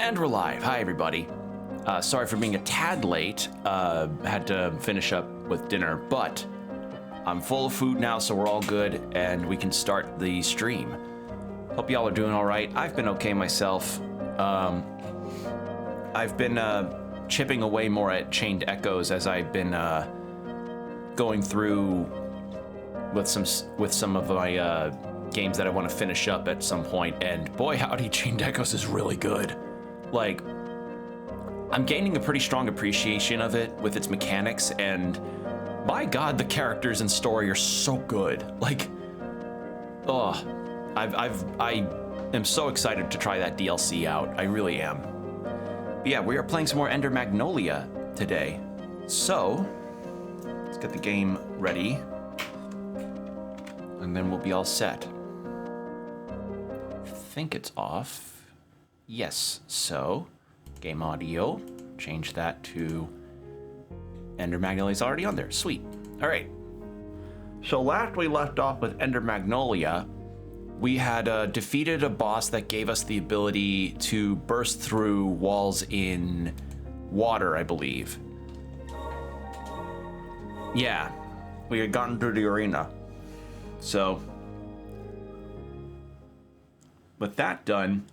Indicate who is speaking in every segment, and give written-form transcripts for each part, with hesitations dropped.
Speaker 1: And we're live. Hi, everybody. Sorry for being a tad late. Had to finish up with dinner, but I'm full of food now, so we're all good, and we can start the stream. Hope y'all are doing all right. I've been okay myself. I've been chipping away more at Chained Echoes as I've been going through with some of my games that I want to finish up at some point, and boy howdy, Chained Echoes is really good. Like, I'm gaining a pretty strong appreciation of it with its mechanics, and my god, the characters and story are so good. Like, oh, I am so excited to try that DLC out. I really am. But yeah, we are playing some more Ender Magnolia today. So, let's get the game ready, and then we'll be all set. I think it's off. Yes, so game audio, change that to Ender Magnolia's already on there. Sweet. All right. So last we left off with Ender Magnolia, we had defeated a boss that gave us the ability to burst through walls in water, I believe. Yeah, we had gotten through the arena. So with that done,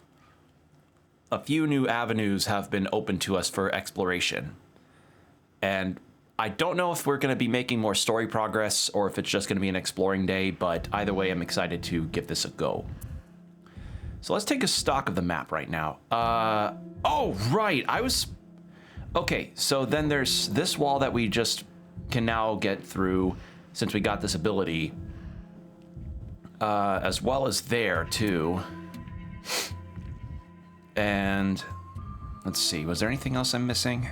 Speaker 1: a few new avenues have been open to us for exploration. And I don't know if we're going to be making more story progress or if it's just going to be an exploring day, but either way, I'm excited to give this a go. So let's take a stock of the map right now. Oh, right. Okay, so then there's this wall that we just can now get through since we got this ability. As well as there, too. And let's see, was there anything else I'm missing?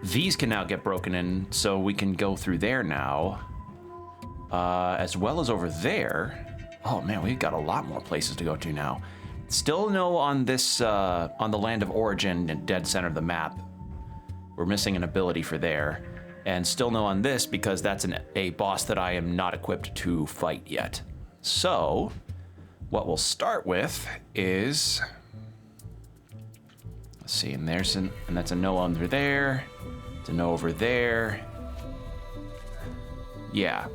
Speaker 1: These can now get broken in, so we can go through there now. As well as over there. Oh man, we've got a lot more places to go to now. Still no on this, on the Land of Origin, dead center of the map. We're missing an ability for there. And still no on this because that's a boss that I am not equipped to fight yet. So what we'll start with is, let's see, and that's a no under there. It's a no over there. Yeah.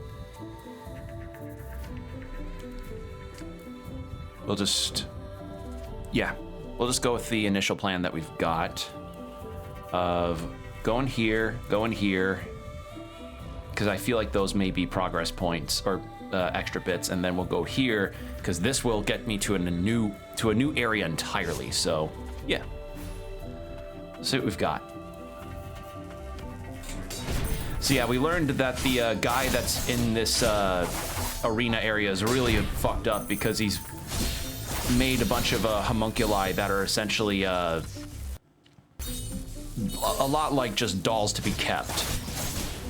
Speaker 1: We'll just go with the initial plan that we've got of going here, because I feel like those may be progress points or extra bits, and then we'll go here because this will get me to a new area entirely. So yeah, let's see what we've got. So yeah, we learned that the guy that's in this arena area is really fucked up because he's made a bunch of homunculi that are essentially a lot like just dolls to be kept.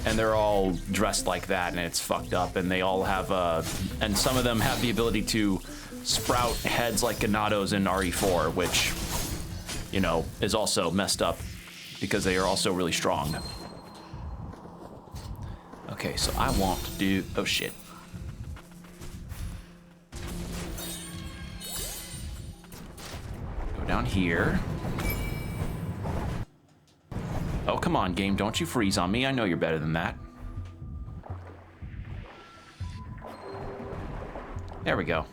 Speaker 1: And they're all dressed like that, and it's fucked up, and they all have, and some of them have the ability to sprout heads like Ganados in RE4, which, you know, is also messed up because they are also really strong. Okay, so I want to do, oh shit. Go down here. Oh, come on, game. Don't you freeze on me. I know you're better than that. There we go.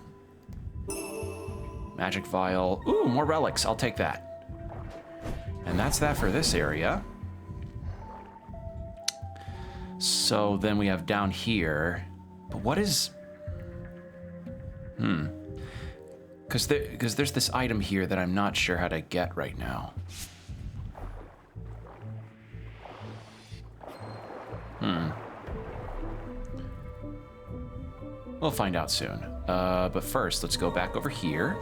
Speaker 1: Magic vial. Ooh, more relics. I'll take that. And that's that for this area. So then we have down here. But what is... Because there's this item here that I'm not sure how to get right now. We'll find out soon. But first, let's go back over here.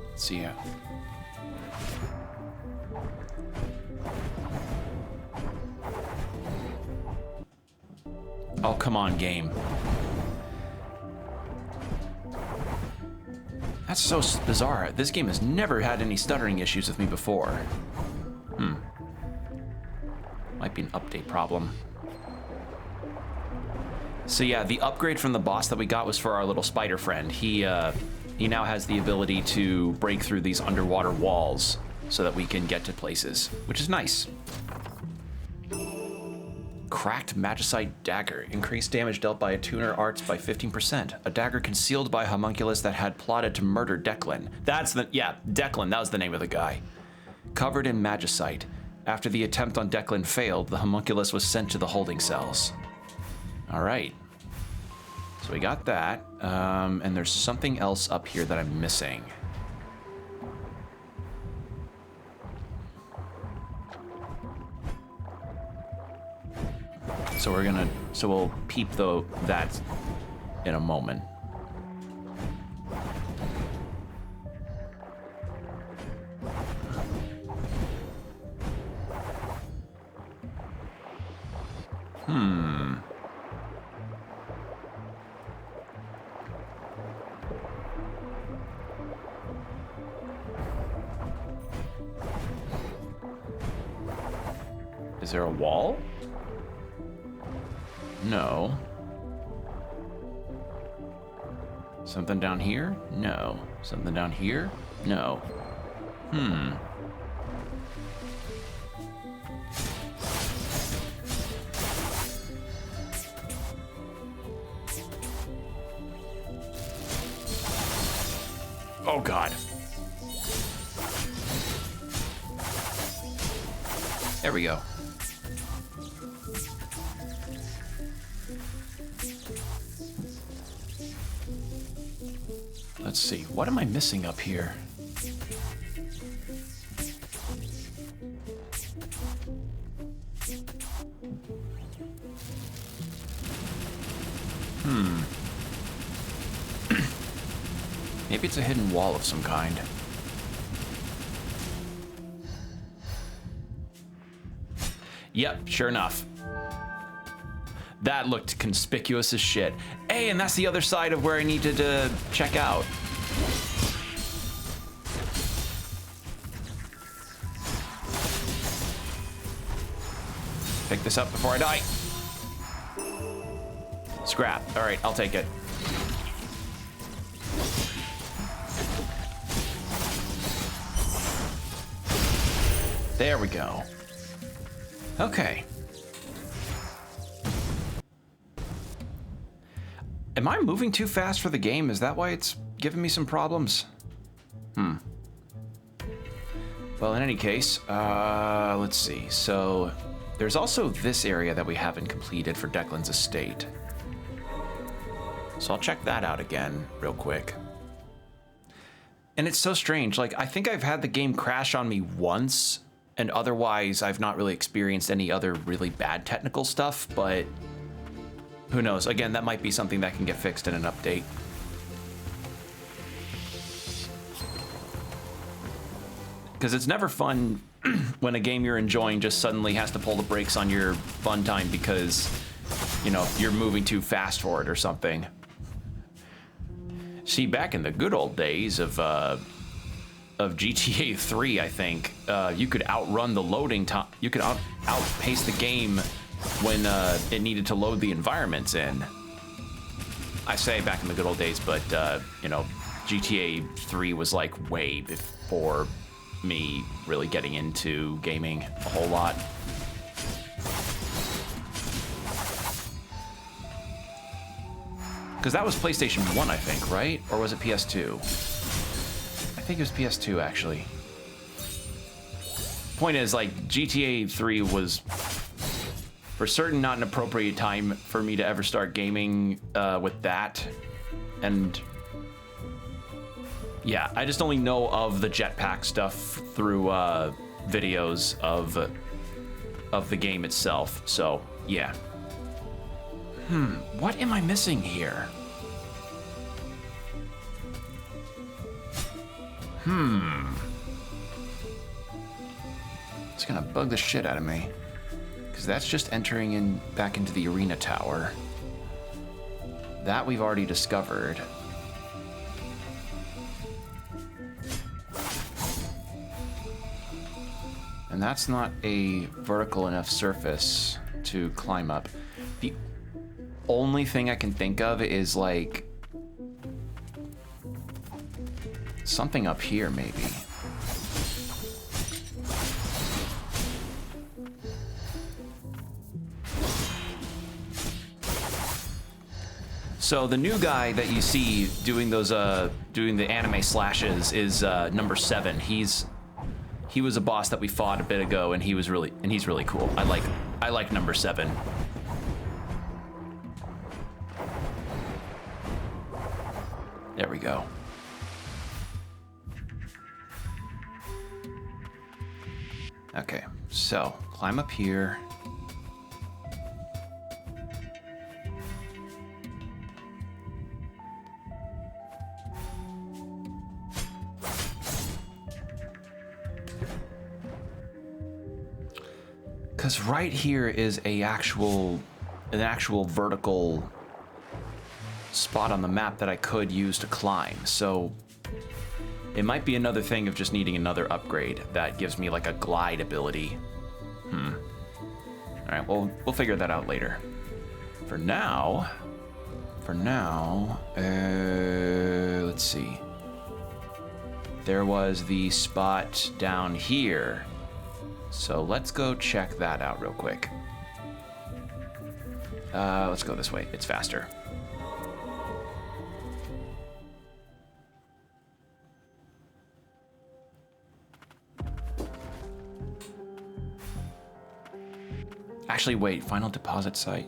Speaker 1: Let's see ya. Oh, come on, game. That's so bizarre. This game has never had any stuttering issues with me before. Might be an update problem. So yeah, the upgrade from the boss that we got was for our little spider friend. He now has the ability to break through these underwater walls so that we can get to places, which is nice. Cracked magicite dagger. Increased damage dealt by attuner arts by 15%. A dagger concealed by a homunculus that had plotted to murder Declan. Declan, that was the name of the guy. Covered in magicite. After the attempt on Declan failed, the homunculus was sent to the holding cells. All right. So we got that, and there's something else up here that I'm missing. So we'll peep that in a moment. Is there a wall? No. Something down here? No. Something down here? No. Oh, God. There we go. Let's see, what am I missing up here? Maybe it's a hidden wall of some kind. Yep, sure enough. That looked conspicuous as shit. Hey, and that's the other side of where I needed to check out. Pick this up before I die. Scrap. All right, I'll take it. There we go. Okay. Am I moving too fast for the game? Is that why it's giving me some problems? Well, in any case, let's see. So there's also this area that we haven't completed for Declan's estate. So I'll check that out again real quick. And it's so strange. Like, I think I've had the game crash on me once, and otherwise I've not really experienced any other really bad technical stuff, but who knows? Again, that might be something that can get fixed in an update. Because it's never fun when a game you're enjoying just suddenly has to pull the brakes on your fun time because, you know, you're moving too fast for it or something. See, back in the good old days of GTA 3, I think, you could outrun the loading time. You could outpace the game when it needed to load the environments in. I say back in the good old days, but you know, GTA 3 was like way before me really getting into gaming a whole lot. Because that was PlayStation 1, I think, right? Or was it PS2? I think it was PS2, actually. Point is, like, GTA 3 was for certain not an appropriate time for me to ever start gaming with that. And yeah, I just only know of the jetpack stuff through videos of the game itself. So yeah. What am I missing here? It's gonna bug the shit out of me. Because that's just entering back into the arena tower. That we've already discovered. And that's not a vertical enough surface to climb up. The only thing I can think of is like something up here, maybe. So the new guy that you see doing those doing the anime slashes is number 7. He was a boss that we fought a bit ago, and he's really cool. I like number 7. There we go. Okay, so climb up here. Because right here is an actual vertical spot on the map that I could use to climb. So it might be another thing of just needing another upgrade that gives me like a glide ability. All right, well, we'll figure that out later. For now, let's see. There was the spot down here. So let's go check that out real quick. Let's go this way. It's faster. Actually, wait. Final deposit site.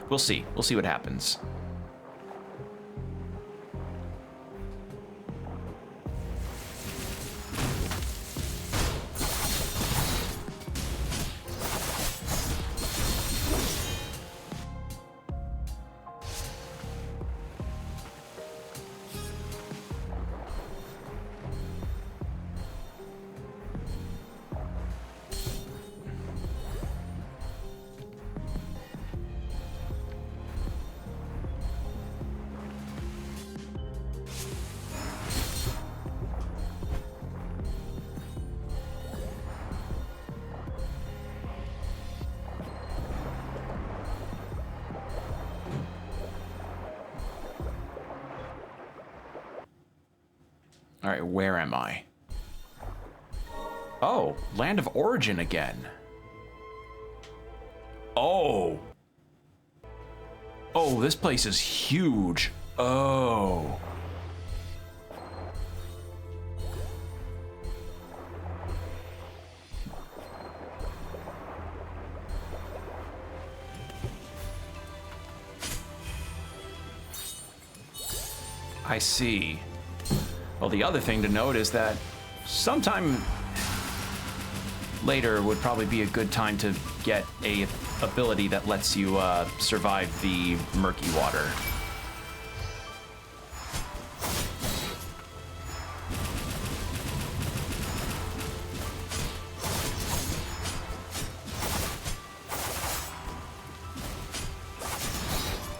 Speaker 1: We'll see. We'll see what happens. All right, where am I? Oh, land of origin again. Oh. Oh, this place is huge. Oh. I see. Well, the other thing to note is that sometime later would probably be a good time to get a ability that lets you survive the murky water.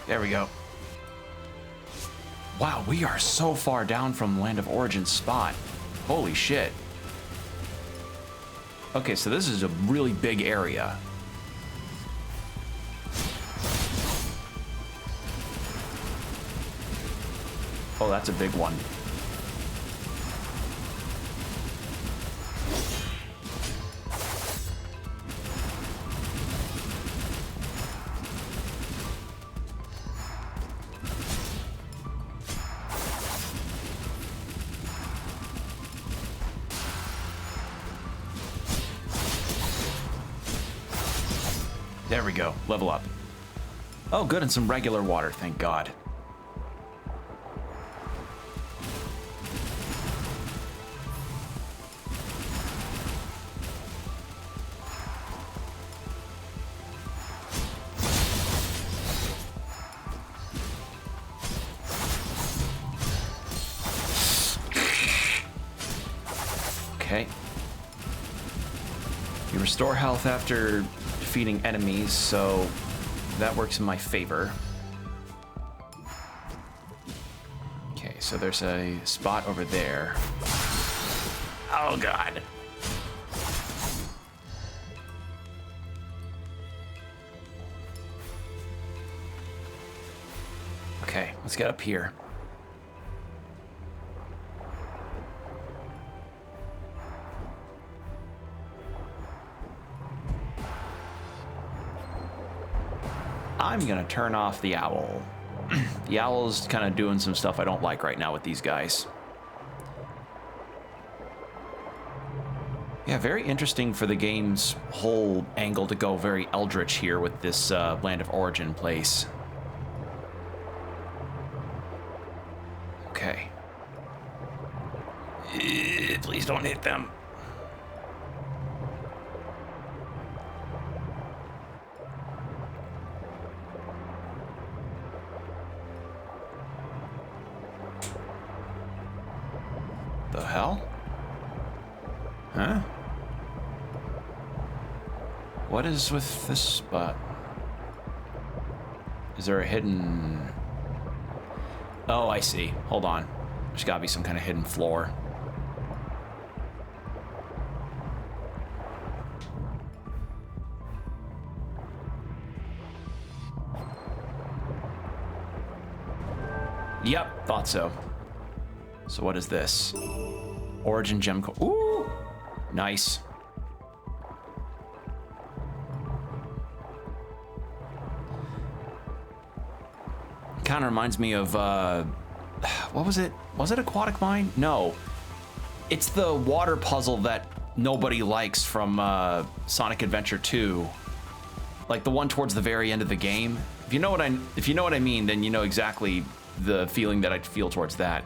Speaker 1: There we go. Wow, we are so far down from Land of Origin's spot. Holy shit. Okay, so this is a really big area. Oh, that's a big one. There we go. Level up. Oh, good, and some regular water, thank God. Okay. You restore health after defeating enemies, so that works in my favor. Okay, so there's a spot over there. Oh God. Let's get up here. I'm gonna turn off the owl. The owl's kind of doing some stuff I don't like right now with these guys. Yeah, very interesting for the game's whole angle to go very eldritch here with this Land of Origin place. Okay. Please don't hit them. The hell? Huh? What is with this spot? Is there a hidden... Oh, I see. Hold on. There's gotta be some kind of hidden floor. Yep, thought so. So what is this? Origin gem core. Ooh! Nice. Kind of reminds me of, what was it? Was it Aquatic Mine? No. It's the water puzzle that nobody likes from Sonic Adventure 2. Like the one towards the very end of the game. If you know what I mean, then you know exactly the feeling that I feel towards that.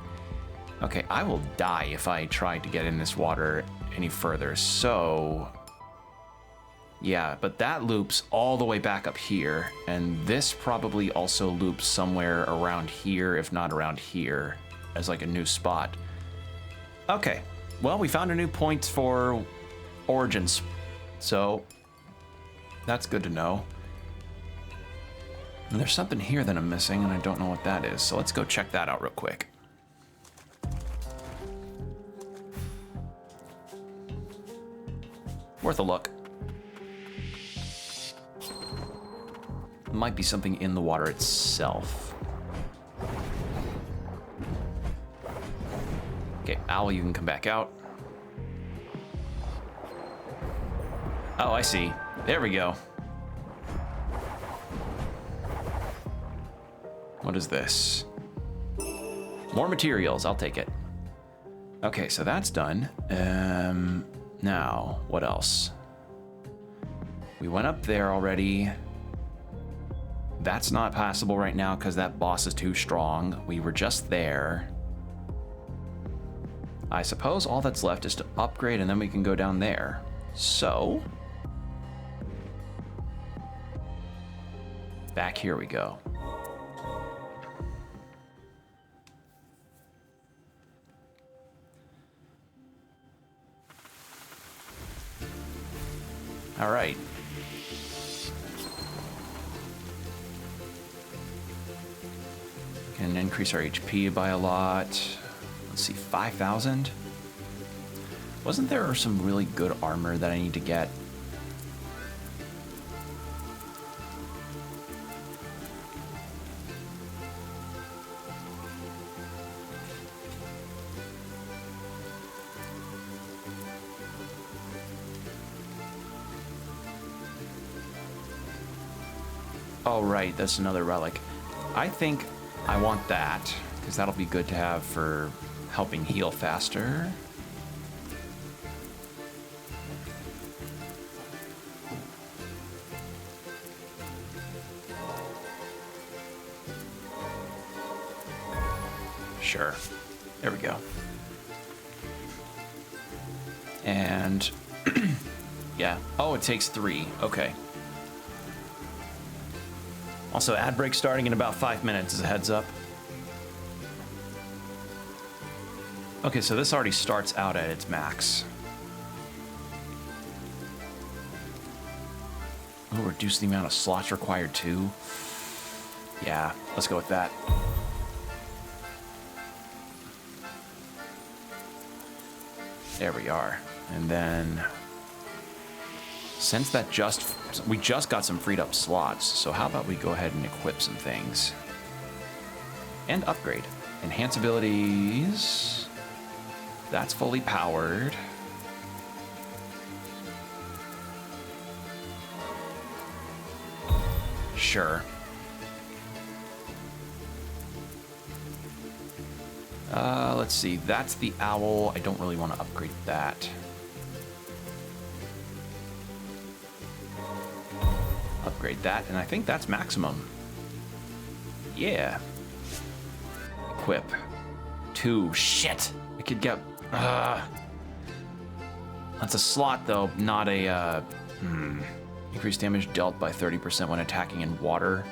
Speaker 1: Okay, I will die if I try to get in this water any further. So, yeah, but that loops all the way back up here, and this probably also loops somewhere around here, if not around here, as like a new spot. Okay, well, we found a new point for Origins, so that's good to know. And there's something here that I'm missing, and I don't know what that is, so let's go check that out real quick. Worth a look. Might be something in the water itself. Okay, Owl, you can come back out. Oh, I see. There we go. What is this? More materials, I'll take it. Okay, so that's done. Now, what else? We went up there already. That's not passable right now because that boss is too strong. We were just there. I suppose all that's left is to upgrade and then we can go down there. So, back here we go. All right. Can increase our HP by a lot. Let's see, 5,000. Wasn't there some really good armor that I need to get? Oh, right, that's another relic. I think I want that, because that'll be good to have for helping heal faster. Sure. There we go. And yeah. Oh, it takes 3. Okay. Also, ad break starting in about 5 minutes as a heads up. Okay, so this already starts out at its max. Oh, reduce the amount of slots required too. Yeah, let's go with that. There we are. And then, since that we just got some freed up slots, so how about we go ahead and equip some things. and upgrade. Enhance abilities. That's fully powered. Sure. Let's see. That's the owl. I don't really want to upgrade that. Upgrade that, and I think that's maximum. Yeah. Equip. 2. Shit! I could get... That's a slot, though, not a... Increase damage dealt by 30% when attacking in water.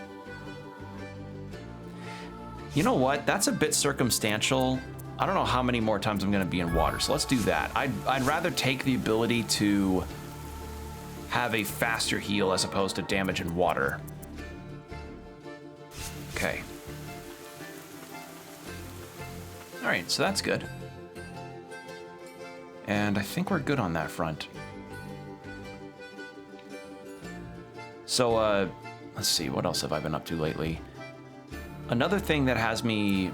Speaker 1: You know what? That's a bit circumstantial. I don't know how many more times I'm going to be in water, so let's do that. I'd rather take the ability to have a faster heal as opposed to damage in water. Okay. Alright, so that's good. And I think we're good on that front. So, let's see, what else have I been up to lately? Another thing that has me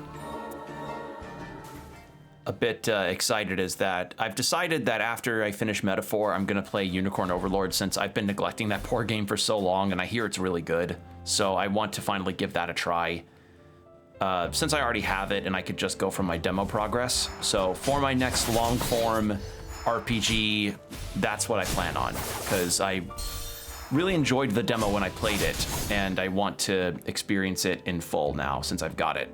Speaker 1: a bit excited is that I've decided that after I finish Metaphor, I'm going to play Unicorn Overlord since I've been neglecting that poor game for so long, and I hear it's really good. So I want to finally give that a try. Since I already have it, and I could just go from my demo progress. So for my next long-form RPG, that's what I plan on, because I really enjoyed the demo when I played it, and I want to experience it in full now since I've got it.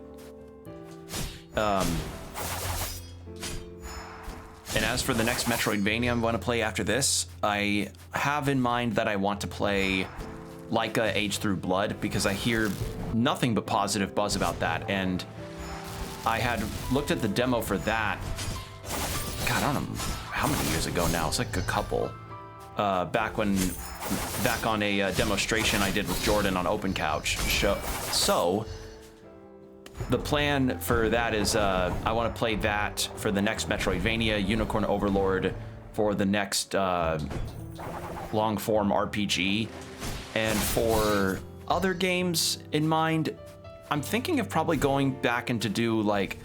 Speaker 1: And as for the next Metroidvania I'm going to play after this, I have in mind that I want to play Laika Age Through Blood, because I hear nothing but positive buzz about that, and I had looked at the demo for that, God, I don't know how many years ago now, it's like a couple, back on a demonstration I did with Jordan on Open Couch. So the plan for that is I want to play that for the next Metroidvania, Unicorn Overlord for the next long-form RPG. And for other games in mind, I'm thinking of probably going back and to do like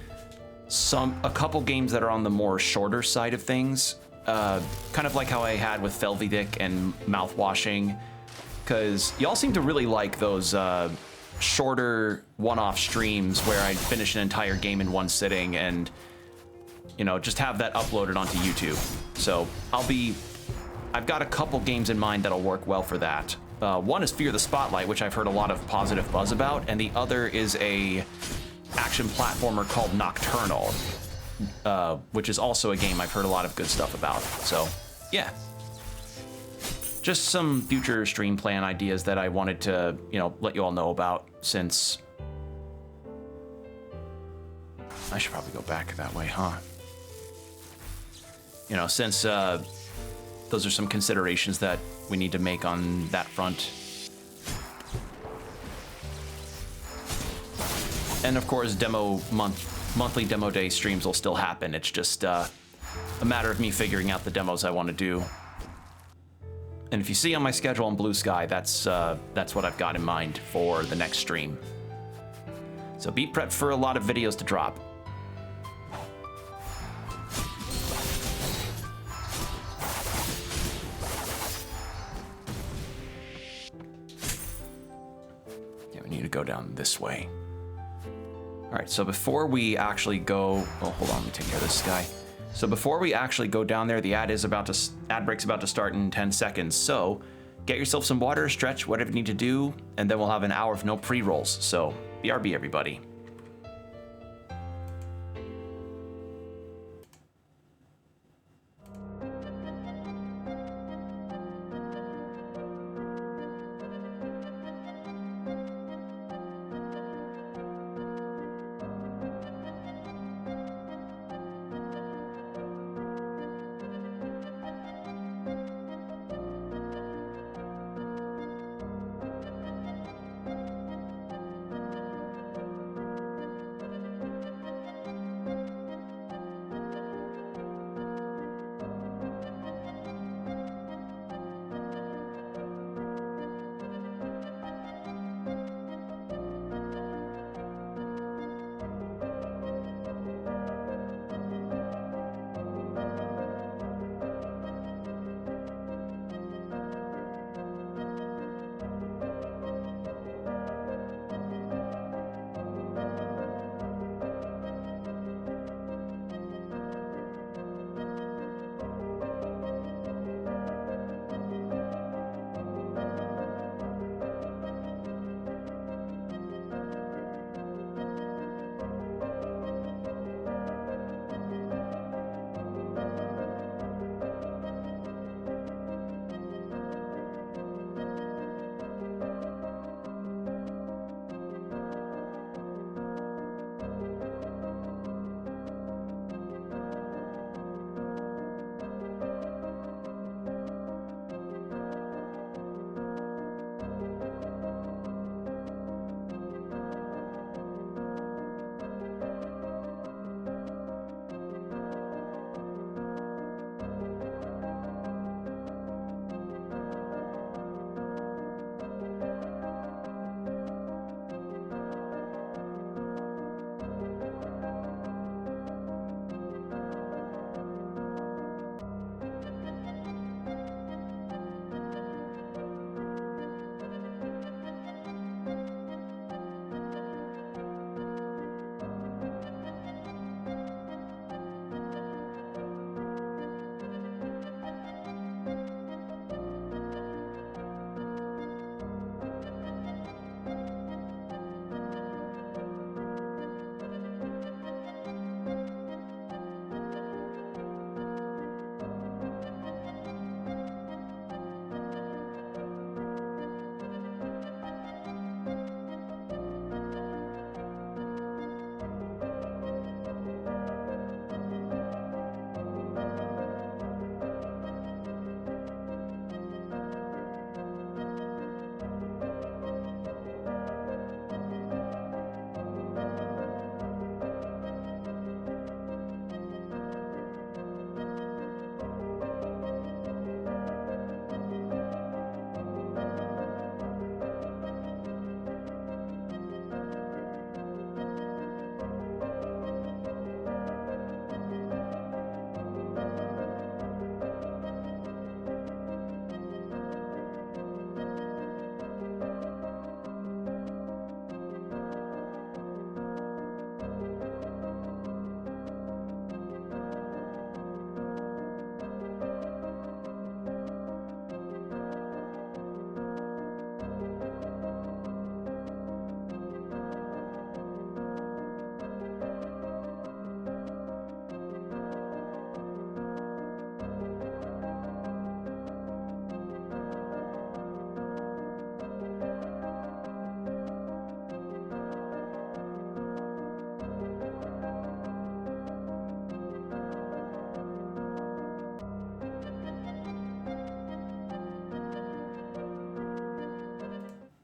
Speaker 1: a couple games that are on the more shorter side of things. Kind of like how I had with Felvidic and Mouthwashing, because y'all seem to really like those shorter one-off streams where I finish an entire game in one sitting and, you know, just have that uploaded onto YouTube. So I've got a couple games in mind that'll work well for that. One is Fear the Spotlight, which I've heard a lot of positive buzz about, and the other is a action platformer called Nocturnal, which is also a game I've heard a lot of good stuff about. So, yeah. Just some future stream plan ideas that I wanted to, you know, let you all know about, since I should probably go back that way, huh? You know, since those are some considerations that we need to make on that front. And of course, monthly demo day streams will still happen. It's just a matter of me figuring out the demos I want to do. And if you see on my schedule on Blue Sky, that's what I've got in mind for the next stream. So be prepped for a lot of videos to drop. Yeah, we need to go down this way. All right, so before we actually go, oh, hold on, let me take care of this guy. So before we actually go down there, the ad break's about to start in 10 seconds. So get yourself some water, stretch, whatever you need to do, and then we'll have an hour of no pre-rolls. So BRB, everybody.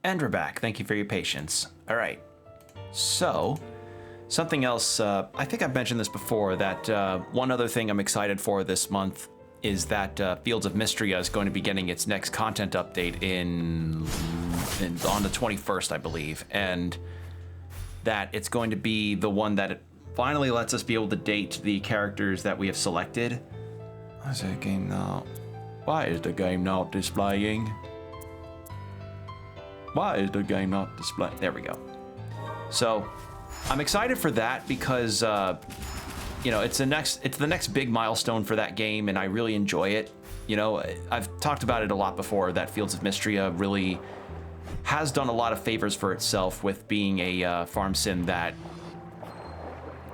Speaker 1: And we're back. Thank you for your patience. All right. So, something else, I think I've mentioned this before, that one other thing I'm excited for this month is that Fields of Mystria is going to be getting its next content update on the 21st, I believe. And that it's going to be the one that it finally lets us be able to date the characters that we have selected. Why is the game not? Why is the game not displaying? Why is the game not displaying? There we go. So I'm excited for that because it's the next big milestone for that game, and I really enjoy it. You know, I've talked about it a lot before, that Fields of Mystria really has done a lot of favors for itself with being a farm sim that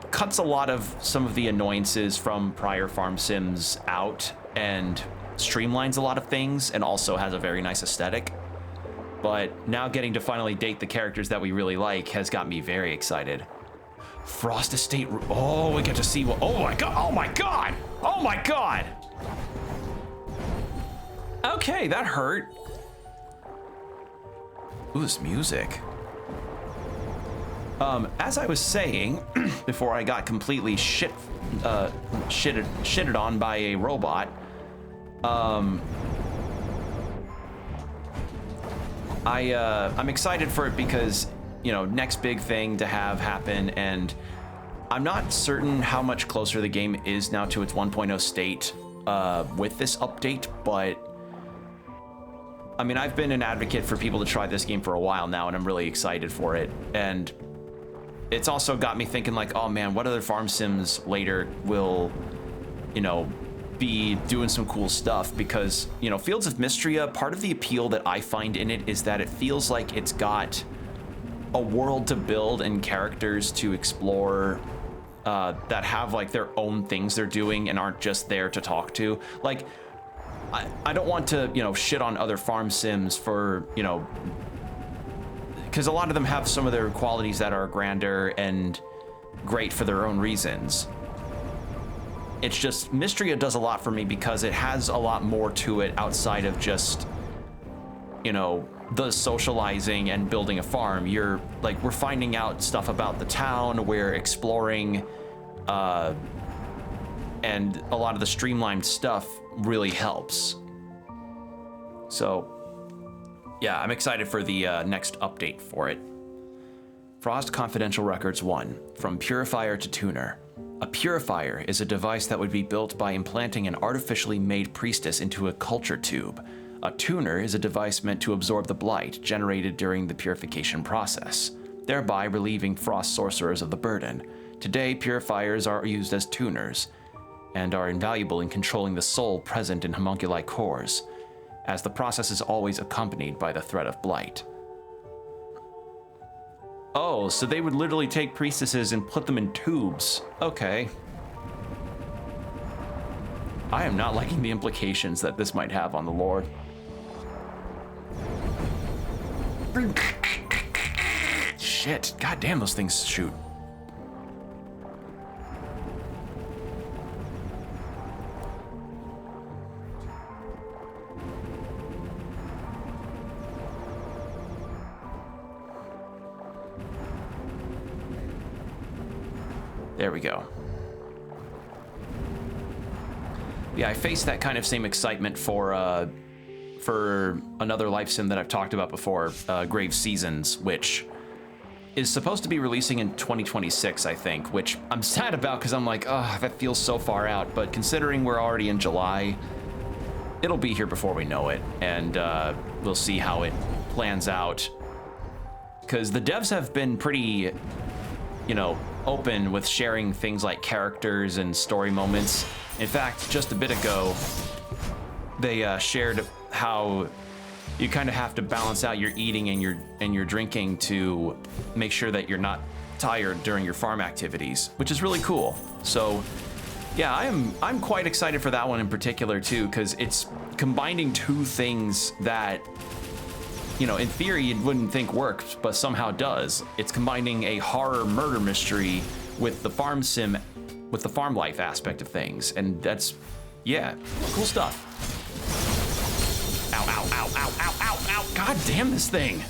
Speaker 1: cuts a lot of some of the annoyances from prior farm sims out and streamlines a lot of things, and also has a very nice aesthetic. But now getting to finally date the characters that we really like has got me very excited. Frost Estate, oh, we get to see what, oh my god, oh my god, oh my god. Okay, that hurt. Ooh, this music. As I was saying, before I got completely shitted on by a robot, I'm excited for it because, you know, next big thing to have happen, and I'm not certain how much closer the game is now to its 1.0 state with this update, but I mean, I've been an advocate for people to try this game for a while now, and I'm really excited for it. And it's also got me thinking like, oh man, what other farm sims later will, you know, be doing some cool stuff? Because, you know, Fields of Mystria, part of the appeal that I find in it is that it feels like it's got a world to build and characters to explore that have like their own things they're doing and aren't just there to talk to. Like, I don't want to, you know, shit on other farm sims for, you know, because a lot of them have some of their qualities that are grander and great for their own reasons. It's just, Mystria does a lot for me because it has a lot more to it outside of just, you know, the socializing and building a farm. You're like, we're finding out stuff about the town, we're exploring, and a lot of the streamlined stuff really helps. So yeah, I'm excited for the next update for it. Frost Confidential Records 1, From Purifier to Tuner. A purifier is a device that would be built by implanting an artificially made priestess into a culture tube. A tuner is a device meant to absorb the blight generated during the purification process, thereby relieving Frost sorcerers of the burden. Today, purifiers are used as tuners and are invaluable in controlling the soul present in homunculi cores, as the process is always accompanied by the threat of blight. Oh, so they would literally take priestesses and put them in tubes. Okay. I am not liking the implications that this might have on the lore. Shit, god damn, those things shoot. There we go. Yeah, I faced that kind of same excitement for another life sim that I've talked about before, Grave Seasons, which is supposed to be releasing in 2026, I think, which I'm sad about because I'm like, oh, that feels so far out. But considering we're already in July, it'll be here before we know it, and we'll see how it plans out. Because the devs have been pretty, you know, open with sharing things like characters and story moments. In fact, just a bit ago, they shared how you kind of have to balance out your eating and your drinking to make sure that you're not tired during your farm activities, which is really cool. So yeah, I'm quite excited for that one in particular too, because it's combining two things that, you know, in theory you wouldn't think worked, but somehow does. It's combining a horror murder mystery with the farm sim, with the farm life aspect of things, and that's, yeah, cool stuff. Ow, ow, ow, ow, ow, ow, ow, god damn this thing.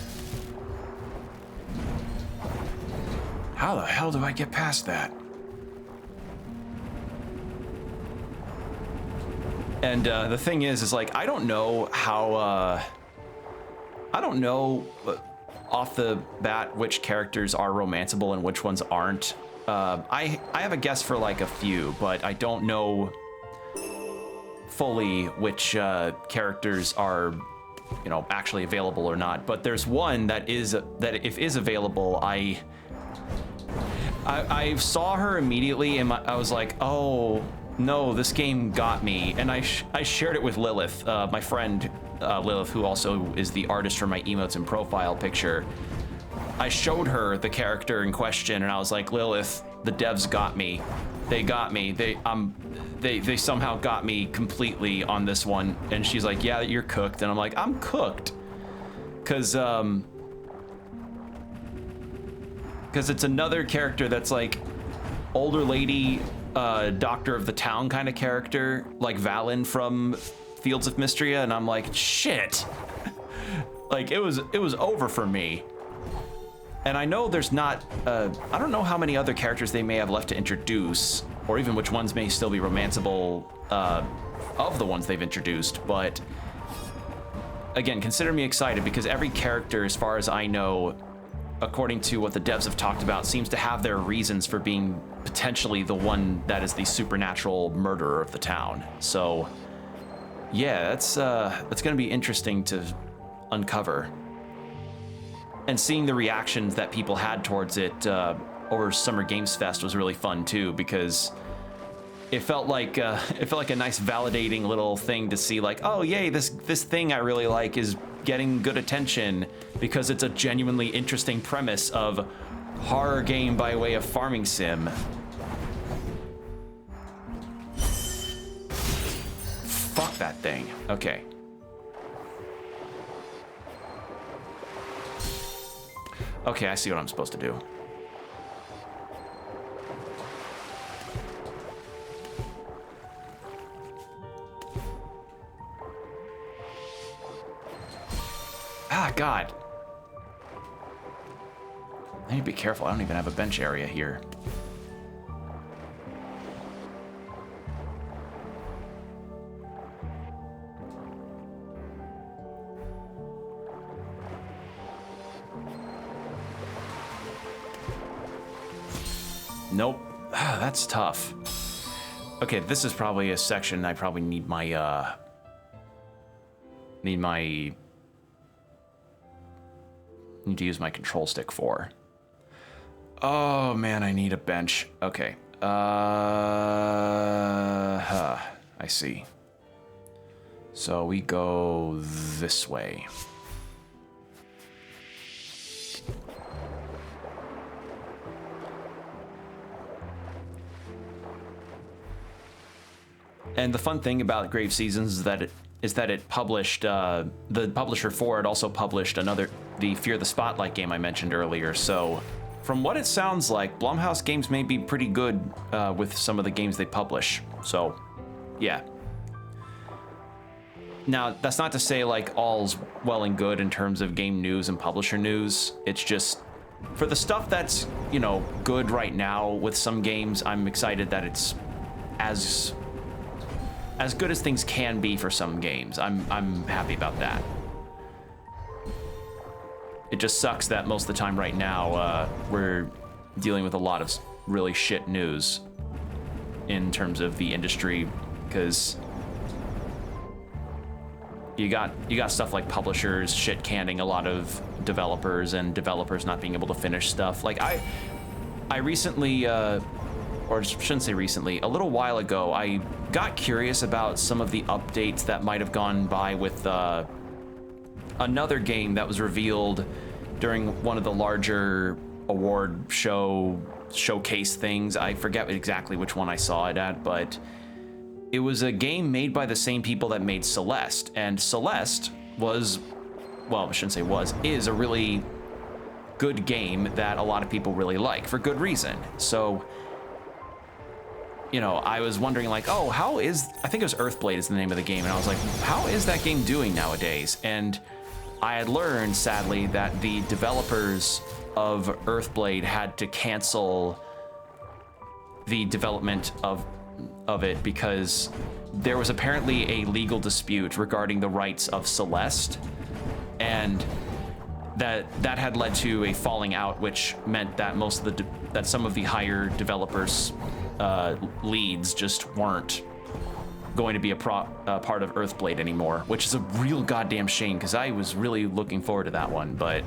Speaker 1: How the hell do I get past that? And the thing is like, I don't know how, I don't know off the bat which characters are romanceable and which ones aren't. I have a guess for like a few, but I don't know fully which characters are, you know, actually available or not. But there's one that is available. I saw her immediately and I was like, oh no, this game got me. And I shared it with Lilith, my friend Lilith, who also is the artist for my emotes and profile picture. I showed her the character in question and I was like, Lilith, the devs got me. They got me. They somehow got me completely on this one. And she's like, yeah, you're cooked. And I'm like, I'm cooked. Cause it's another character that's like older lady, doctor of the town kind of character, like Valen from Fields of Mystria, and I'm like, shit. Like it was over for me. And I know there's not, I don't know how many other characters they may have left to introduce, or even which ones may still be romanceable of the ones they've introduced, but again, consider me excited because every character, as far as I know, according to what the devs have talked about, seems to have their reasons for being potentially the one that is the supernatural murderer of the town. So yeah, that's gonna be interesting to uncover. And seeing the reactions that people had towards it over Summer Games Fest was really fun too, because it felt like a nice validating little thing to see, like, oh yay, this thing I really like is getting good attention because it's a genuinely interesting premise of horror game by way of farming sim. Fuck that thing. Okay. Okay, I see what I'm supposed to do. Ah, God. I need to be careful. I don't even have a bench area here. Nope. Ah, that's tough. Okay, this is probably a section I probably need my, need to use my control stick for. Oh man, I need a bench. Okay. I see. So we go this way. And the fun thing about Grave Seasons is that it published, the publisher for it also published the Fear the Spotlight game I mentioned earlier. So from what it sounds like, Blumhouse games may be pretty good with some of the games they publish. So yeah. Now, that's not to say like all's well and good in terms of game news and publisher news. It's just for the stuff that's, you know, good right now with some games, I'm excited that it's as good as things can be for some games. I'm happy about that. It just sucks that most of the time right now we're dealing with a lot of really shit news in terms of the industry, because you got stuff like publishers shit canning a lot of developers and developers not being able to finish stuff. Like I recently, or I shouldn't say recently, a little while ago, I got curious about some of the updates that might have gone by with another game that was revealed during one of the larger award showcase things. I forget exactly which one I saw it at, but it was a game made by the same people that made Celeste, and Celeste was, well, I shouldn't say was, is a really good game that a lot of people really like for good reason. So, you know, I was wondering like, oh, I think it was Earthblade is the name of the game, and I was like, how is that game doing nowadays? And I had learned, sadly, that the developers of Earthblade had to cancel the development of it because there was apparently a legal dispute regarding the rights of Celeste, and that had led to a falling out, which meant that some of the higher developers leads just weren't going to be a part of Earthblade anymore, which is a real goddamn shame because I was really looking forward to that one, but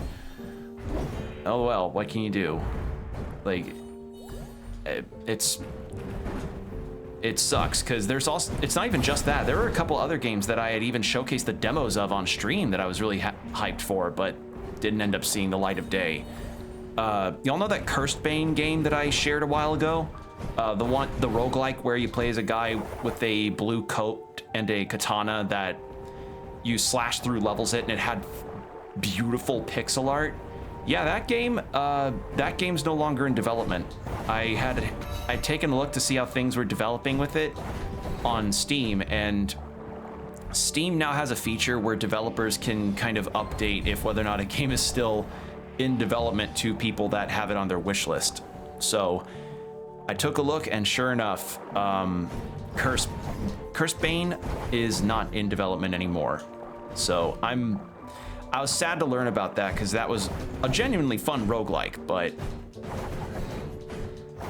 Speaker 1: oh well, what can you do? Like, it sucks because it's not even just that. There were a couple other games that I had even showcased the demos of on stream that I was really hyped for, but didn't end up seeing the light of day. Y'all know that Cursed Bane game that I shared a while ago? The roguelike where you play as a guy with a blue coat and a katana that you slash through levels it, and it had beautiful pixel art. Yeah, that game's no longer in development. I'd taken a look to see how things were developing with it on Steam, and Steam now has a feature where developers can kind of update if whether or not a game is still in development to people that have it on their wish list. So I took a look, and sure enough, Cursed Bane is not in development anymore. So I was sad to learn about that because that was a genuinely fun roguelike, but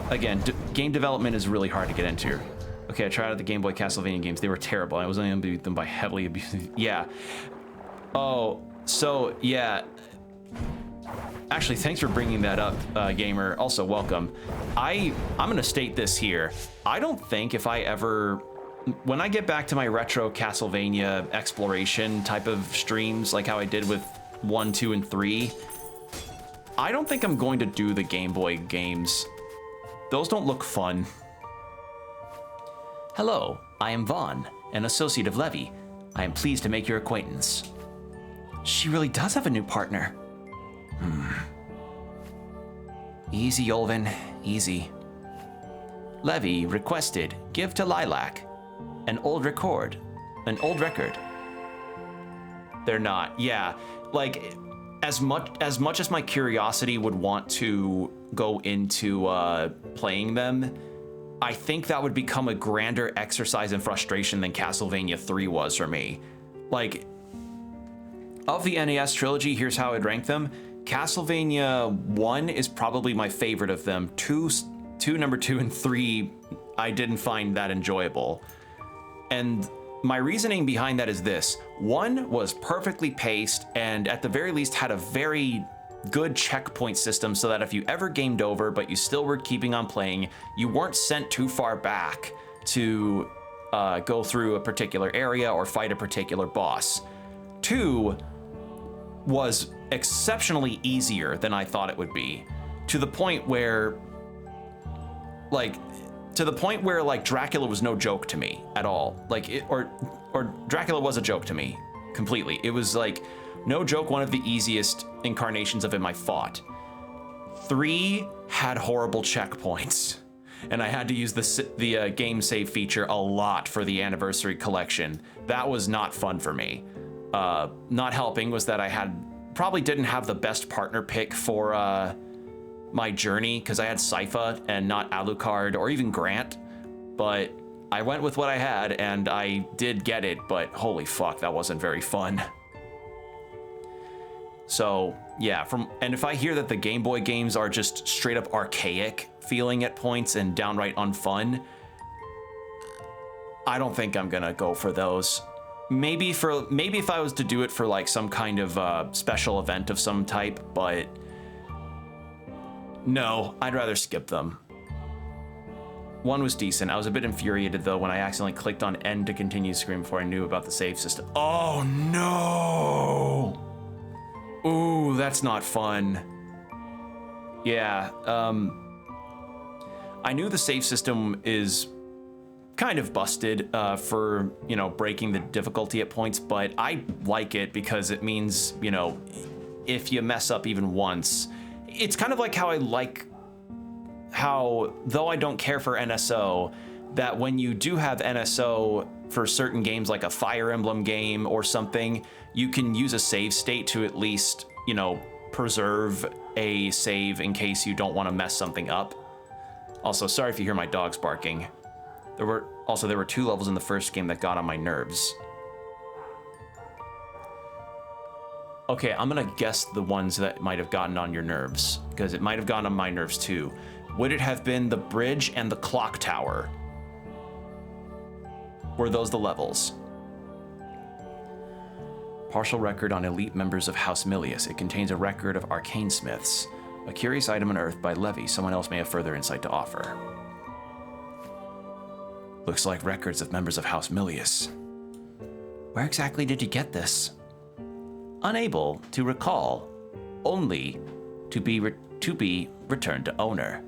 Speaker 1: again, game development is really hard to get into. Okay, I tried out the Game Boy Castlevania games. They were terrible. I was only able to beat them by heavily abusing. Yeah. Oh, so yeah. Actually, thanks for bringing that up, gamer. Also, welcome. I'm gonna state this here. I don't think if I ever, when I get back to my retro Castlevania exploration type of streams, like how I did with 1, 2, and 3, I don't think I'm going to do the Game Boy games. Those don't look fun. Hello, I am Vaughn, an associate of Levy. I am pleased to make your acquaintance. She really does have a new partner. Easy, Olvin, easy. Levy requested give to Lilac an old record. They're not, yeah. Like, as much as my curiosity would want to go into playing them, I think that would become a grander exercise in frustration than Castlevania 3 was for me. Like, of the NES trilogy, here's how I'd rank them. Castlevania 1 is probably my favorite of them. Number 2 and 3, I didn't find that enjoyable. And my reasoning behind that is this. 1 was perfectly paced and at the very least had a very good checkpoint system so that if you ever gamed over but you still were keeping on playing, you weren't sent too far back to go through a particular area or fight a particular boss. 2 was exceptionally easier than I thought it would be, to the point where Dracula was no joke to me at all. Or Dracula was a joke to me completely. It was like no joke, one of the easiest incarnations of him I fought. 3 had horrible checkpoints, and I had to use the game save feature a lot for the Anniversary Collection. That was not fun for me. Not helping was that I probably didn't have the best partner pick for my journey, because I had Sypha and not Alucard or even Grant, but I went with what I had and I did get it, but holy fuck, that wasn't very fun. So yeah, and if I hear that the Game Boy games are just straight up archaic feeling at points and downright unfun, I don't think I'm gonna go for those. Maybe if I was to do it for like some kind of special event of some type, but no, I'd rather skip them. 1 was decent. I was a bit infuriated though when I accidentally clicked on N to continue screen before I knew about the save system. Oh no! Ooh, that's not fun. Yeah, I knew the save system is kind of busted for, you know, breaking the difficulty at points, but I like it because it means, you know, if you mess up even once, it's kind of like how I like how, though I don't care for NSO, that when you do have NSO for certain games like a Fire Emblem game or something, you can use a save state to at least, you know, preserve a save in case you don't want to mess something up. Also, sorry if you hear my dogs barking. There were 2 levels in the first game that got on my nerves. Okay, I'm gonna guess the ones that might have gotten on your nerves, because it might have gotten on my nerves too. Would it have been the bridge and the clock tower? Were those the levels? Partial record on elite members of House Milius. It contains a record of arcane smiths. A curious item unearthed by Levy. Someone else may have further insight to offer. Looks like records of members of House Milius. Where exactly did you get this? Unable to recall. Only to be returned to owner.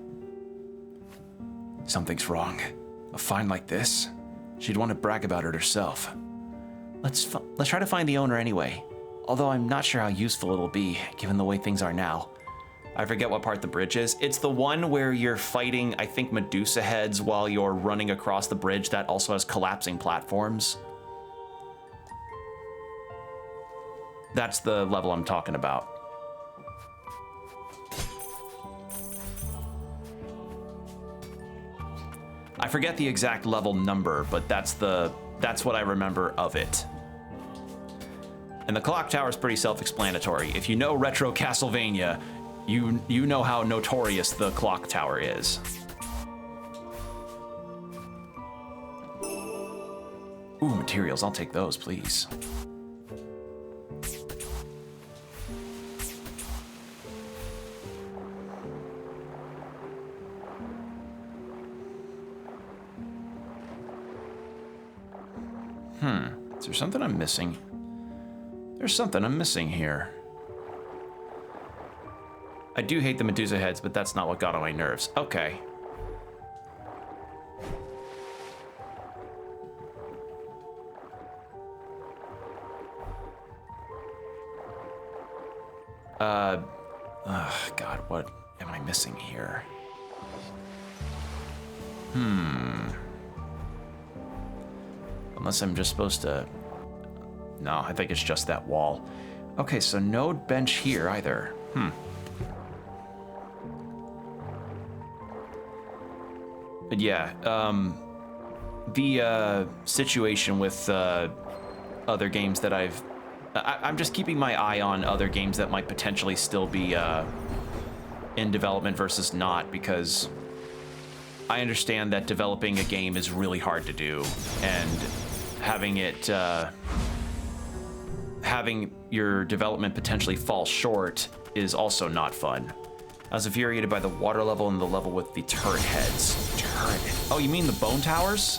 Speaker 1: Something's wrong. A find like this? She'd want to brag about it herself. Let's try to find the owner anyway. Although I'm not sure how useful it'll be, given the way things are now. I forget what part the bridge is. It's the one where you're fighting, I think, Medusa heads while you're running across the bridge that also has collapsing platforms. That's the level I'm talking about. I forget the exact level number, but that's what I remember of it. And the clock tower is pretty self-explanatory. If you know retro Castlevania, you know how notorious the clock tower is. Ooh, materials, I'll take those, please. Is there something I'm missing? There's something I'm missing here. I do hate the Medusa heads, but that's not what got on my nerves. Okay. God, what am I missing here? Unless I'm just supposed to... No, I think it's just that wall. Okay, so no bench here either. But yeah, the situation with other games that I'm just keeping my eye on other games that might potentially still be in development versus not, because I understand that developing a game is really hard to do, and having your development potentially fall short is also not fun. I was infuriated by the water level and the level with the turret heads. Oh, you mean the bone towers?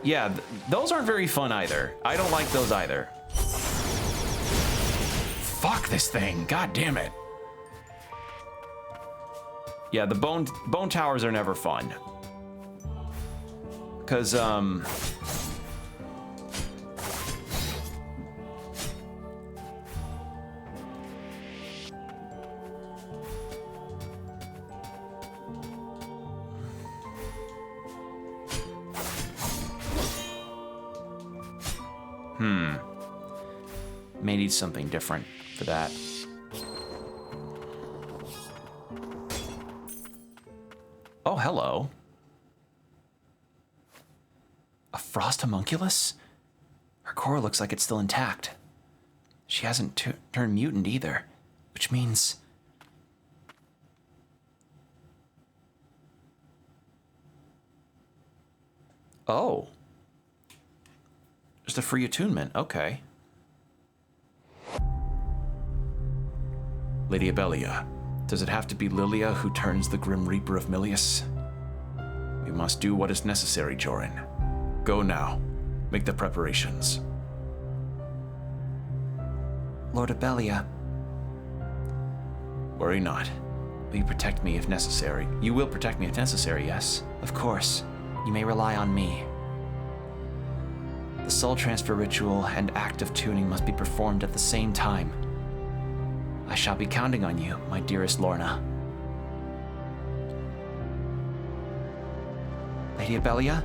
Speaker 1: Yeah, those aren't very fun either. I don't like those either. Fuck this thing, god damn it. Yeah, the bone towers are never fun. Cause may need something different for that. Oh, hello. A frost homunculus? Her core looks like it's still intact. She hasn't turned mutant either, which means... Oh. Just a free attunement, okay. Lady Abelia, does it have to be Lilia who turns the Grim Reaper of Milius? We must do what is necessary, Jorin. Go now. Make the preparations. Lord Abelia. Worry not. Will you protect me if necessary? You will protect me if necessary, yes? Of course. You may rely on me. The soul transfer ritual and act of tuning must be performed at the same time. I shall be counting on you, my dearest Lorna. Lady Abelia?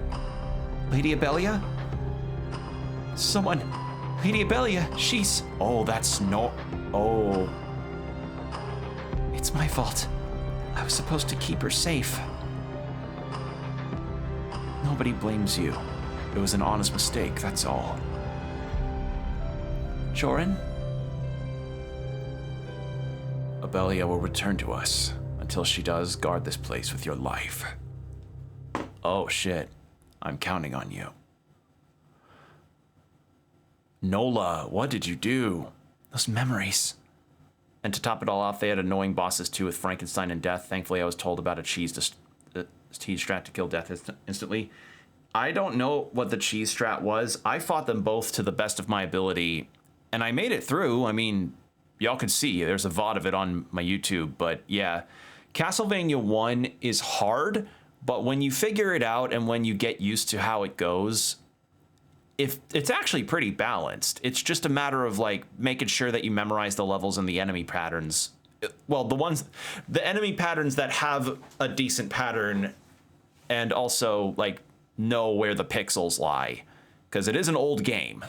Speaker 1: Lady Abelia? Someone, Lady Abelia, she's... Oh, that's no... Oh. It's my fault. I was supposed to keep her safe. Nobody blames you. It was an honest mistake, that's all. Joran? Abelia will return to us. Until she does, guard this place with your life. Oh, shit. I'm counting on you. Nola, what did you do? Those memories. And to top it all off, they had annoying bosses too with Frankenstein and Death. Thankfully, I was told about a cheese strat to kill Death instantly. I don't know what the cheese strat was. I fought them both to the best of my ability, and I made it through. I mean, y'all could see, there's a VOD of it on my YouTube, but yeah. Castlevania 1 is hard, but when you figure it out and when you get used to how it goes, if it's actually pretty balanced. It's just a matter of like making sure that you memorize the levels and the enemy patterns. Well, the enemy patterns that have a decent pattern, and also like know where the pixels lie, because it is an old game.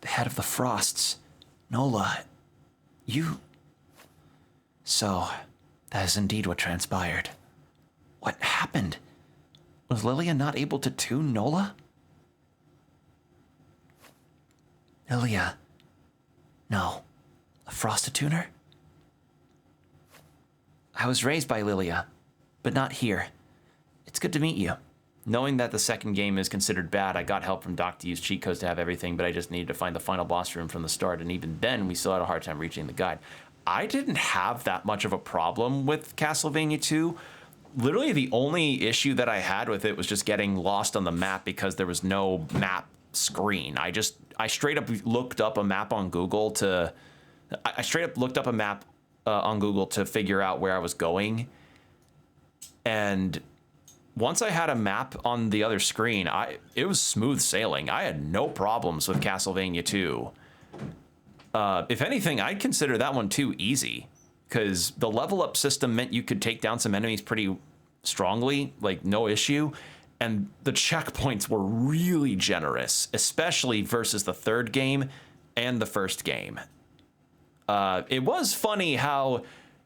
Speaker 1: The head of the Frosts, Nola, you... So, that is indeed what transpired. What happened? Was Lilia not able to tune Nola? Lilia? No. A Frost-tuner? I was raised by Lilia, but not here. It's good to meet you. Knowing that the second game is considered bad, I got help from Doc to use cheat codes to have everything, but I just needed to find the final boss room from the start, and even then, we still had a hard time reaching the guide. I didn't have that much of a problem with Castlevania 2. Literally, the only issue that I had with it was just getting lost on the map because there was no map screen. I straight up looked up a map on Google to... I straight up looked up a map on Google to figure out where I was going. And once I had a map on the other screen, it was smooth sailing. I had no problems with Castlevania 2. If anything, I'd consider that one too easy, because the level up system meant you could take down some enemies pretty strongly, like no issue. And the checkpoints were really generous, especially versus the third game and the first game. It was funny how,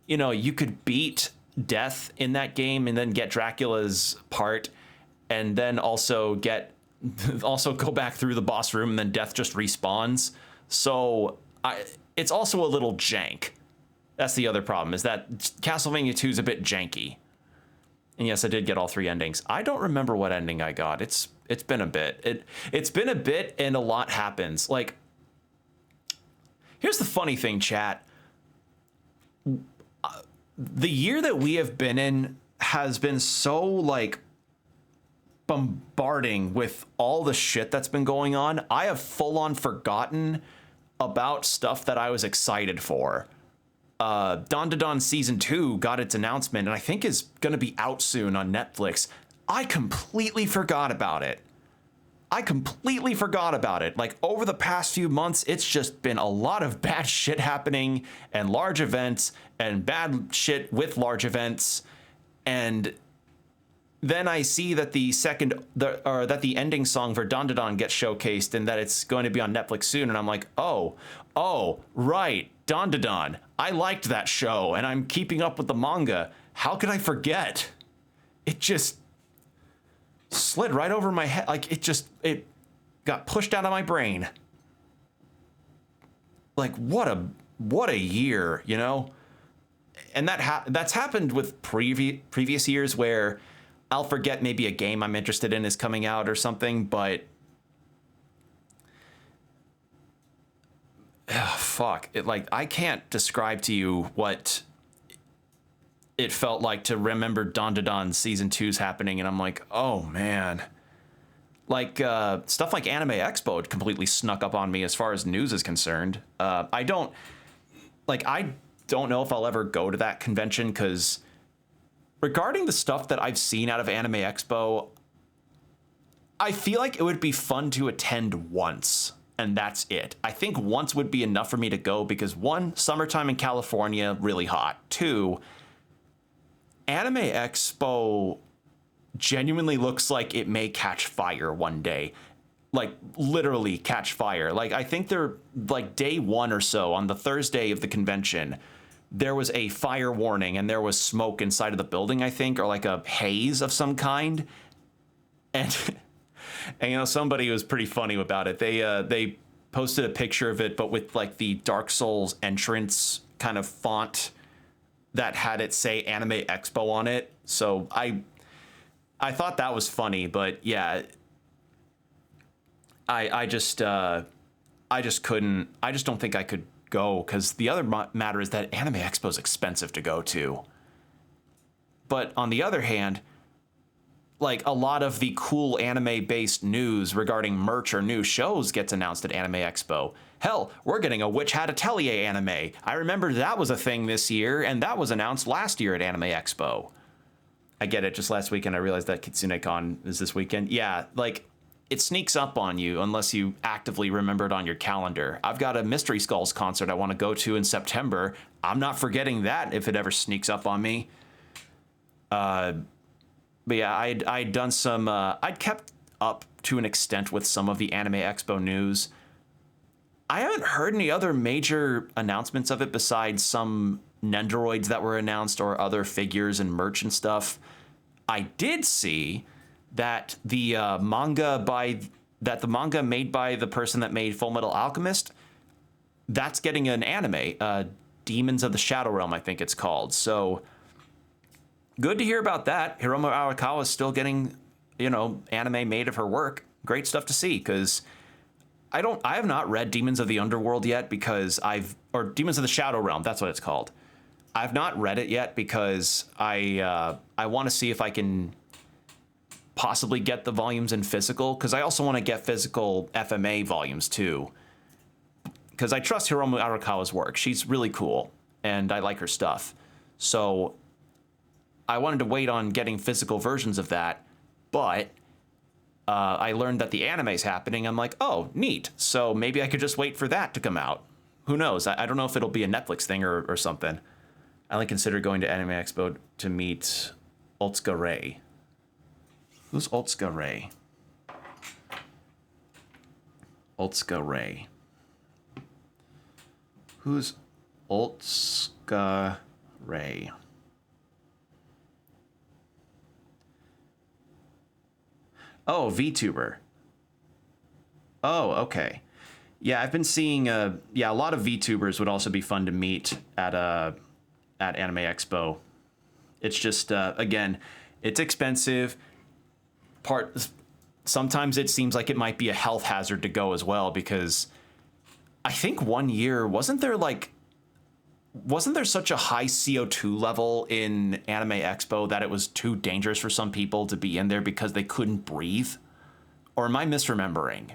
Speaker 1: you know, you could beat Death in that game and then get Dracula's part, and then also go back through the boss room, and then Death just respawns. So it's also a little jank. That's the other problem, is that Castlevania 2 is a bit janky. And yes, I did get all 3 endings. I don't remember what ending I got. It's been a bit. It's been a bit, and a lot happens. Like, here's the funny thing, chat. The year that we have been in has been so, like, bombarding with all the shit that's been going on. I have full-on forgotten about stuff that I was excited for. Dawn to Dawn Season 2 got its announcement, and I think is going to be out soon on Netflix. I completely forgot about it. Like, over the past few months, it's just been a lot of bad shit happening, and large events, and bad shit with large events, and then I see that that the ending song for Dawn to Dawn gets showcased, and that it's going to be on Netflix soon, and I'm like, oh, right, Dawn to Dawn. I liked that show, and I'm keeping up with the manga. How could I forget? It just slid right over my head. Like, it got pushed out of my brain. Like, what a year, you know? And that's happened with previous years where I'll forget maybe a game I'm interested in is coming out or something, but fuck it. Like, I can't describe to you what it felt like to remember Dawn to Dawn Season 2's happening, and I'm like, oh man. Like, stuff like Anime Expo completely snuck up on me as far as news is concerned. I don't know if I'll ever go to that convention, because regarding the stuff that I've seen out of Anime Expo, I feel like it would be fun to attend once, and that's it. I think once would be enough for me to go, because 1, summertime in California, really hot. 2, Anime Expo genuinely looks like it may catch fire one day. like literally catch fire. Like I think they're like day one or so on the Thursday of the convention, there was a fire warning and there was smoke inside of the building, I think, or like a haze of some kind. And, and you know, somebody was pretty funny about it. They posted a picture of it, but with like the Dark Souls entrance kind of font that had it say Anime Expo on it. So I thought that was funny, but yeah, I just couldn't. I just don't think I could go, because the other matter is that Anime Expo is expensive to go to. But on the other hand, like a lot of the cool anime-based news regarding merch or new shows gets announced at Anime Expo. Hell, we're getting a Witch Hat Atelier anime. I remember that was a thing this year, and that was announced last year at Anime Expo. I get it, just last weekend I realized that KitsuneCon is this weekend. Yeah, like, it sneaks up on you unless you actively remember it on your calendar. I've got a Mystery Skulls concert I want to go to in September. I'm not forgetting that if it ever sneaks up on me. But yeah, I'd done some, I'd kept up to an extent with some of the Anime Expo news. I haven't heard any other major announcements of it besides some Nendoroids that were announced or other figures and merch and stuff. I did see that the manga made by the person that made Full Metal Alchemist, that's getting an anime, Demons of the Shadow Realm, I think it's called. So good to hear about that. Hiromu Arakawa is still getting, you know, anime made of her work. Great stuff to see, because I have not read Demons of the Underworld yet because or Demons of the Shadow Realm, that's what it's called. I've not read it yet because I want to see if I can possibly get the volumes in physical, because I also want to get physical FMA volumes too, because I trust Hiromu Arakawa's work. She's really cool and I like her stuff. So I wanted to wait on getting physical versions of that, but I learned that the anime's happening. I'm like, oh, neat. So maybe I could just wait for that to come out. Who knows? I don't know if it'll be a Netflix thing or something. I only considered going to Anime Expo to meet Otsuka Ray. Who's Otsuka Ray? Otsuka Ray. Who's Otsuka Ray? Oh, VTuber. Oh, okay. Yeah, I've been seeing a lot of VTubers would also be fun to meet at Anime Expo. It's just again, it's expensive. Sometimes it seems like it might be a health hazard to go as well, because I think one year wasn't there such a high CO2 level in Anime Expo that it was too dangerous for some people to be in there because they couldn't breathe? Or am I misremembering?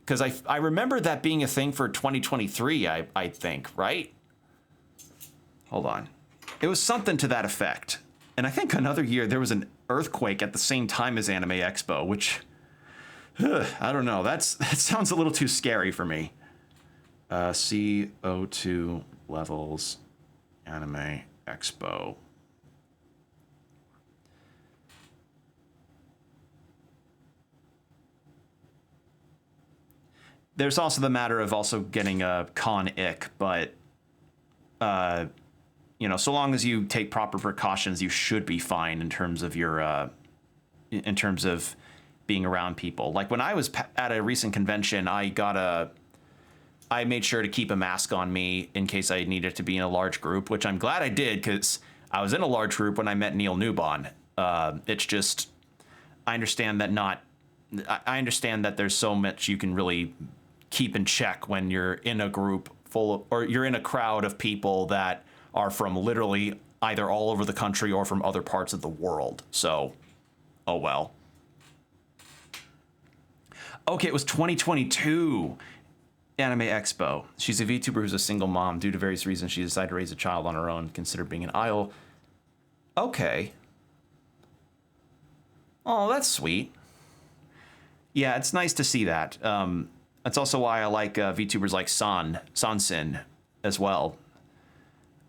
Speaker 1: Because I remember that being a thing for 2023, I think, right? Hold on. It was something to that effect. And I think another year there was an earthquake at the same time as Anime Expo, which, I don't know. That sounds a little too scary for me. CO2 levels, Anime Expo. There's also the matter of also getting a con ick, but you know, so long as you take proper precautions, you should be fine in terms of your in terms of being around people. Like when I was at a recent convention, I made sure to keep a mask on me in case I needed to be in a large group, which I'm glad I did, because I was in a large group when I met Neil Newbon. It's just, I understand that there's so much you can really keep in check when you're in a group or you're in a crowd of people that are from literally either all over the country or from other parts of the world. So, oh well. Okay, it was 2022. Anime Expo. She's a VTuber who's a single mom. Due to various reasons, she decided to raise a child on her own, consider being an idol. Okay. Oh, that's sweet. Yeah, it's nice to see that. That's also why I like VTubers like Sansin as well.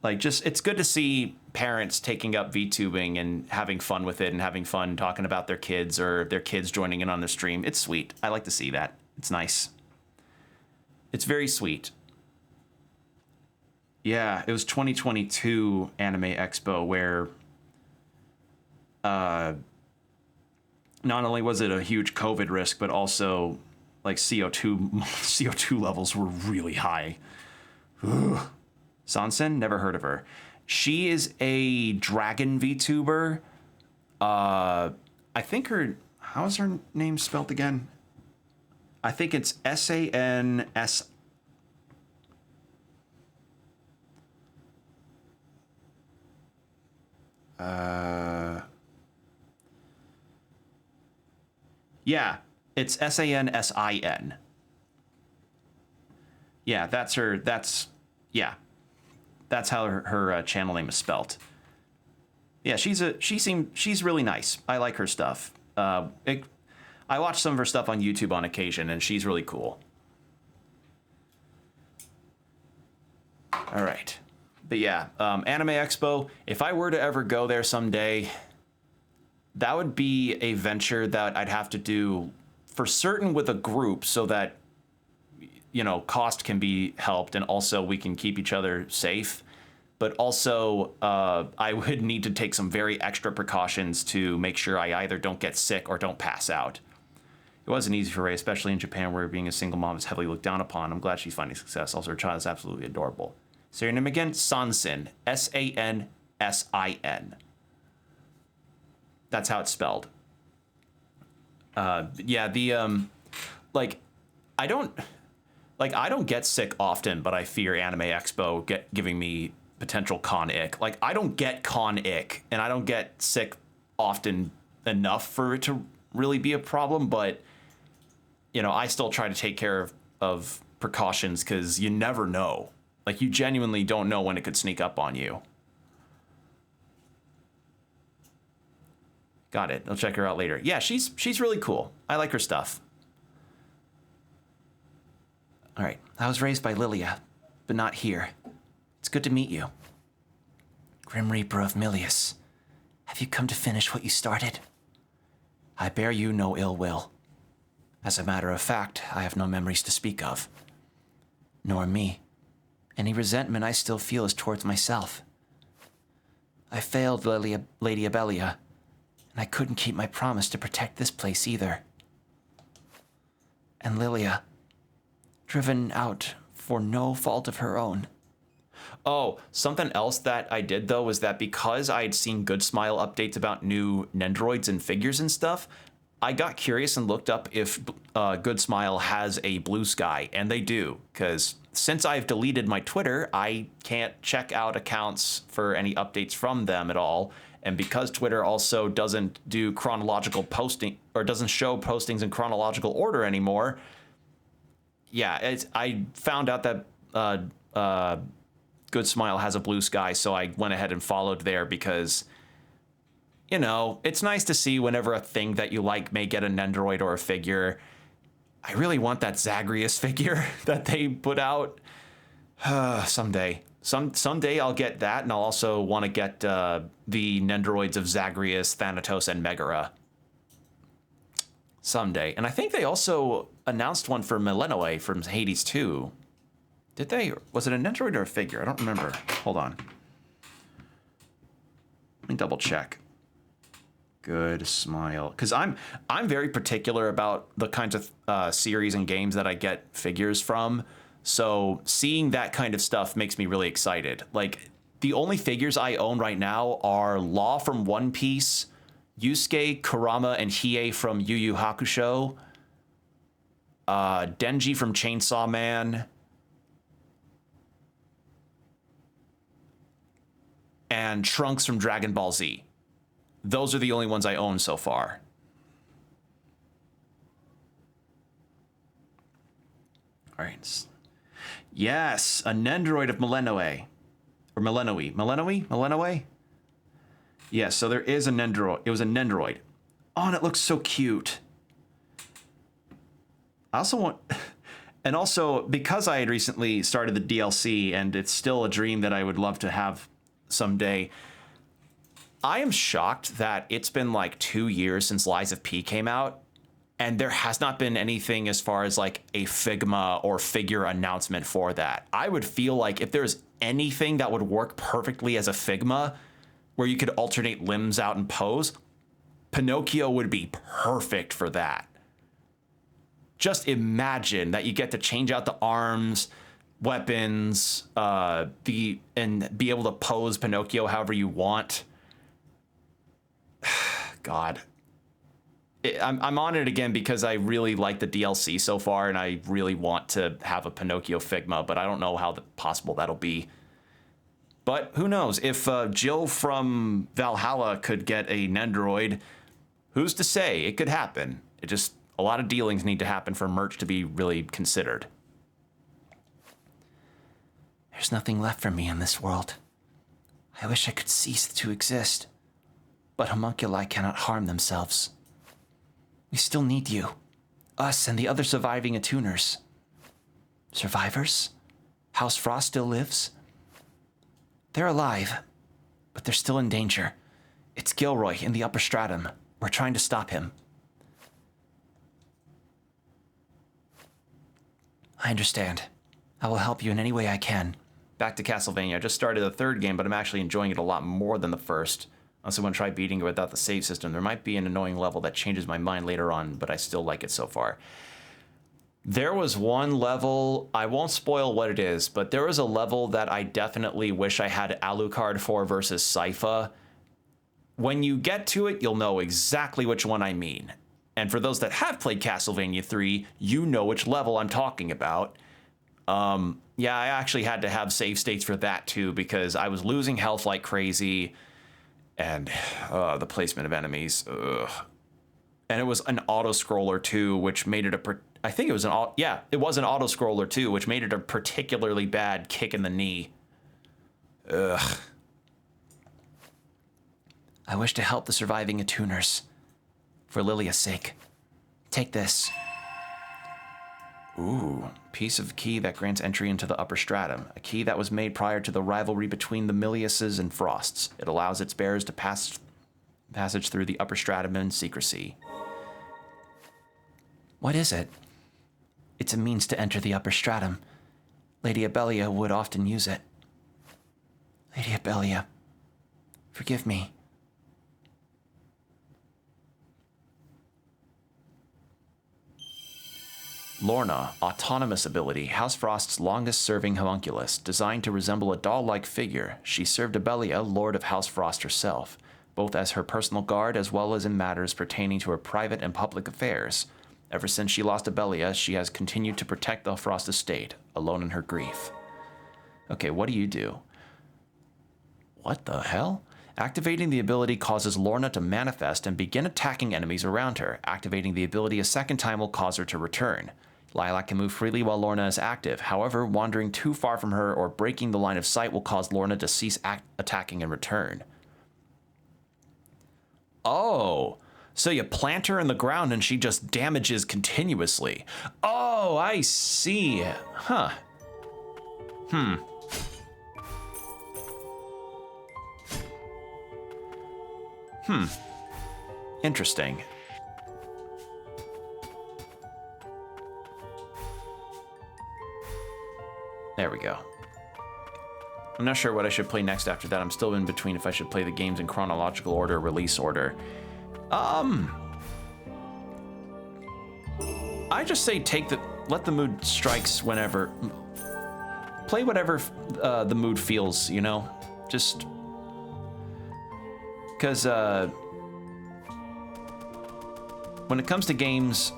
Speaker 1: Like, just, it's good to see parents taking up VTubing and having fun with it and having fun talking about their kids or their kids joining in on the stream. It's sweet. I like to see that. It's nice. It's very sweet. Yeah, it was 2022 Anime Expo where not only was it a huge COVID risk, but also like CO2 levels were really high. Ugh. Sansen, never heard of her. She is a dragon VTuber. I think how is her name spelled again? I think it's S-A-N-S. Yeah, it's S-A-N-S-I-N. Yeah, that's her. Yeah. That's how her channel name is spelt. Yeah, she's really nice. I like her stuff. I watch some of her stuff on YouTube on occasion, and she's really cool. All right, but yeah, Anime Expo. If I were to ever go there someday, that would be a venture that I'd have to do for certain with a group, so that, you know, cost can be helped and also we can keep each other safe. But also, I would need to take some very extra precautions to make sure I either don't get sick or don't pass out. It wasn't easy for Ray, especially in Japan, where being a single mom is heavily looked down upon. I'm glad she's finding success. Also, her child is absolutely adorable. Say your name again? Sansin. S-A-N-S-I-N. That's how it's spelled. Yeah, the, like, I don't get sick often, but I fear Anime Expo giving me potential con ick. Like, I don't get con ick, and I don't get sick often enough for it to really be a problem, but, you know, I still try to take care of precautions, because you never know. Like, you genuinely don't know when it could sneak up on you. Got it. I'll check her out later. Yeah, she's really cool. I like her stuff. All right. I was raised by Lilia, but not here. It's good to meet you. Grim Reaper of Milius, have you come to finish what you started? I bear you no ill will. As a matter of fact, I have no memories to speak of. Nor me. Any resentment I still feel is towards myself. I failed Lady Abelia, and I couldn't keep my promise to protect this place either. And Lilia, driven out for no fault of her own. Oh, something else that I did, though, was that because I had seen Good Smile updates about new Nendroids and figures and stuff, I got curious and looked up if Good Smile has a blue sky, and they do, because since I've deleted my Twitter, I can't check out accounts for any updates from them at all, and because Twitter also doesn't do chronological posting, or doesn't show postings in chronological order anymore, yeah, I found out that Good Smile has a blue sky, so I went ahead and followed there because, you know, it's nice to see whenever a thing that you like may get a Nendroid or a figure. I really want that Zagreus figure that they put out. Someday. Someday I'll get that, and I'll also want to get the Nendroids of Zagreus, Thanatos, and Megara. Someday. And I think they also announced one for Millenoi from Hades 2. Did they? Was it a Nendroid or a figure? I don't remember. Hold on. Let me double check. Good Smile. Because I'm very particular about the kinds of series and games that I get figures from. So seeing that kind of stuff makes me really excited. Like, the only figures I own right now are Law from One Piece, Yusuke, Kurama, and Hiei from Yu Yu Hakusho, Denji from Chainsaw Man, and Trunks from Dragon Ball Z. Those are the only ones I own so far. All right. Yes, a Nendroid of Millenoi. Or Millenoi. Millenoi? Yes, so there is a Nendroid. It was a Nendroid. Oh, and it looks so cute. I also want... And also, because I had recently started the DLC, and it's still a dream that I would love to have someday, I am shocked that it's been like 2 years since Lies of P came out, and there has not been anything as far as like a Figma or figure announcement for that. I would feel like if there's anything that would work perfectly as a Figma, where you could alternate limbs out and pose, Pinocchio would be perfect for that. Just imagine that you get to change out the arms, weapons, and be able to pose Pinocchio however you want. God. I'm on it again because I really like the DLC so far, and I really want to have a Pinocchio Figma, but I don't know how possible that'll be. But who knows? If Jill from Valhalla could get a Nendoroid, who's to say? It could happen. A lot of dealings need to happen for merch to be really considered. There's nothing left for me in this world. I wish I could cease to exist. But homunculi cannot harm themselves. We still need you. Us and the other surviving attuners. Survivors? House Frost still lives? They're alive, but they're still in danger. It's Gilroy in the upper stratum. We're trying to stop him. I understand. I will help you in any way I can. Back to Castlevania. I just started the third game, but I'm actually enjoying it a lot more than the first. Unless I want to try beating it without the save system. There might be an annoying level that changes my mind later on, but I still like it so far. There was one level, I won't spoil what it is, but there was a level that I definitely wish I had Alucard for versus Sypha. When you get to it, you'll know exactly which one I mean. And for those that have played Castlevania 3, you know which level I'm talking about. Yeah, I actually had to have save states for that too, because I was losing health like crazy. And the placement of enemies. Ugh. And it was an auto-scroller too, which made it I think it was it was an auto-scroller too, which made it a particularly bad kick in the knee. Ugh. I wish to help the surviving attuners. For Lilia's sake. Take this. Ooh, piece of key that grants entry into the upper stratum. A key that was made prior to the rivalry between the Miliuses and Frosts. It allows its bearers to passage through the upper stratum in secrecy. What is it? It's a means to enter the upper stratum. Lady Abelia would often use it. Lady Abelia, forgive me. Lorna, autonomous ability, House Frost's longest-serving homunculus, designed to resemble a doll-like figure. She served Abelia, Lord of House Frost herself, both as her personal guard as well as in matters pertaining to her private and public affairs. Ever since she lost Abelia, she has continued to protect the Frost estate, alone in her grief. Okay, what do you do? What the hell? Activating the ability causes Lorna to manifest and begin attacking enemies around her. Activating the ability a second time will cause her to return. Lilac can move freely while Lorna is active. However, wandering too far from her or breaking the line of sight will cause Lorna to cease attacking and return. Oh, so you plant her in the ground and she just damages continuously. Oh, I see. Huh. Interesting. There we go. I'm not sure what I should play next after that. I'm still in between if I should play the games in chronological order or release order. I just say let the mood strikes whenever. Play whatever the mood feels, you know? Just because when it comes to games,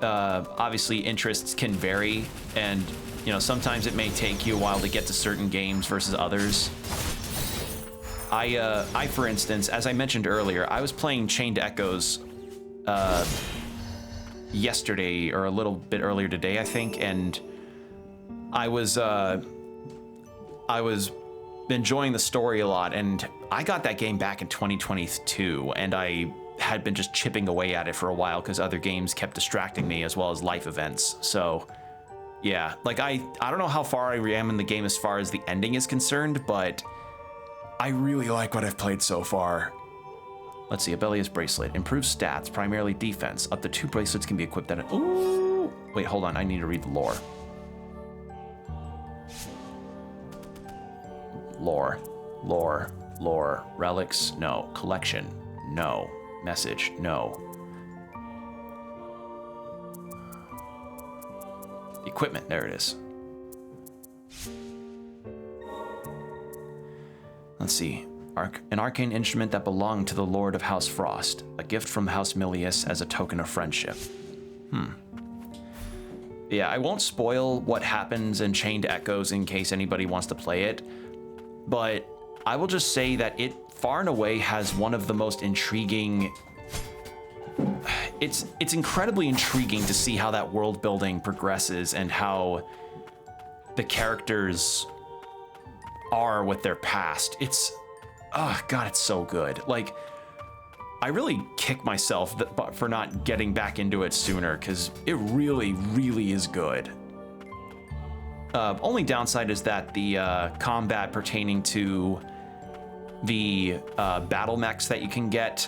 Speaker 1: obviously interests can vary, and you know, sometimes it may take you a while to get to certain games versus others. I, for instance, as I mentioned earlier, I was playing Chained Echoes yesterday or a little bit earlier today, I think, and I was enjoying the story a lot, and I got that game back in 2022, and I had been just chipping away at it for a while because other games kept distracting me as well as life events. So Yeah, like I don't know how far I am in the game as far as the ending is concerned, but I really like what I've played so far. Let's see, Abelia's bracelet. Improves stats, primarily defense. Up to 2 bracelets can be equipped at a... Ooh! Wait, hold on, I need to read the lore. Lore. Relics, no. Collection, no. Message, no. Equipment, there it is. Let's see. An arcane instrument that belonged to the Lord of House Frost. A gift from House Milius as a token of friendship. Yeah, I won't spoil what happens in Chained Echoes in case anybody wants to play it, but I will just say that it far and away has one of the most intriguing... It's incredibly intriguing to see how that world building progresses and how the characters are with their past. It's... Oh, God, it's so good. Like, I really kick myself for not getting back into it sooner, because it really, really is good. Only downside is that the combat pertaining to the battle mechs that you can get,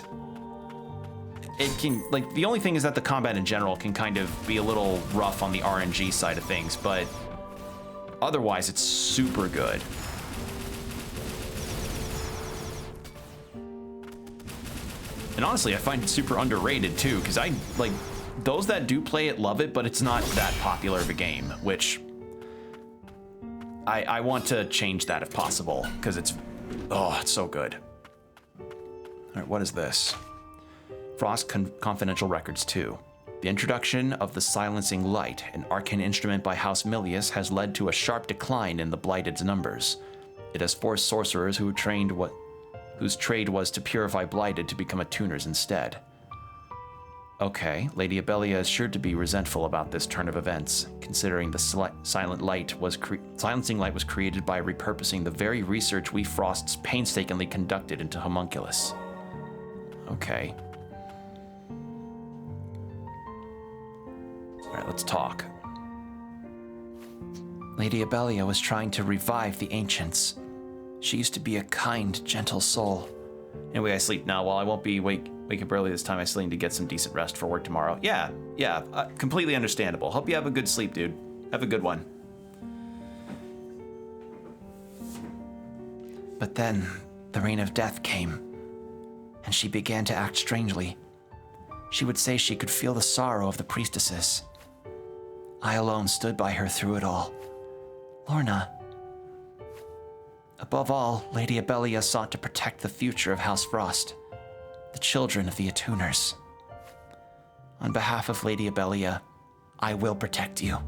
Speaker 1: it can, like, the only thing is that the combat in general can kind of be a little rough on the RNG side of things, but otherwise it's super good. And honestly, I find it super underrated too, because I, like, those that do play it love it, but it's not that popular of a game, which I want to change that if possible, because it's so good. All right, what is this? Frost Confidential Records 2. The introduction of the Silencing Light, an arcane instrument by House Milius, has led to a sharp decline in the Blighted's numbers. It has forced sorcerers whose trade was to purify Blighted to become attuners instead. Okay, Lady Abelia is sure to be resentful about this turn of events, considering the Silencing Light was created by repurposing the very research we Frosts painstakingly conducted into Homunculus. Okay. Alright, let's talk. Lady Abelia was trying to revive the ancients. She used to be a kind, gentle soul. Anyway, I sleep now. While I won't be wake up early this time, I still need to get some decent rest for work tomorrow. Yeah, completely understandable. Hope you have a good sleep, dude. Have a good one. But then, the reign of death came, and she began to act strangely. She would say she could feel the sorrow of the priestesses. I alone stood by her through it all. Lorna. Above all, Lady Abelia sought to protect the future of House Frost, the children of the Attuners. On behalf of Lady Abelia, I will protect you.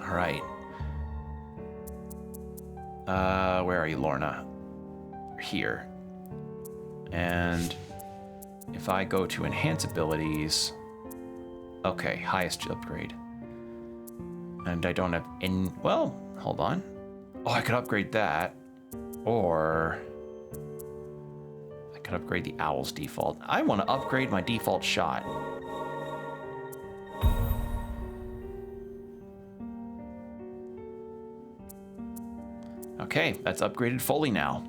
Speaker 1: All right. Where are you, Lorna? Here. And if I go to enhance abilities, okay, highest upgrade. And I don't have well, hold on. Oh, I could upgrade that. Or I could upgrade the Owl's default. I want to upgrade my default shot. Okay, that's upgraded fully now.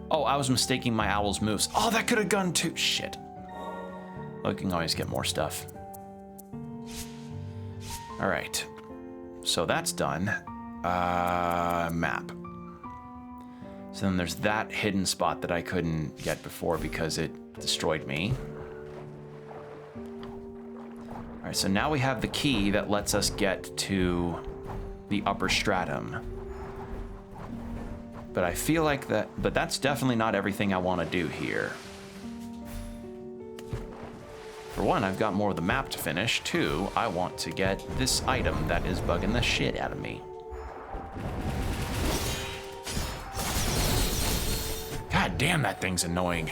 Speaker 1: Oh, I was mistaking my Owl's moves. Oh, that could have gone too. Shit. We can always get more stuff. All right. So that's done. Map. So then there's that hidden spot that I couldn't get before because it destroyed me. All right, so now we have the key that lets us get to the upper stratum. But I feel like but that's definitely not everything I want to do here. For one, I've got more of the map to finish. Two, I want to get this item that is bugging the shit out of me. God damn, that thing's annoying.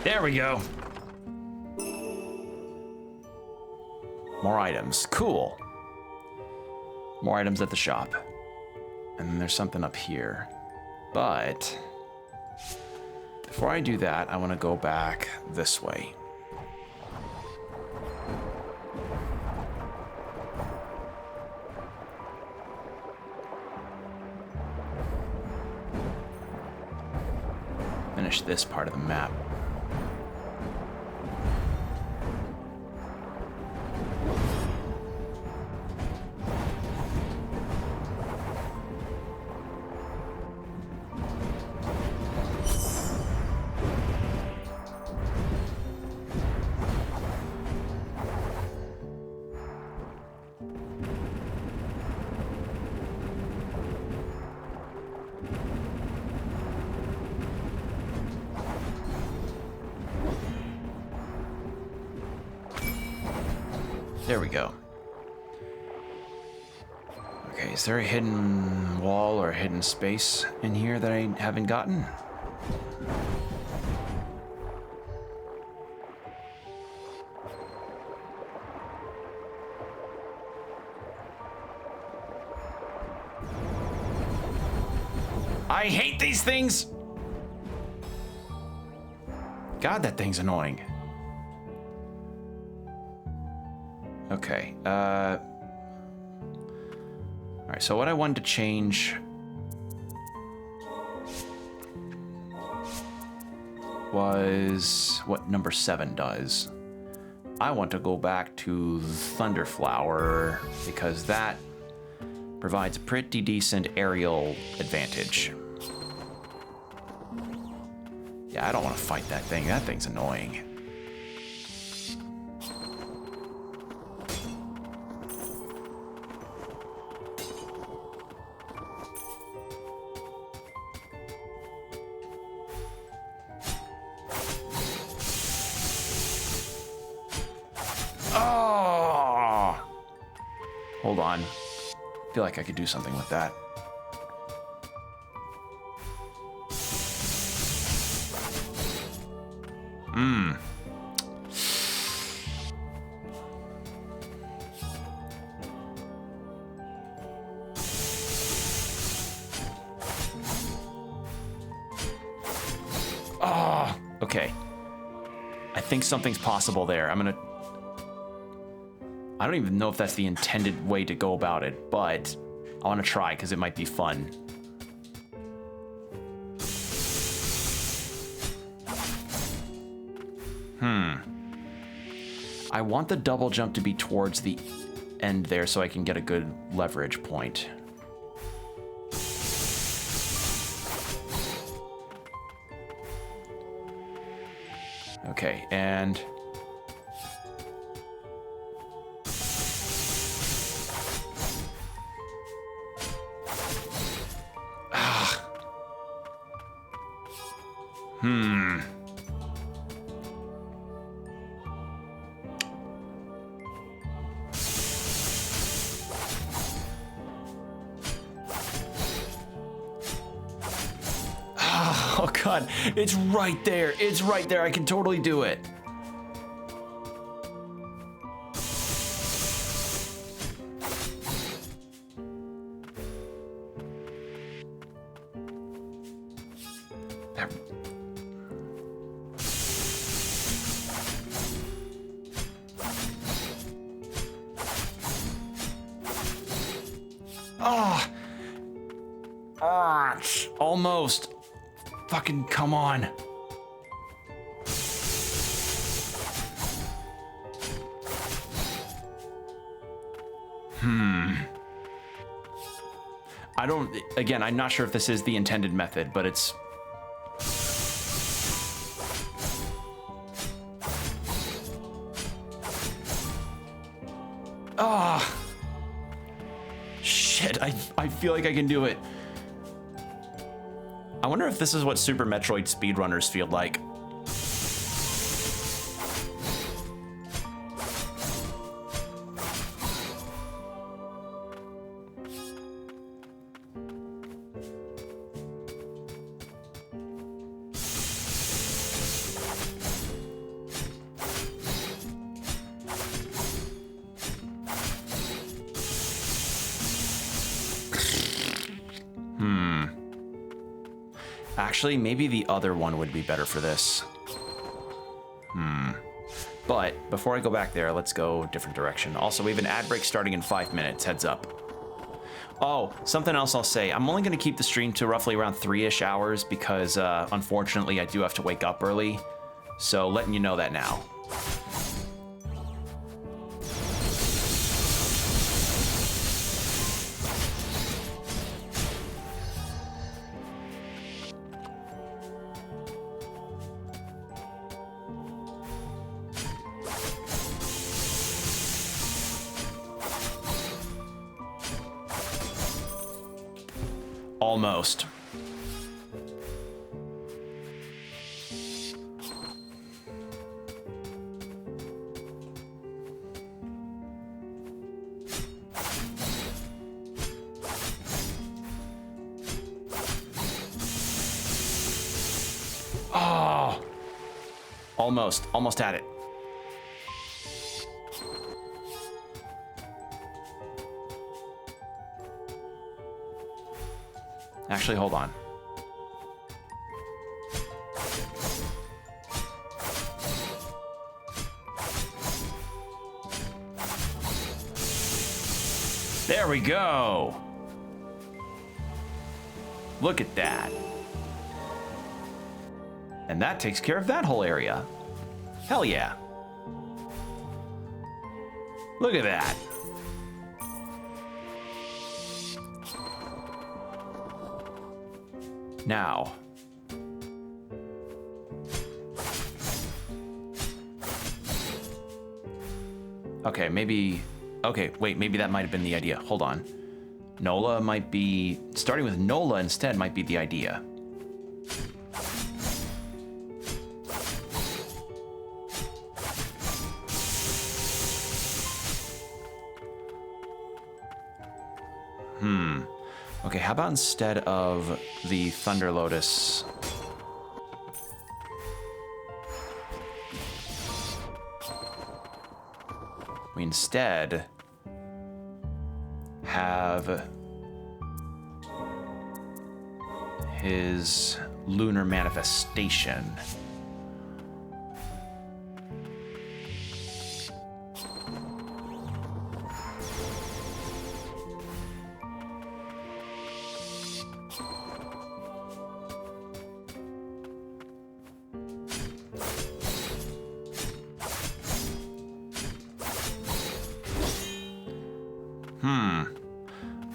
Speaker 1: There we go. More items. Cool. More items at the shop. And then there's something up here. But before I do that, I want to go back this way. Finish this part of the map. There we go. Okay, is there a hidden wall or a hidden space in here that I haven't gotten? I hate these things! God, that thing's annoying. Okay, all right, so what I wanted to change was what number 7 does. I want to go back to Thunderflower because that provides a pretty decent aerial advantage. Yeah, I don't want to fight that thing. That thing's annoying. Hold on. I feel like I could do something with that. Oh, okay. I think something's possible there. I don't even know if that's the intended way to go about it, but I want to try because it might be fun. I want the double jump to be towards the end there so I can get a good leverage point. Okay, and... Oh god, it's right there. It's right there. I can totally do it. Ah! Ah! Almost. Fucking come on. Again, I'm not sure if this is the intended method, but it's... Ah! Shit, I feel like I can do it. I wonder if this is what Super Metroid speedrunners feel like. Actually, maybe the other one would be better for this. But before I go back there, let's go a different direction. Also, we have an ad break starting in 5 minutes, heads up. Oh, something else I'll say. I'm only gonna keep the stream to roughly around 3-ish hours because unfortunately I do have to wake up early. So letting you know that now. Almost. Oh, almost at it. Actually, hold on. There we go. Look at that. And that takes care of that whole area. Hell yeah. Look at that. Now. Okay, maybe... Okay, wait, maybe that might have been the idea. Hold on. Nola might be... Starting with Nola instead might be the idea. Okay, how about instead of the Thunder Lotus... we instead have his lunar manifestation.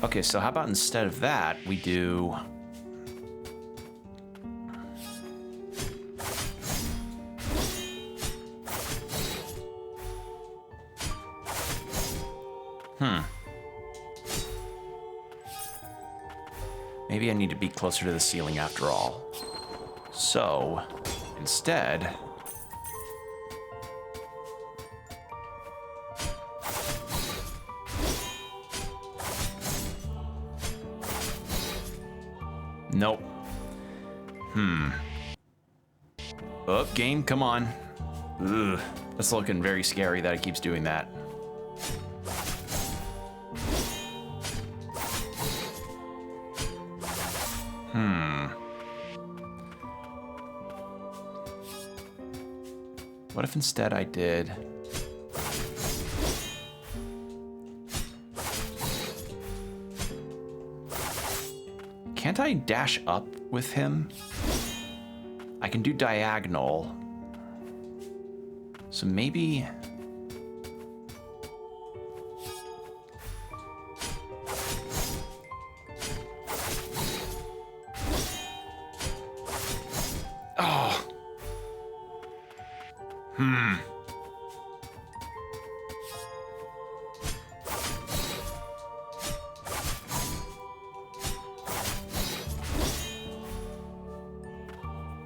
Speaker 1: Okay, so how about instead of that, we do... Maybe I need to be closer to the ceiling after all. So, instead... Nope. Oh, game, come on. Ugh. That's looking very scary that it keeps doing that. What if instead I did... Can't I dash up with him? I can do diagonal. So maybe... Oh.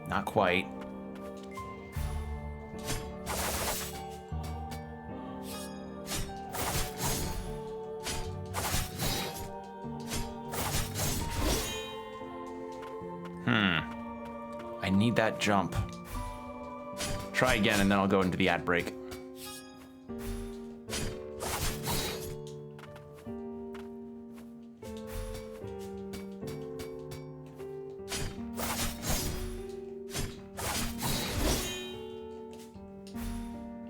Speaker 1: Not quite. I need that jump. Try again, and then I'll go into the ad break.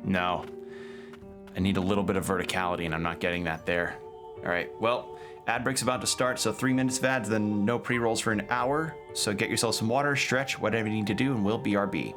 Speaker 1: No. I need a little bit of verticality, and I'm not getting that there. All right, well, ad break's about to start, so 3 minutes of ads, then no pre-rolls for an hour. So get yourself some water, stretch, whatever you need to do, and we'll BRB.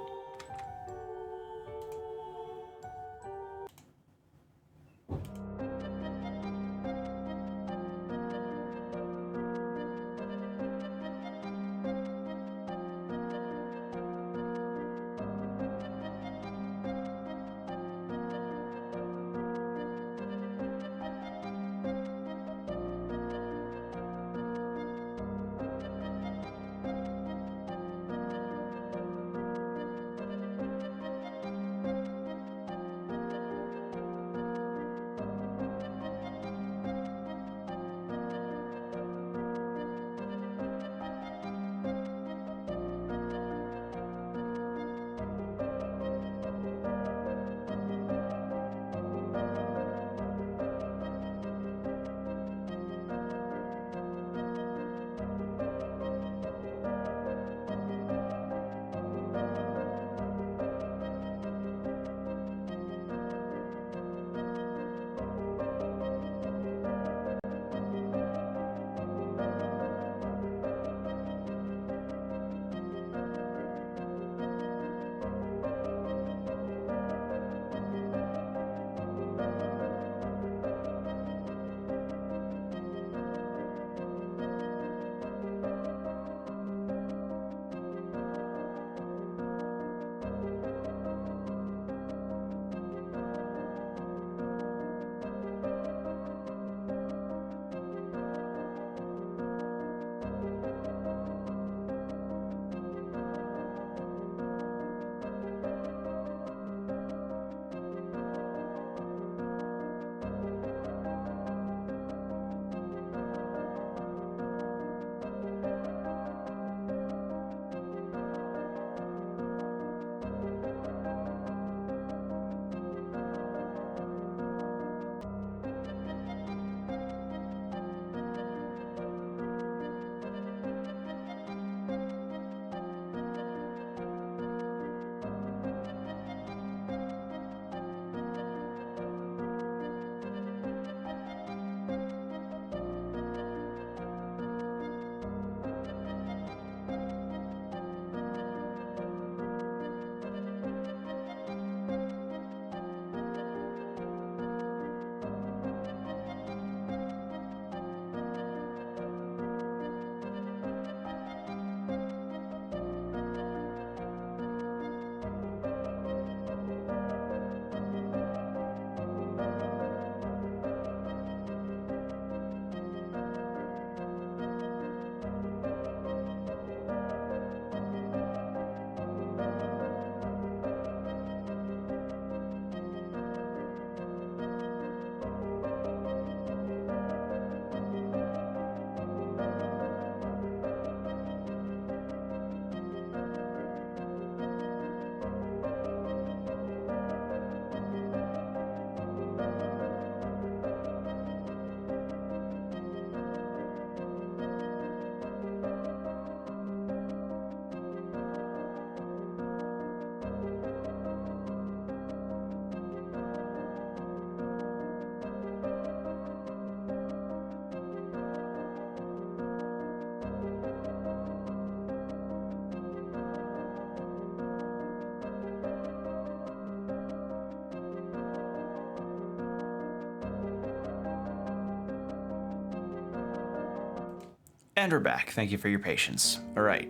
Speaker 1: And we're back. Thank you for your patience. All right.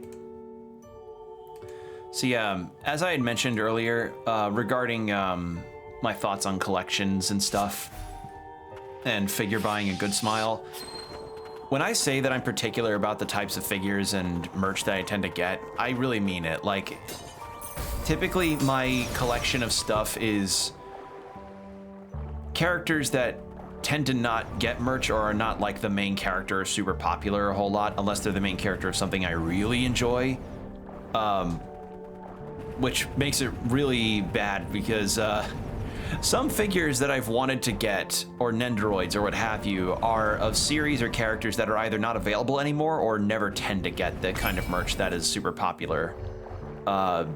Speaker 1: So yeah, as I had mentioned earlier, regarding my thoughts on collections and stuff, and figure buying and Good Smile, when I say that I'm particular about the types of figures and merch that I tend to get, I really mean it. Like, typically my collection of stuff is characters that tend to not get merch or are not like the main character or super popular a whole lot unless they're the main character of something I really enjoy, which makes it really bad because some figures that I've wanted to get, or Nendoroids or what have you, are of series or characters that are either not available anymore or never tend to get the kind of merch that is super popular. I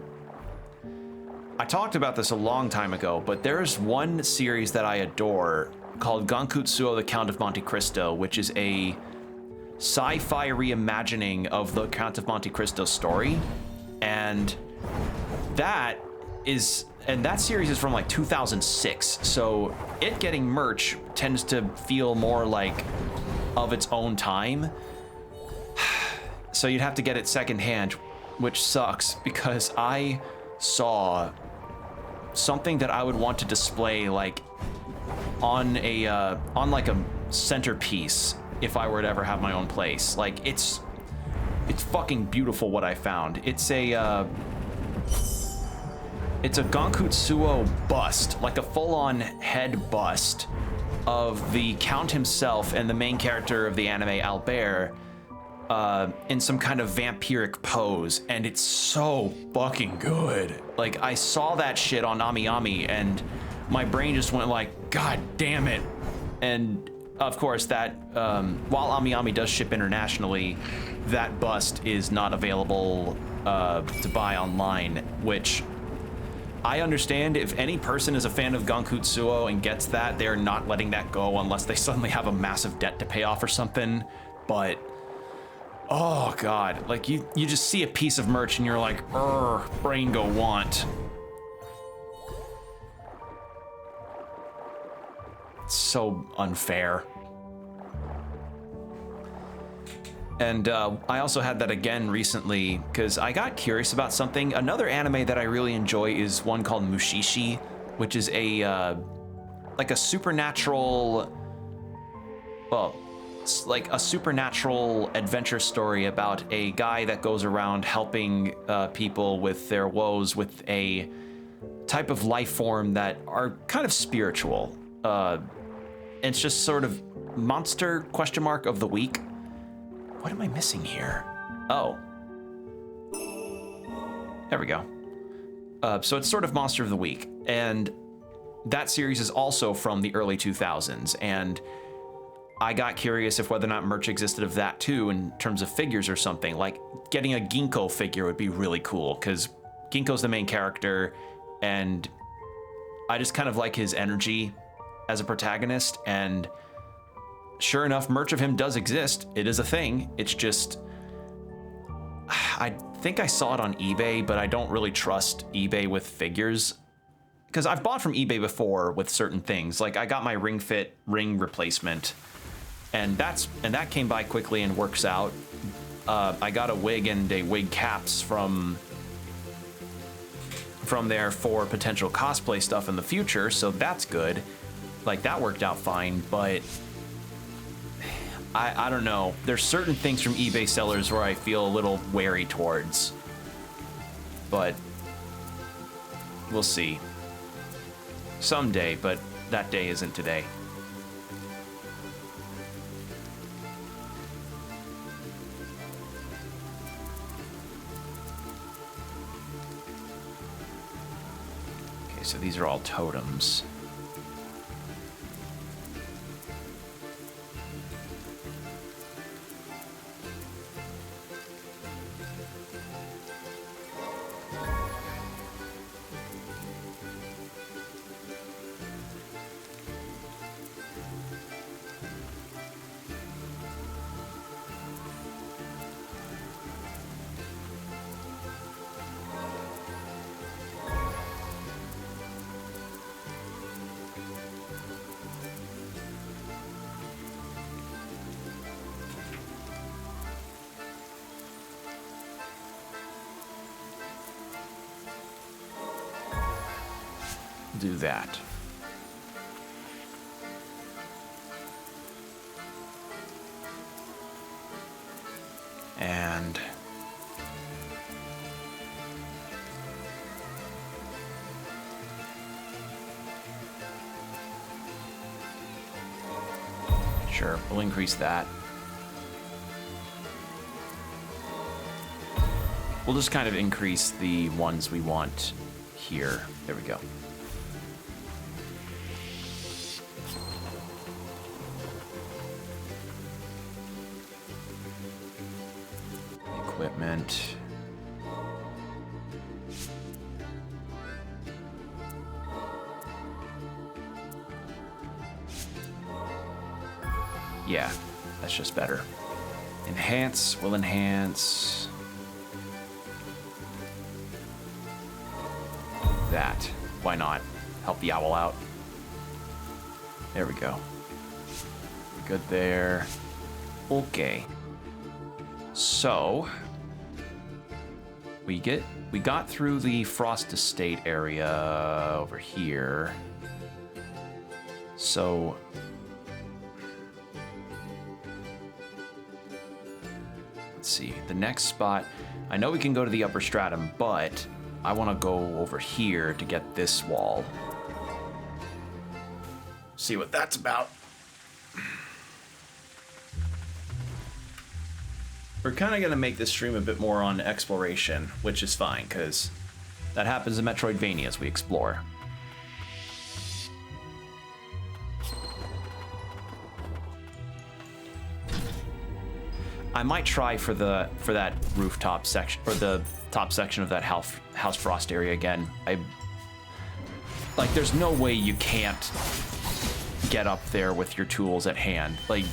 Speaker 1: talked about this a long time ago, but there's one series that I adore called Gankutsuo the Count of Monte Cristo, which is a sci-fi reimagining of the Count of Monte Cristo story. And that series is from like 2006, so it getting merch tends to feel more like of its own time. So you'd have to get it secondhand, which sucks because I saw something that I would want to display like on like a centerpiece if I were to ever have my own place. Like it's fucking beautiful what I found. It's a Gankutsuo bust, like a full-on head bust of the Count himself and the main character of the anime, Albert, in some kind of vampiric pose, and it's so fucking good. Like, I saw that shit on Ami Ami, and my brain just went like, God damn it. And of course, that while Ami Ami does ship internationally, that bust is not available to buy online, which I understand. If any person is a fan of Gankutsuo and gets that, they're not letting that go unless they suddenly have a massive debt to pay off or something. But oh god, like you just see a piece of merch and you're like, brain go want. It's so unfair. And I also had that again recently because I got curious about something. Another anime that I really enjoy is one called Mushishi, which is a like a supernatural, well, it's like a supernatural adventure story about a guy that goes around helping people with their woes with a type of life form that are kind of spiritual. It's just sort of monster of the week. What am I missing here? Oh. There we go. So it's sort of Monster of the Week. And that series is also from the early 2000s. And I got curious if whether or not merch existed of that too in terms of figures or something. Like getting a Ginkgo figure would be really cool because Ginkgo's the main character. And I just kind of like his energy as a protagonist. And sure enough, merch of him does exist. It is a thing. It's just, I think I saw it on eBay, but I don't really trust eBay with figures because I've bought from eBay before with certain things. Like I got my Ring Fit ring replacement, and that came by quickly and works out. I got a wig and a wig caps from there for potential cosplay stuff in the future, so that's good. Like that worked out fine, but I don't know. There's certain things from eBay sellers where I feel a little wary towards, but we'll see. Someday, but that day isn't today. Okay, so these are all totems. do that. And sure, we'll increase that. We'll just kind of increase the ones we want here. There we go. Equipment. Yeah, that's just better. Enhance, will enhance. That. Why not? Help the owl out. There we go. Good there. Okay. So we got through the Frost Estate area over here. So let's see. The next spot, I know we can go to the upper stratum, but I want to go over here to get this wall. See what that's about. We're kind of going to make this stream a bit more on exploration, which is fine, because that happens in Metroidvania as we explore. I might try for that rooftop section, or the top section of that House Frost area again. Like, there's no way you can't get up there with your tools at hand. Like,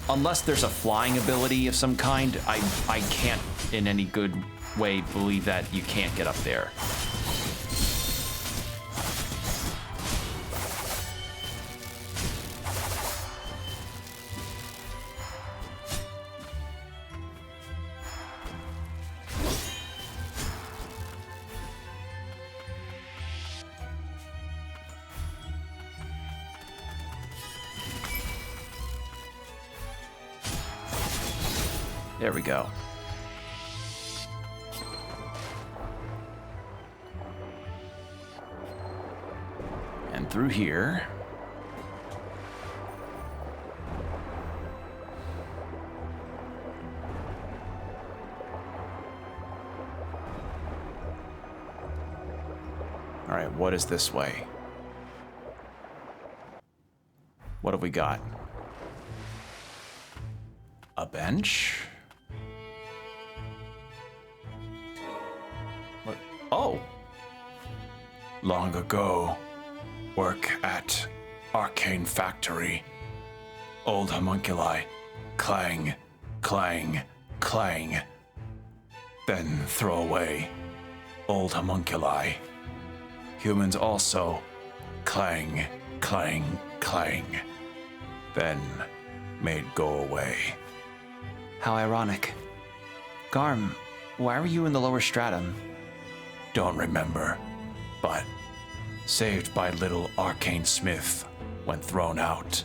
Speaker 1: unless there's a flying ability of some kind, I can't in any good way believe that you can't get up there. There we go. And through here. All right, what is this way? What have we got? A bench? What? Oh! Long ago, work at Arcane Factory. Old homunculi. Clang, clang, clang. Then throw away. Old homunculi. Humans also. Clang, clang, clang. Then made go away. How ironic. Garm, why were you in the lower stratum? Don't remember, but saved by little arcane smith when thrown out.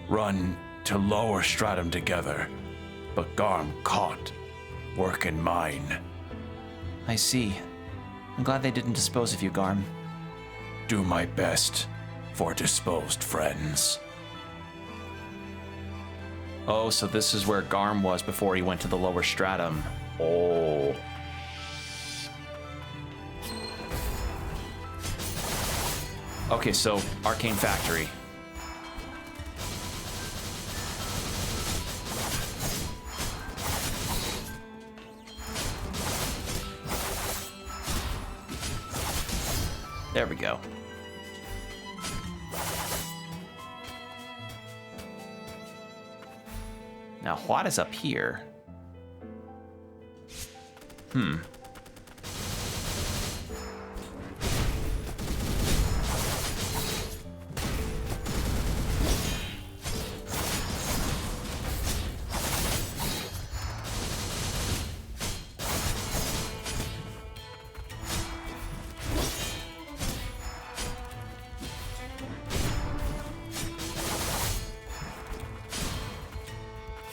Speaker 1: Run to lower stratum together, but Garm caught, work in mine. I see. I'm glad they didn't dispose of you, Garm. Do my best for disposed friends. Oh, so this is where Garm was before he went to the lower stratum. Oh. Okay, so Arcane Factory. There we go. Now, what is up here?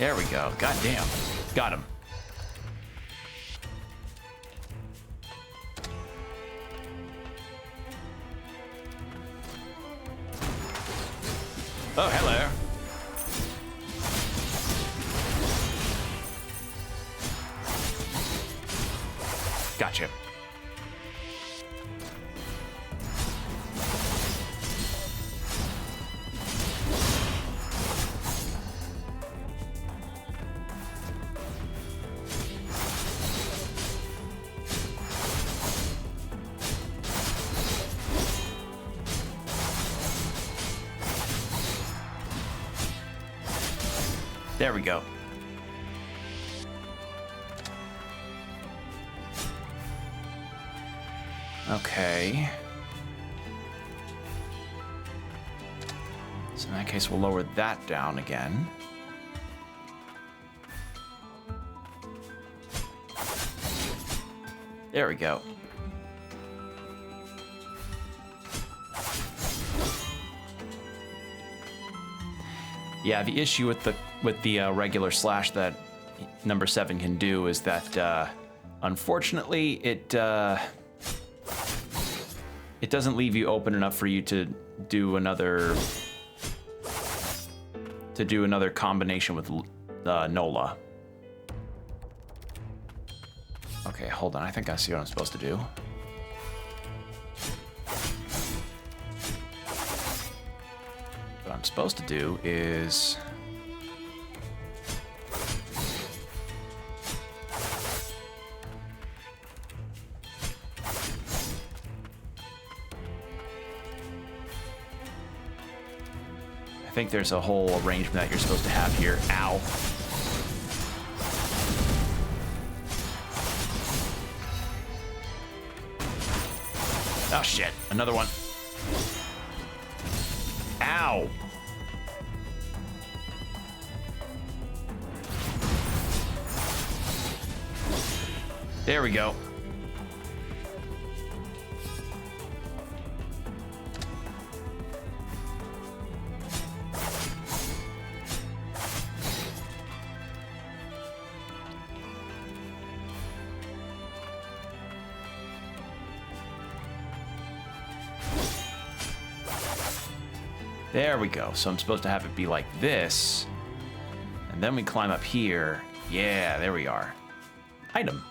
Speaker 1: There we go. God damn. Got him. Oh, hello. Gotcha. There we go. Okay. So in that case, we'll lower that down again. There we go. Yeah, the issue with the regular slash that number 7 can do is that unfortunately it doesn't leave you open enough for you to do another combination with Nola. Okay, hold on. I think I see what I'm supposed to do. What I'm supposed to do is I think there's a whole arrangement that you're supposed to have here. Ow. Oh shit, another one. Ow. There we go. There we go. So I'm supposed to have it be like this. And then we climb up here. Yeah, there we are. Item.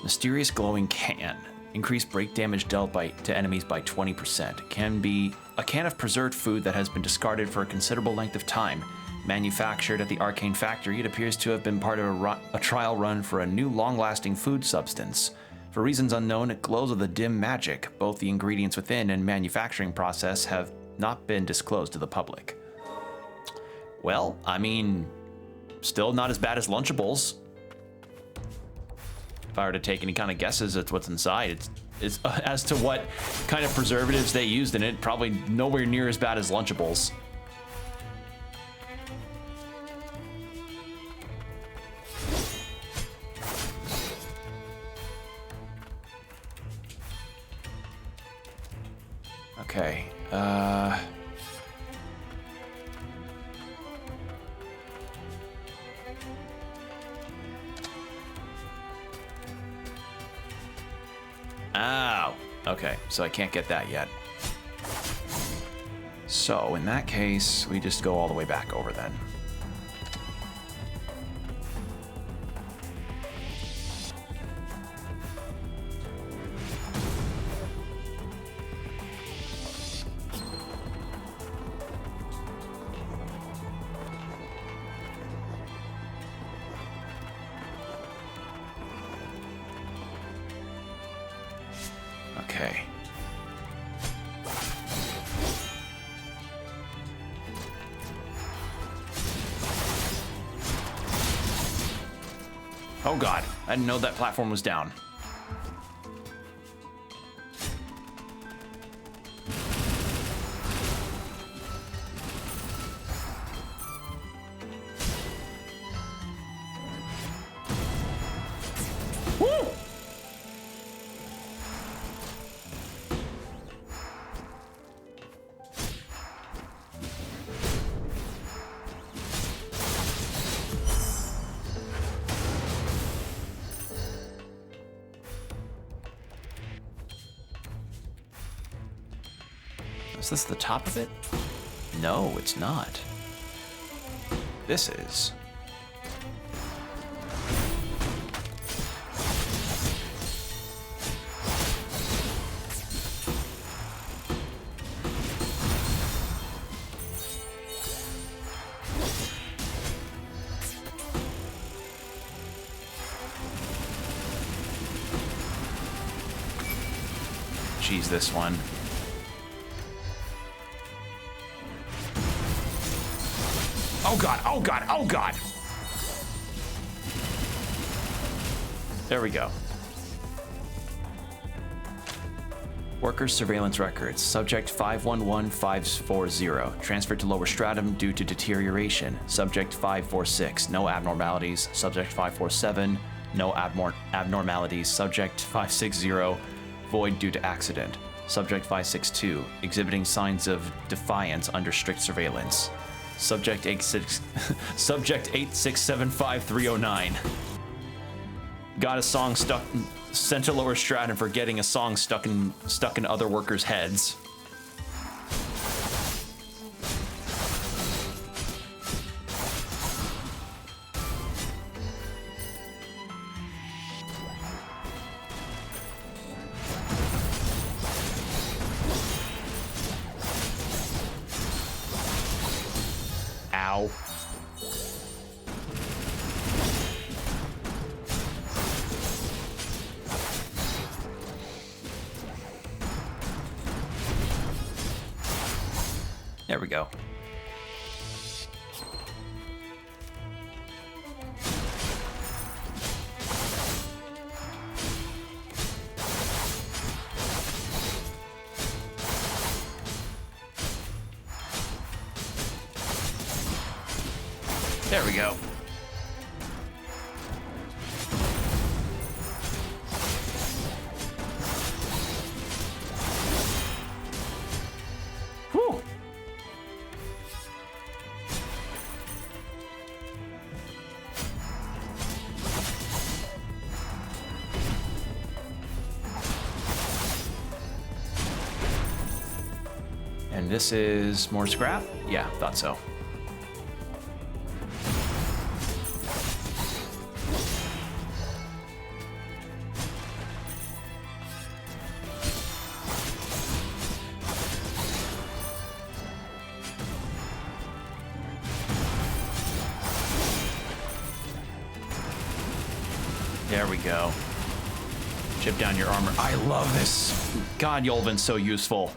Speaker 1: Mysterious glowing can. Increase break damage dealt to enemies by 20%. Can be a can of preserved food that has been discarded for a considerable length of time. Manufactured at the Arcane Factory, it appears to have been part of a trial run for a new long-lasting food substance. For reasons unknown, it glows with a dim magic. Both the ingredients within and manufacturing process have not been disclosed to the public. Well, I mean, still not as bad as Lunchables. If I were to take any kind of guesses at what's inside, it's as to what kind of preservatives they used in it, probably nowhere near as bad as Lunchables. Okay, Ow. Okay, so I can't get that yet. So, in that case, we just go all the way back over then. Okay. Oh god, I didn't know that platform was down. Woo! Is this the top of it? No, it's not. This is. Geez, this one. Oh god, oh god, oh god! There we go. Workers' surveillance records. Subject 511540. Transferred to lower stratum due to deterioration. Subject 546. No abnormalities. Subject 547. No abnormalities. Subject 560. Void due to accident. Subject 562. Exhibiting signs of defiance under strict surveillance. Subject 8675309. Got a song stuck. Sent to lower stratum for getting a song stuck in other workers' heads. Ow. There we go. There we go. Whew. And this is more scrap? Yeah, thought so. There we go. Chip down your armor. I love this. God, Yolvin's so useful.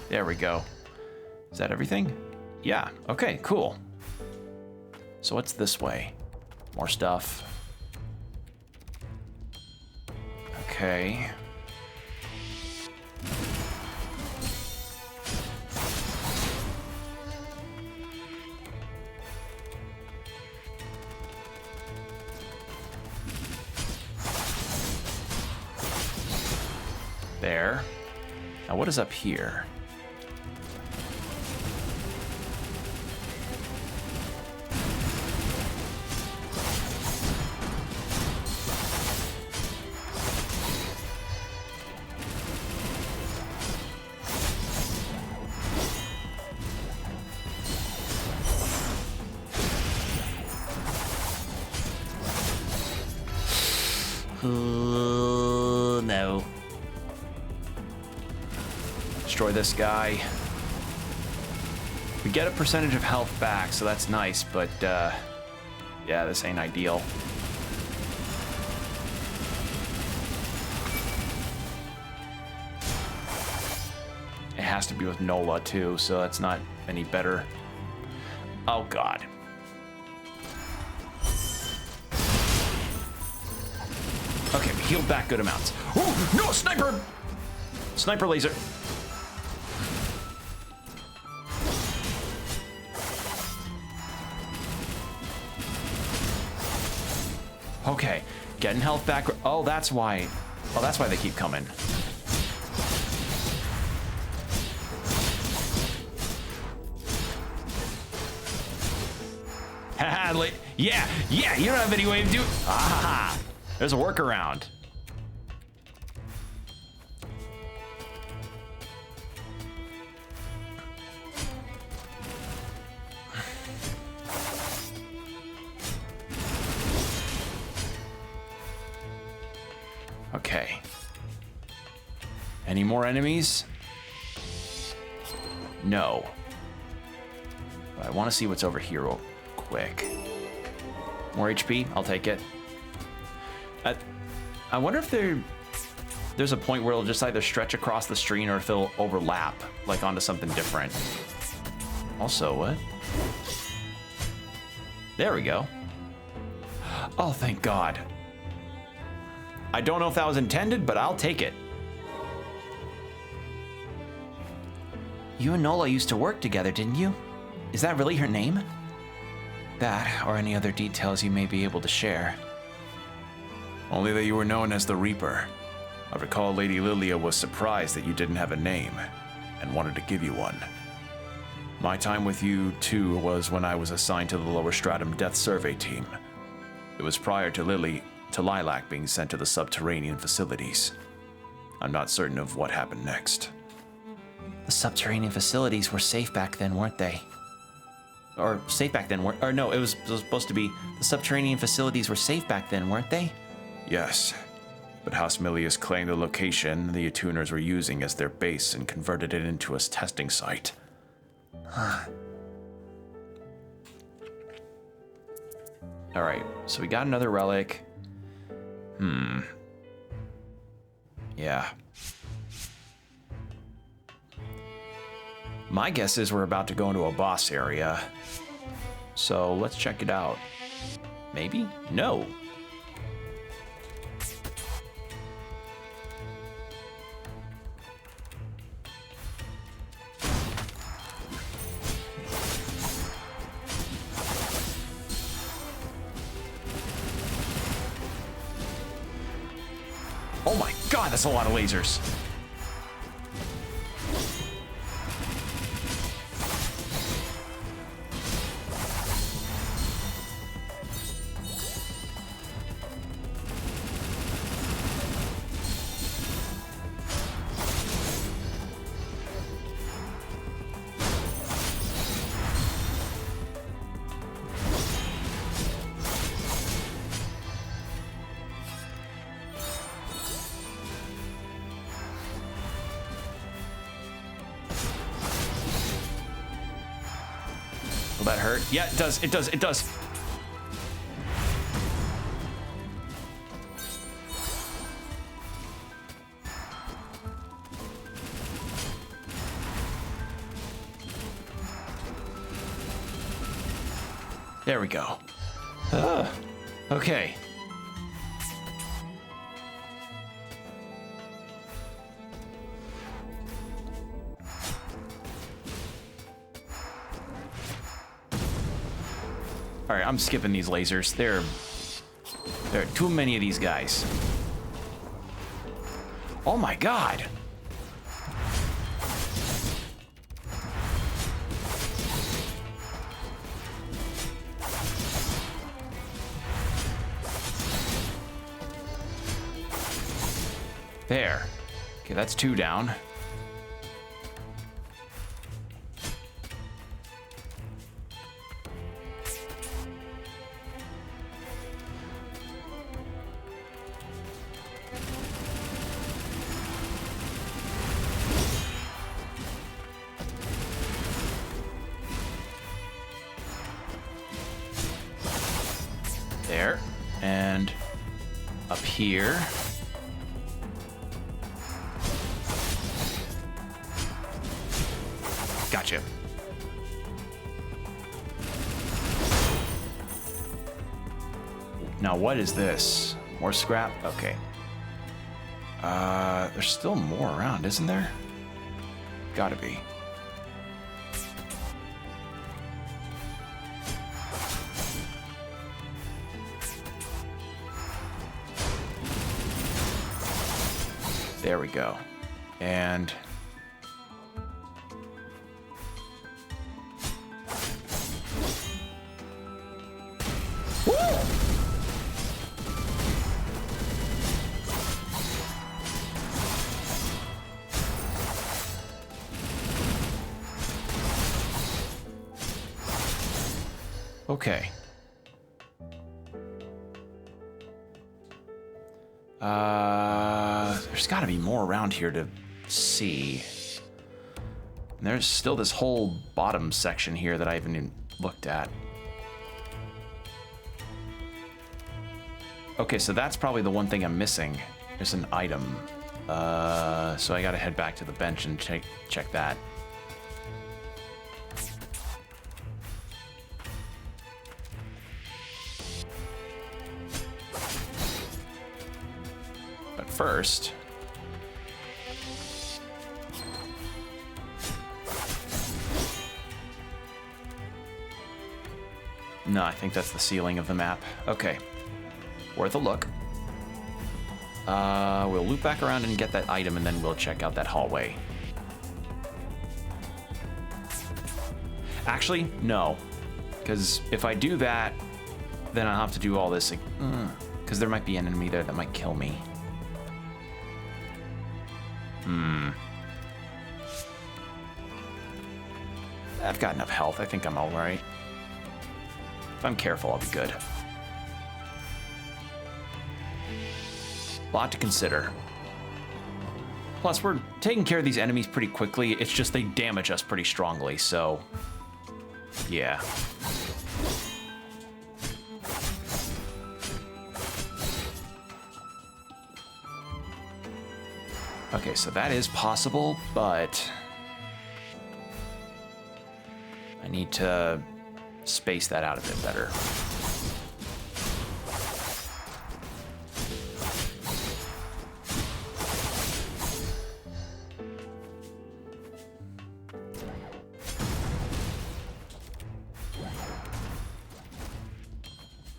Speaker 1: There we go. Is that everything? Yeah. Okay, cool. So what's this way? More stuff. Okay. There. Now what is up here? No. Destroy this guy. We get a percentage of health back, so that's nice, but yeah, this ain't ideal. It has to be with Nola too, so that's not any better. Oh god. Okay, we healed back good amounts. Oh, no, sniper! Sniper laser. Okay, getting health back. Oh, that's why. Oh, that's why they keep coming. Haha, yeah, you don't have any way of doing. Ah, there's a workaround. Okay. Any more enemies? No. But I want to see what's over here real quick. More HP? I'll take it. I wonder if there's a point where it'll just either stretch across the screen or if it'll overlap, like onto something different. Also, what? There we go. Oh, thank God. I don't know if that was intended, but I'll take it. You and Nola used to work together, didn't you? Is that really her name? That, or any other details you may be able to share.
Speaker 2: Only that you were known as the Reaper. I recall Lady Lilia was surprised that you didn't have a name, and wanted to give you one. My time with you, too, was when I was assigned to the lower stratum death survey team. It was prior to Lilac being sent to the subterranean facilities. I'm not certain of what happened next.
Speaker 1: The subterranean facilities were safe back then, weren't they? Or safe back then, or no, it was supposed to be the subterranean facilities were safe back then, weren't they?
Speaker 2: Yes, but House Milius claimed the location the attuners were using as their base and converted it into a testing site.
Speaker 1: Alright, so we got another relic. Yeah. My guess is we're about to go into a boss area. So let's check it out. Maybe? No. Oh my God, that's a lot of lasers. Will that hurt? Yeah, it does. It does. It does. There we go. Okay. All right, I'm skipping these lasers. There are too many of these guys. Oh my God. There. Okay, that's 2 down. There. And up here. Gotcha. Now what is this? More scrap? Okay. There's still more around, isn't there? Gotta be.
Speaker 2: There we go. And... Okay. There's got to be more around here to see. And there's still this whole bottom section here that I haven't even looked at. Okay, so that's probably the one thing I'm missing. There's an item. So I gotta head back to the bench and check that. But first... No, I think that's the ceiling of the map. Okay. Worth a look. We'll loop back around and get that item, and then we'll check out that hallway. Actually, no. Because if I do that, then I'll have to do all this. Because there might be an enemy there that might kill me. I've got enough health. I think I'm alright. If I'm careful, I'll be good. A lot to consider. Plus, we're taking care of these enemies pretty quickly. It's just they damage us pretty strongly, so... yeah. Okay, so that is possible, but... I need to space that out a bit better.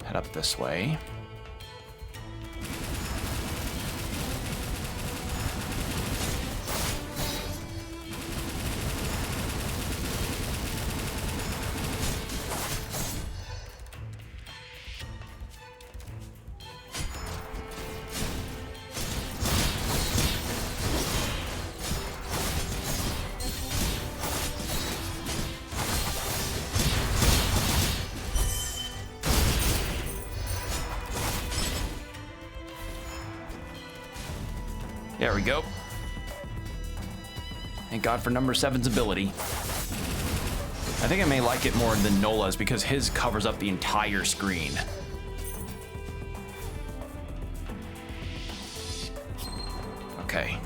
Speaker 2: Head up this way. There we go. Thank God for number 7's ability. I think I may like it more than Nola's because his covers up the entire screen. Okay.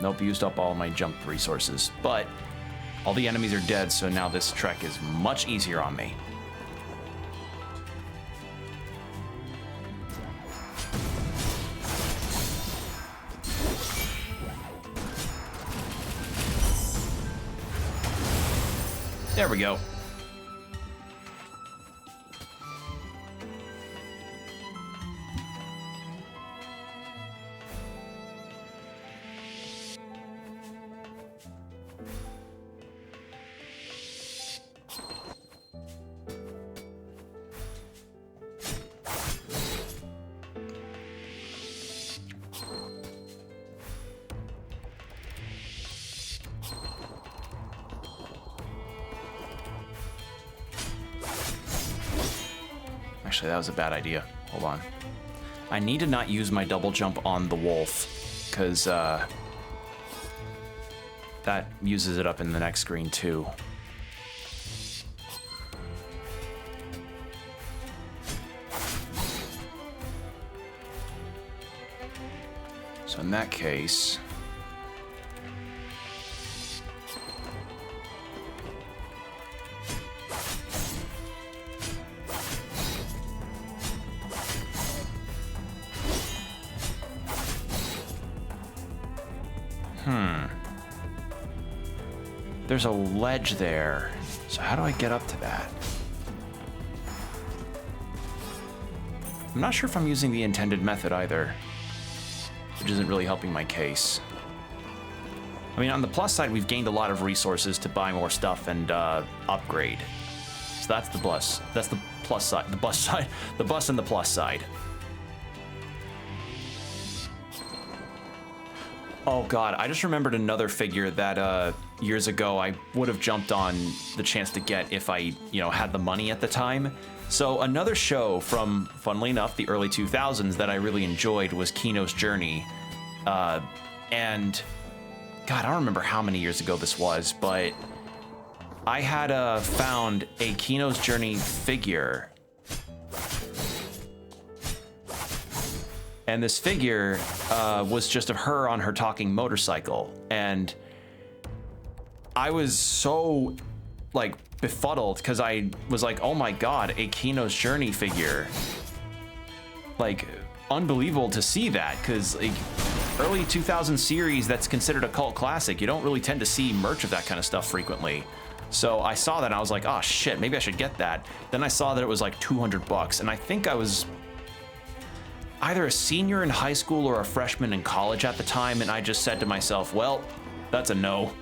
Speaker 2: Nope, used up all my jump resources. But all the enemies are dead, so now this trek is much easier on me. There we go. Actually, that was a bad idea. Hold on. I need to not use my double jump on the wolf, because that uses it up in the next screen too. So in that case... There's a ledge there. So how do I get up to that?
Speaker 1: I'm not sure if I'm using the intended method either, which isn't really helping my case. I mean, on the plus side, we've gained a lot of resources to buy more stuff and upgrade. So that's the plus. That's the plus side. The bus side. The bus and the plus side. Oh god, I just remembered another figure that years ago I would have jumped on the chance to get if I, had the money at the time. So another show from, funnily enough, the early 2000s that I really enjoyed was Kino's Journey. And god, I don't remember how many years ago this was, but I had found a Kino's Journey figure. And this figure was just of her on her talking motorcycle. And I was so, befuddled because I was like, oh my god, a Kino's Journey figure. Unbelievable to see that, because, early 2000 series that's considered a cult classic, you don't really tend to see merch of that kind of stuff frequently. So I saw that and I was like, oh shit, maybe I should get that. Then I saw that it was like $200, and I think I was either a senior in high school or a freshman in college at the time, and I just said to myself, well, that's a no.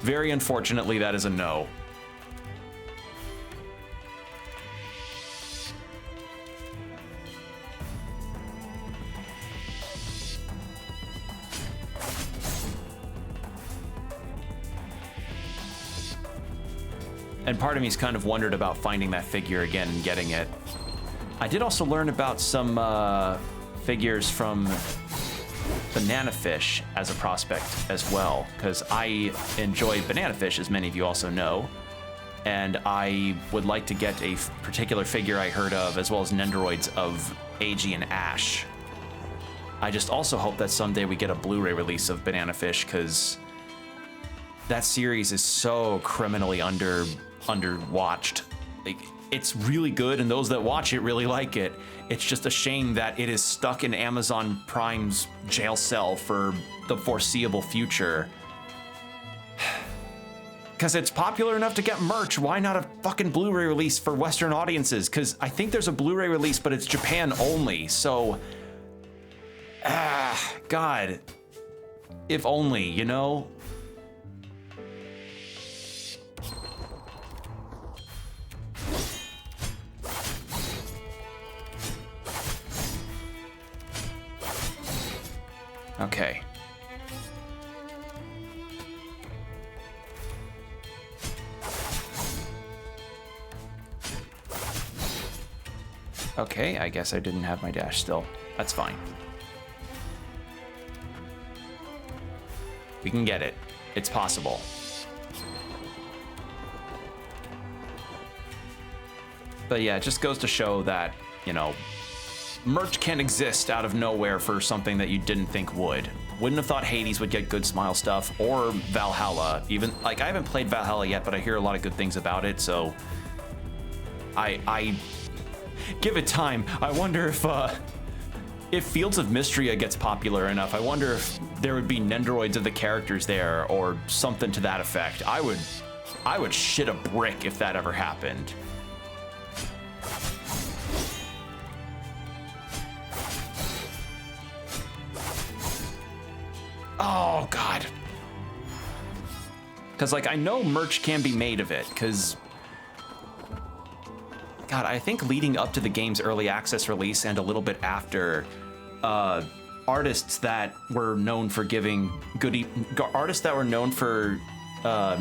Speaker 1: Very unfortunately, that is a no. And part of me's kind of wondered about finding that figure again and getting it. I did also learn about some figures from Banana Fish as a prospect as well, because I enjoy Banana Fish, as many of you also know, and I would like to get a particular figure I heard of, as well as Nendoroids of Ag and Ash. I just also hope that someday we get a Blu-ray release of Banana Fish, because that series is so criminally underwatched. It's really good, and those that watch it really like it. It's just a shame that it is stuck in Amazon Prime's jail cell for the foreseeable future. Because it's popular enough to get merch, why not a fucking Blu-ray release for Western audiences? Because I think there's a Blu-ray release, but it's Japan only, so... God. If only, you know? Okay. Okay, I guess I didn't have my dash still. That's fine. We can get it. It's possible. But yeah, it just goes to show that, merch can exist out of nowhere for something that you didn't think would. Wouldn't have thought Hades would get good Smile stuff, or Valhalla. Even, I haven't played Valhalla yet, but I hear a lot of good things about it, so... I give it time. I wonder if Fields of Mystria gets popular enough, I wonder if there would be Nendoroids of the characters there, or something to that effect. I would shit a brick if that ever happened. Oh, God. Because, I know merch can be made of it, because... God, I think leading up to the game's early access release and a little bit after, artists that were known for giving artists that were known for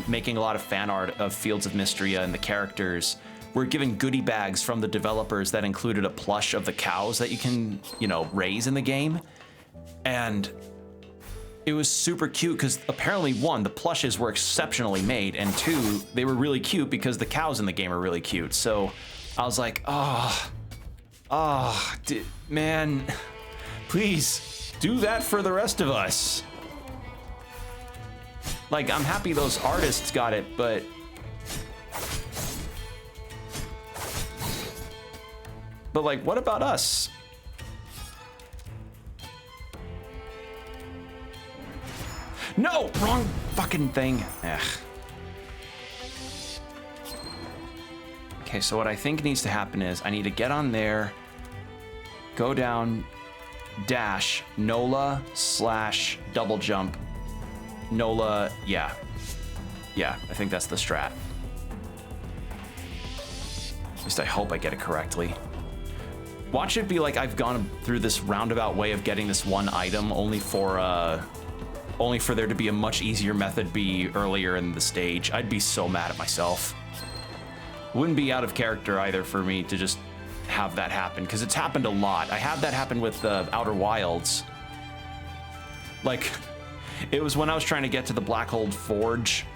Speaker 1: making a lot of fan art of Fields of Mystria and the characters were given goodie bags from the developers that included a plush of the cows that you can, raise in the game. And it was super cute because apparently, one, the plushes were exceptionally made, and two, they were really cute because the cows in the game are really cute. So I was like, man, please do that for the rest of us. I'm happy those artists got it, but what about us? No, wrong fucking thing. Ugh. Okay, so what I think needs to happen is I need to get on there, go down, dash, NOLA / double jump. NOLA, yeah. Yeah, I think that's the strat. At least I hope I get it correctly. Watch it be like I've gone through this roundabout way of getting this one item only for there to be a much easier method be earlier in the stage. I'd be so mad at myself. Wouldn't be out of character either for me to just have that happen, because it's happened a lot. I had that happen with Outer Wilds. Like, it was when I was trying to get to the Black Hole Forge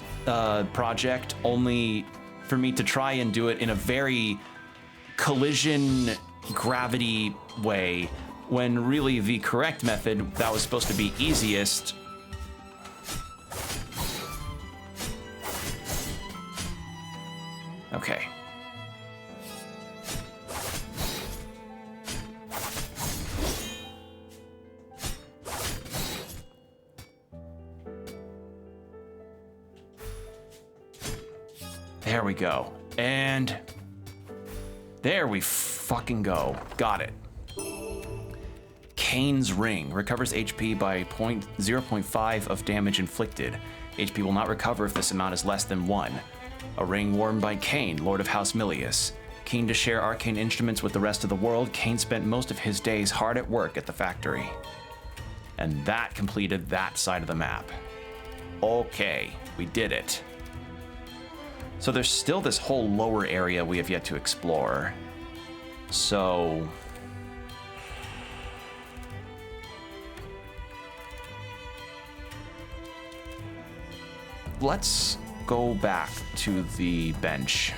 Speaker 1: project, only for me to try and do it in a very collision gravity way, when really the correct method that was supposed to be easiest okay. There we go. And there we fucking go. Got it. Kane's Ring recovers HP by 0.5 of damage inflicted. HP will not recover if this amount is less than 1. A ring worn by Kane, Lord of House Milius. Keen to share arcane instruments with the rest of the world, Kane spent most of his days hard at work at the factory. And that completed that side of the map. Okay, we did it. So there's still this whole lower area we have yet to explore. So let's go back to the bench.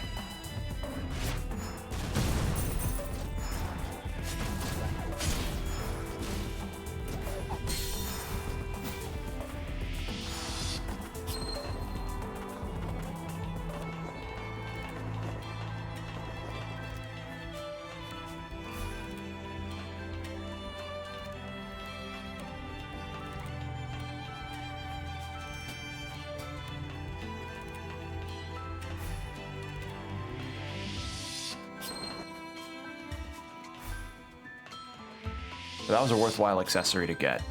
Speaker 1: But that was a worthwhile accessory to get.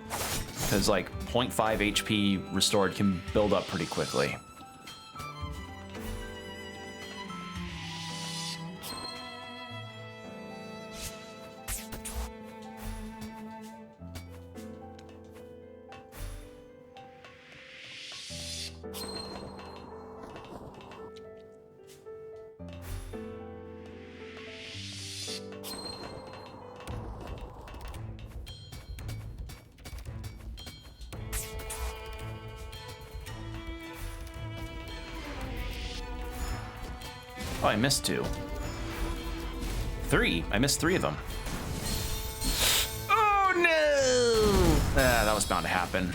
Speaker 1: Because like 0.5 HP restored can build up pretty quickly. Oh, I missed 2. 3. I missed 3 of them. Oh no! That was bound to happen.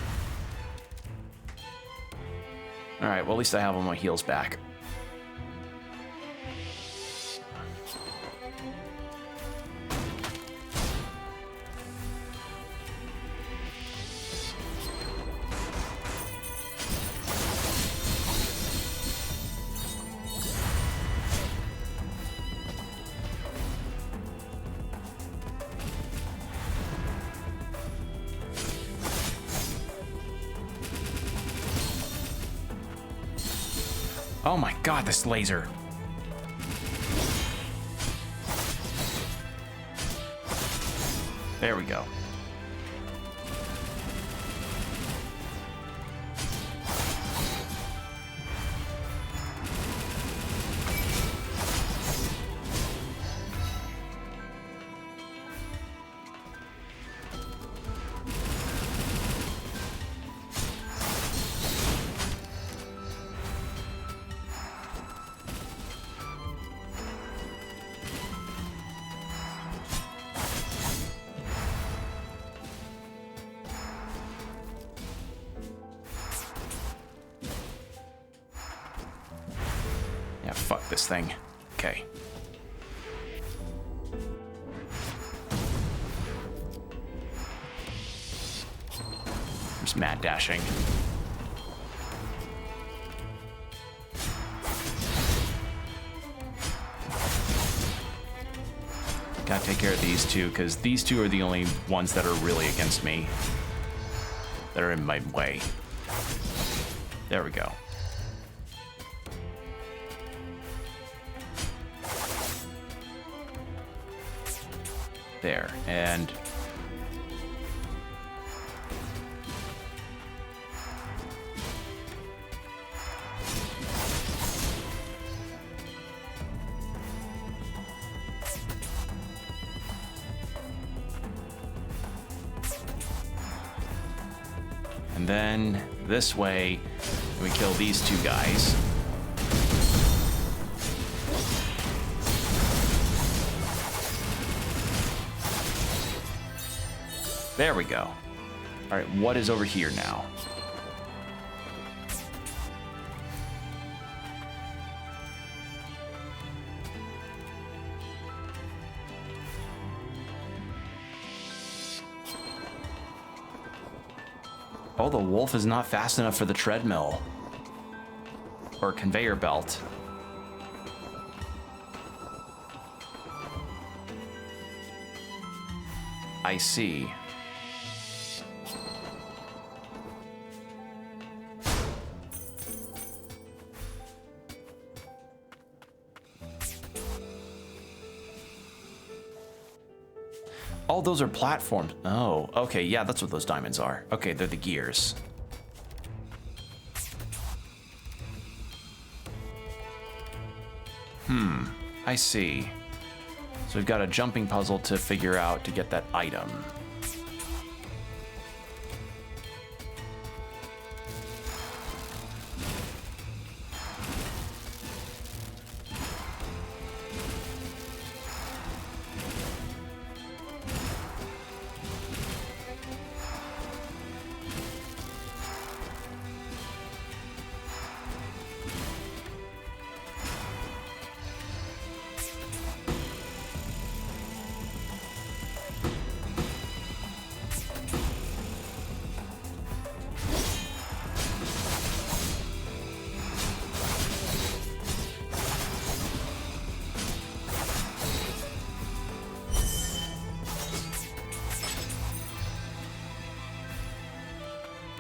Speaker 1: All right, well at least I have all my heals back. Oh my god, this laser. There we go. Fuck this thing. Okay. I'm just mad dashing. Gotta take care of these two, because these two are the only ones that are really against me. That are in my way. There we go. There, and... and then this way, we kill these two guys. There we go. All right, what is over here now? Oh, the wolf is not fast enough for the treadmill. Or conveyor belt. I see. Oh, those are platforms. Oh, okay, yeah, that's what those diamonds are. Okay, they're the gears. I see. So we've got a jumping puzzle to figure out to get that item.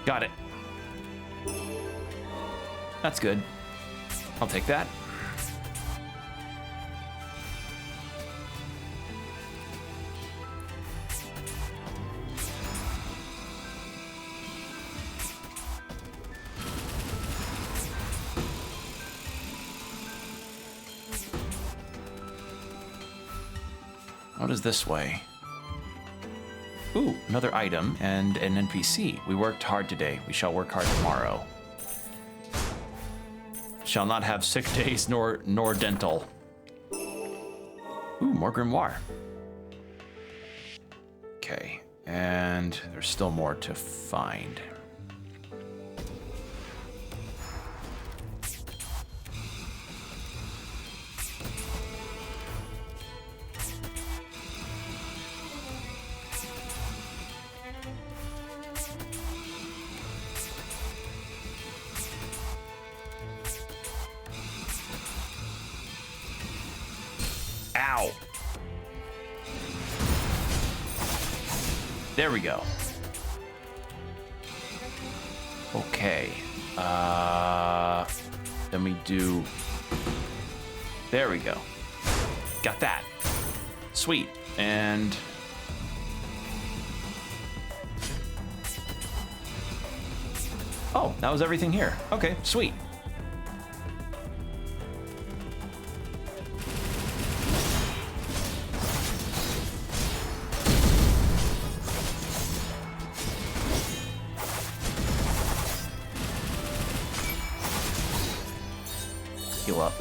Speaker 1: Got it. That's good. I'll take that. What is this way? Ooh, another item and an NPC. We worked hard today. We shall work hard tomorrow. Shall not have sick days nor dental. Ooh, more grimoire. Okay, and there's still more to find. Ow. There we go. Okay. Then we do... There we go. Got that. Sweet. And... Oh, that was everything here. Okay, sweet. Heal up.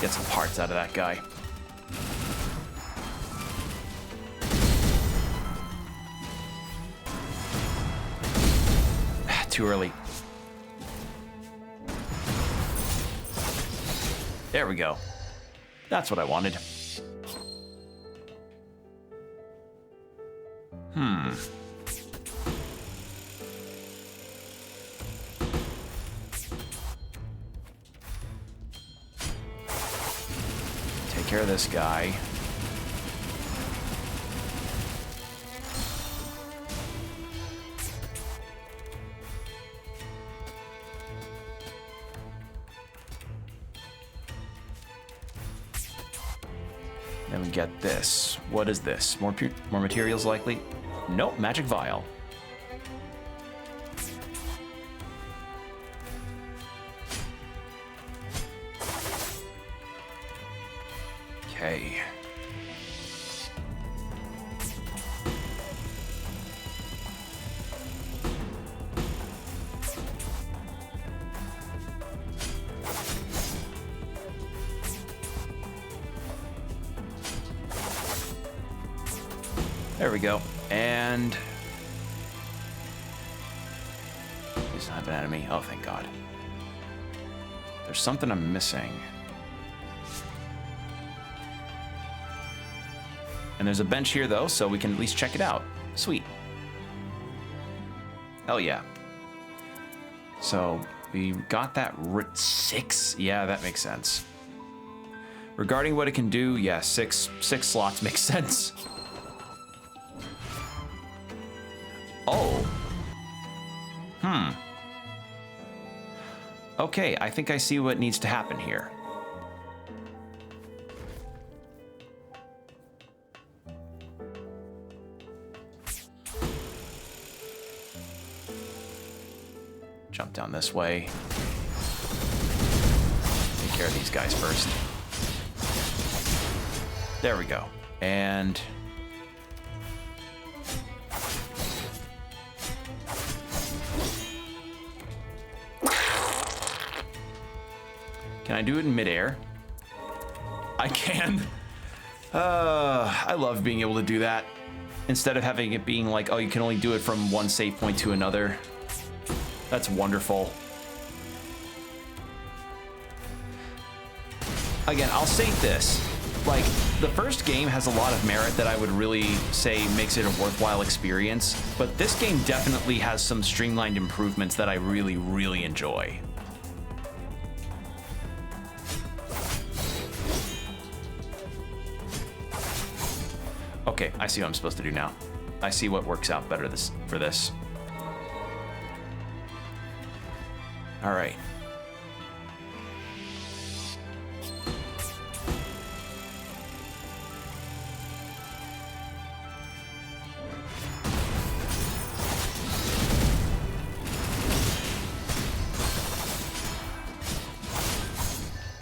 Speaker 1: Get some parts out of that guy. Too early. There we go. That's what I wanted. Take care of this guy. Then we get this. What is this? More materials likely? Nope, magic vial. Okay. There we go. And he's not an enemy. Oh, thank God. There's something I'm missing. And there's a bench here, though, so we can at least check it out. Sweet. Hell yeah. So we got that 6. Yeah, that makes sense. Regarding what it can do, yeah, six slots makes sense. Oh. Okay, I think I see what needs to happen here. Jump down this way. Take care of these guys first. There we go. And can I do it in midair? I can. I love being able to do that. Instead of having it being like, oh, you can only do it from one save point to another. That's wonderful. Again, I'll state this. Like, the first game has a lot of merit that I would really say makes it a worthwhile experience, but this game definitely has some streamlined improvements that I really, really enjoy. Okay, I see what I'm supposed to do now. I see what works out better for this. All right.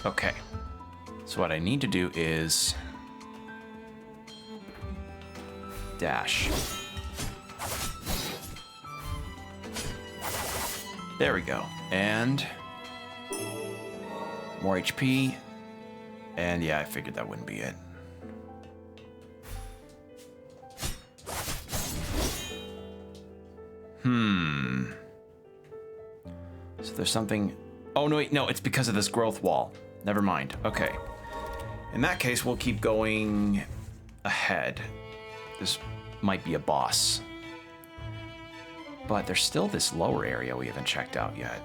Speaker 1: Okay. So what I need to do is dash. There we go. And more HP. And yeah, I figured that wouldn't be it. So there's something. Oh, no, wait, no, it's because of this growth wall. Never mind. Okay. In that case, we'll keep going ahead. This might be a boss. But there's still this lower area we haven't checked out yet.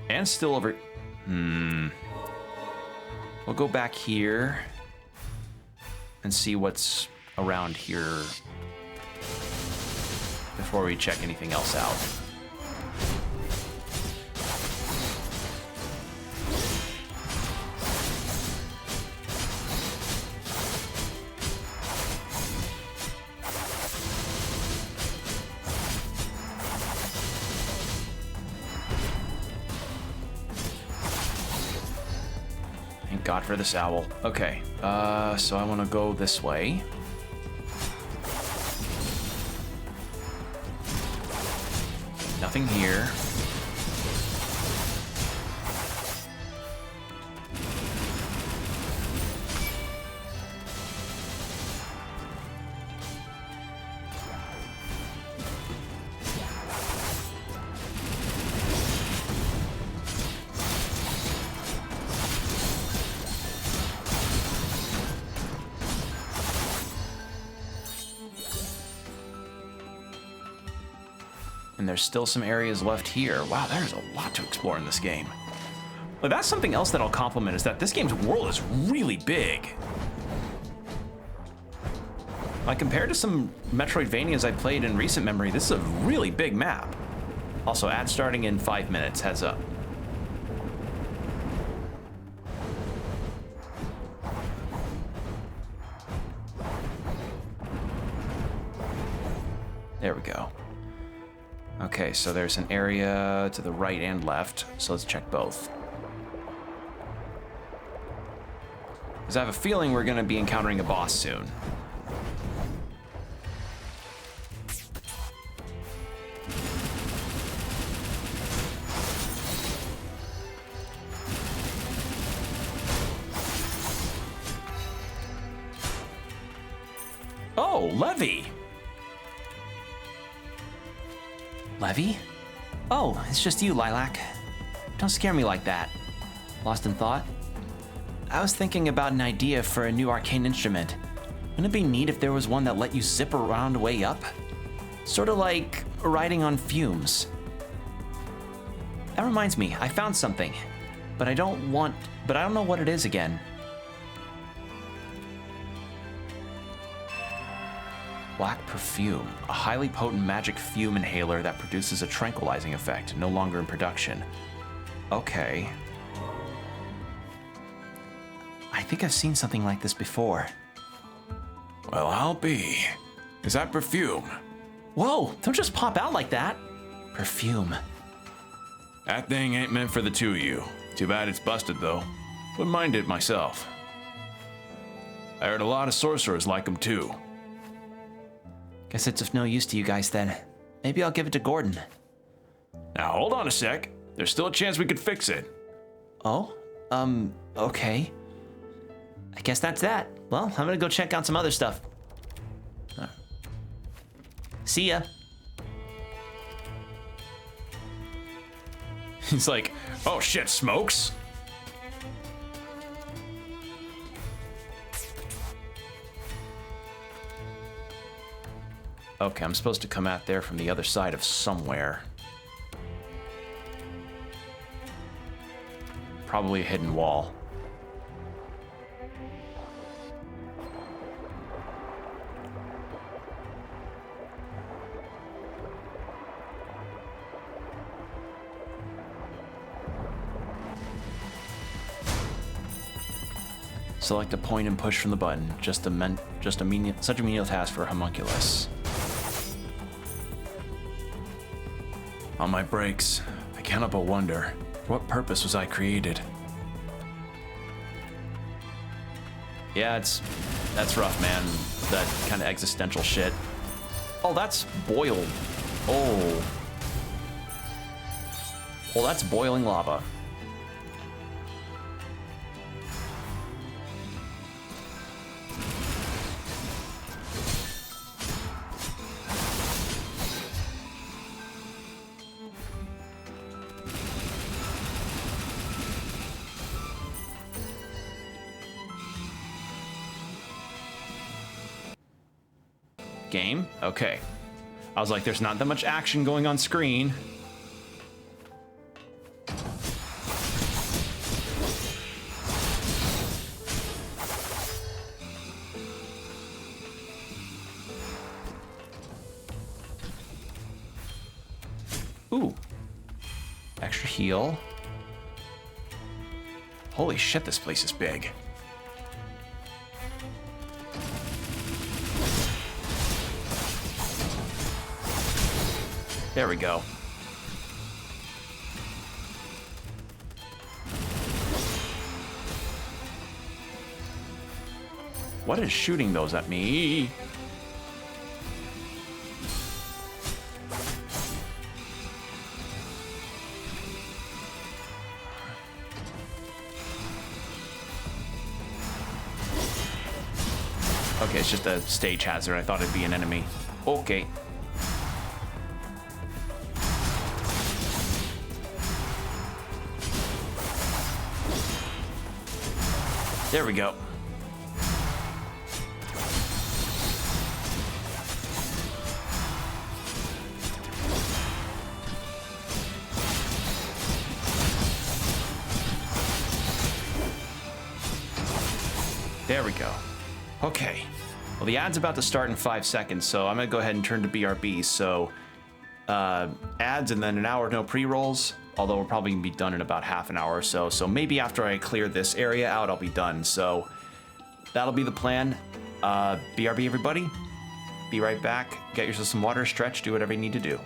Speaker 1: And still over... We'll go back here and see what's around here before we check anything else out. God for this owl. Okay, so I want to go this way. Nothing here. and there's still some areas left here. Wow, there's a lot to explore in this game. But that's something else that I'll compliment, is that this game's world is really big. Like, compared to some Metroidvanias I played in recent memory, this is a really big map. Also, ad starting in 5 minutes, heads up. There we go. Okay, so there's an area to the right and left, so let's check both. Because I have a feeling we're going to be encountering a boss soon. Oh, Levy! Levy? Oh, it's just you, Lilac. Don't scare me like that. Lost in thought? I was thinking about an idea for a new arcane instrument. Wouldn't it be neat if there was one that let you zip around way up? Sort of like riding on fumes. That reminds me, I found something. But I don't know what it is again. Black perfume, a highly potent magic fume inhaler that produces a tranquilizing effect, no longer in production. Okay. I think I've seen something like this before.
Speaker 2: Well, I'll be. Is that perfume?
Speaker 1: Whoa, don't just pop out like that. Perfume.
Speaker 2: That thing ain't meant for the two of you. Too bad it's busted, though. Wouldn't mind it myself. I heard a lot of sorcerers like them, too.
Speaker 1: Guess it's of no use to you guys then. Maybe I'll give it to Gordon.
Speaker 2: Now, hold on a sec. There's still a chance we could fix it.
Speaker 1: Oh? Okay. I guess that's that. Well, I'm gonna go check out some other stuff. See ya.
Speaker 2: He's like, oh shit, smokes?
Speaker 1: Okay, I'm supposed to come out there from the other side of somewhere. Probably a hidden wall. Select a point and push from the button. Such a menial task for a homunculus.
Speaker 2: On my breaks, I cannot but wonder, for what purpose was I created?
Speaker 1: Yeah, that's rough, man. That kind of existential shit. Oh, that's boiled. Oh. Well, that's boiling lava. Game? Okay. I was like, there's not that much action going on screen. Ooh. Extra heal.
Speaker 2: Holy shit, this place is big.
Speaker 1: There we go. What is shooting those at me? Okay, it's just a stage hazard. I thought it'd be an enemy. Okay. There we go. There we go. Okay. Well, the ad's about to start in 5 seconds, so I'm gonna go ahead and turn to BRB. So, ads and then an hour no pre-rolls, although we're probably gonna be done in about half an hour or so. So maybe after I clear this area out, I'll be done. So that'll be the plan. BRB, everybody. Be right back. Get yourself some water, stretch, do whatever you need to do.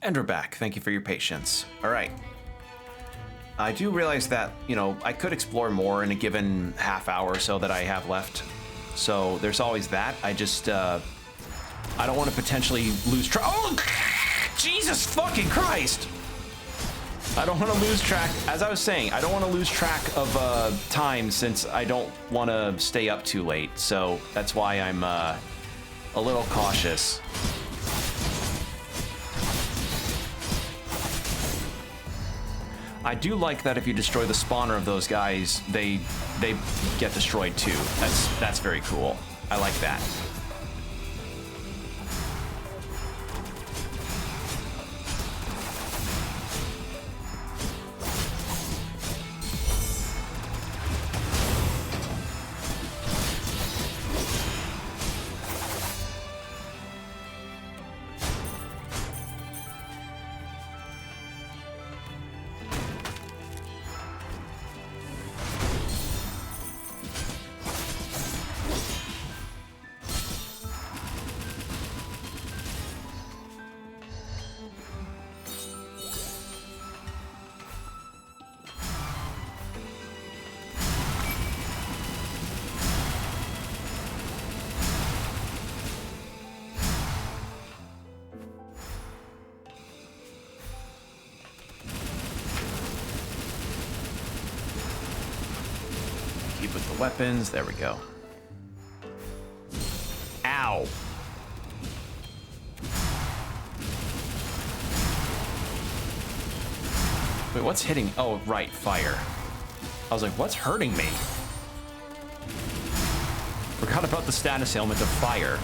Speaker 1: And we're back. Thank you for your patience. All right. I do realize that, you know, I could explore more in a given half hour or so that I have left. So there's always that. I just, I don't want to potentially lose track. Oh, Jesus fucking Christ. I don't want to lose track. As I was saying, I don't want to lose track of time since I don't want to stay up too late. So that's why I'm a little cautious. I do like that if you destroy the spawner of those guys, they get destroyed too. That's very cool. I like that. weapons. There we go. Ow. Wait, what's hitting? Oh, right, fire. I was like, what's hurting me? Forgot about the status ailment of fire.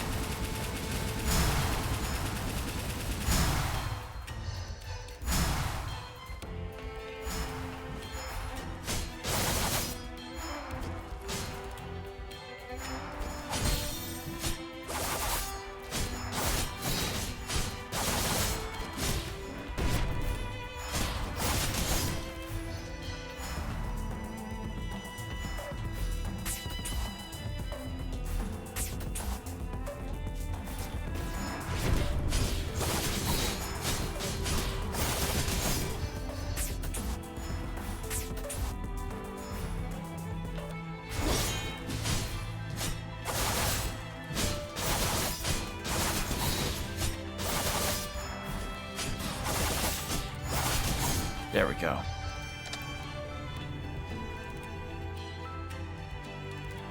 Speaker 1: There we go.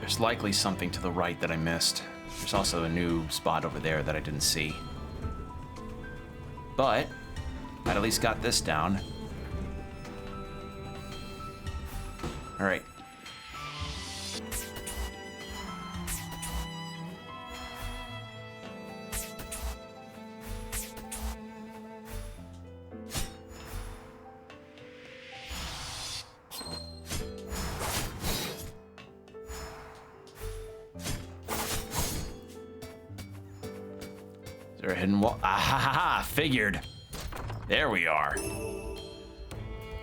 Speaker 1: There's likely something to the right that I missed. There's also a new spot over there that I didn't see. But I at least got this down. All right. Is there a hidden wall? Ah ha ha ha! Figured. There we are.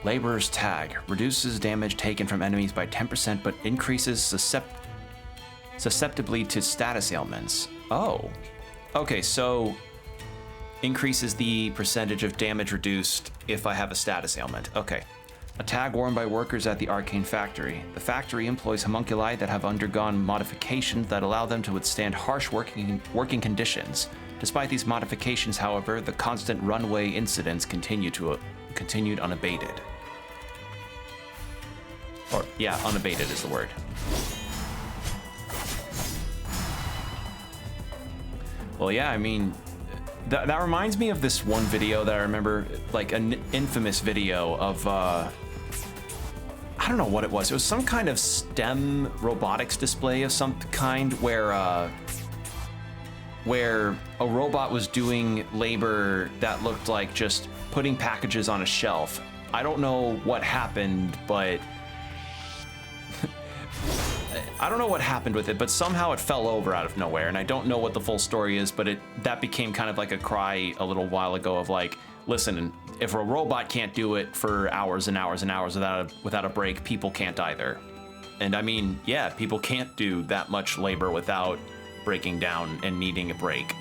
Speaker 1: Laborer's Tag reduces damage taken from enemies by 10%, but increases susceptibly to status ailments. Oh. Okay, so increases the percentage of damage reduced if I have a status ailment. Okay. A tag worn by workers at the Arcane Factory. The factory employs homunculi that have undergone modifications that allow them to withstand harsh working conditions. Despite these modifications, however, the constant runway incidents continued unabated. Or, yeah, unabated is the word. Well, yeah, I mean, that reminds me of this one video that I remember, like an infamous video of, I don't know what it was. It was some kind of STEM robotics display of some kind where a robot was doing labor that looked like just putting packages on a shelf. I don't know what happened, but I don't know what happened with it, but somehow it fell over out of nowhere, and I don't know what the full story is, but that became kind of like a cry a little while ago of like, listen, if a robot can't do it for hours and hours and hours without a break, people can't either. And I mean, yeah, people can't do that much labor without breaking down and needing a break.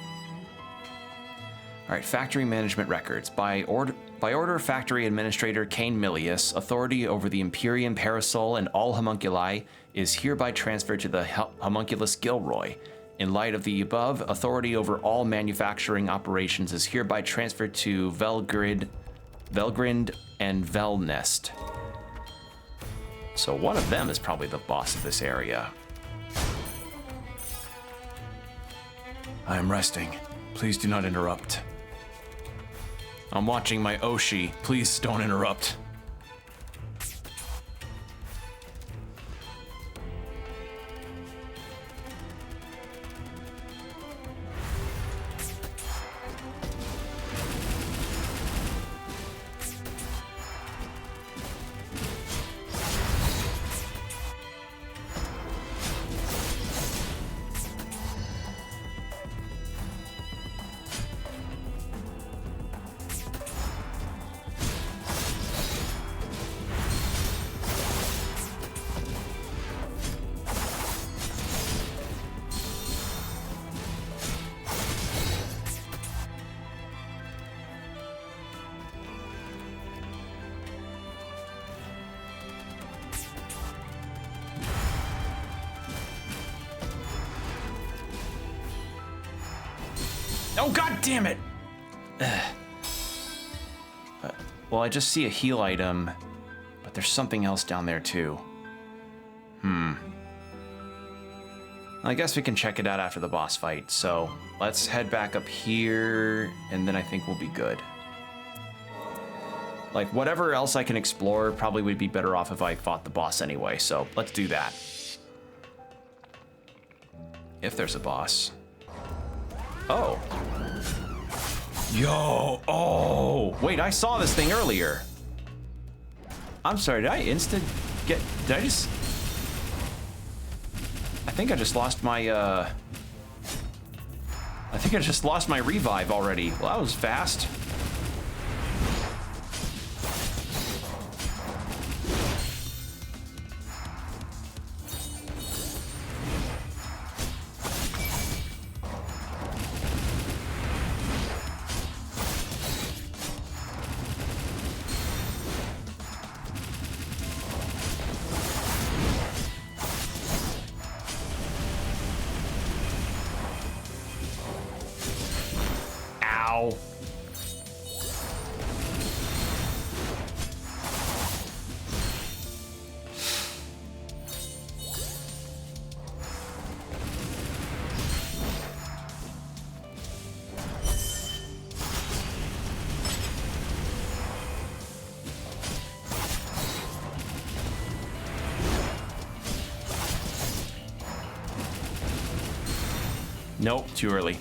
Speaker 1: All right, factory management records. By order of Factory Administrator Cain Milius, authority over the Imperium Parasol and all homunculi is hereby transferred to the homunculus Gilroy. In light of the above, authority over all manufacturing operations is hereby transferred to Velgrind and Velnest. So one of them is probably the boss of this area.
Speaker 2: I am resting. Please do not interrupt.
Speaker 1: I'm watching my Oshi. Please don't interrupt. Oh, god damn it! Well, I just see a heal item, but there's something else down there too. I guess we can check it out after the boss fight. So let's head back up here, and then I think we'll be good. Like, whatever else I can explore probably would be better off if I fought the boss anyway, so let's do that. If there's a boss. Oh. Yo, oh! Wait, I saw this thing earlier. I'm sorry, did I did I just... I think I just lost my, I think I just lost my revive already. Well, that was fast. Ow. Nope, too early.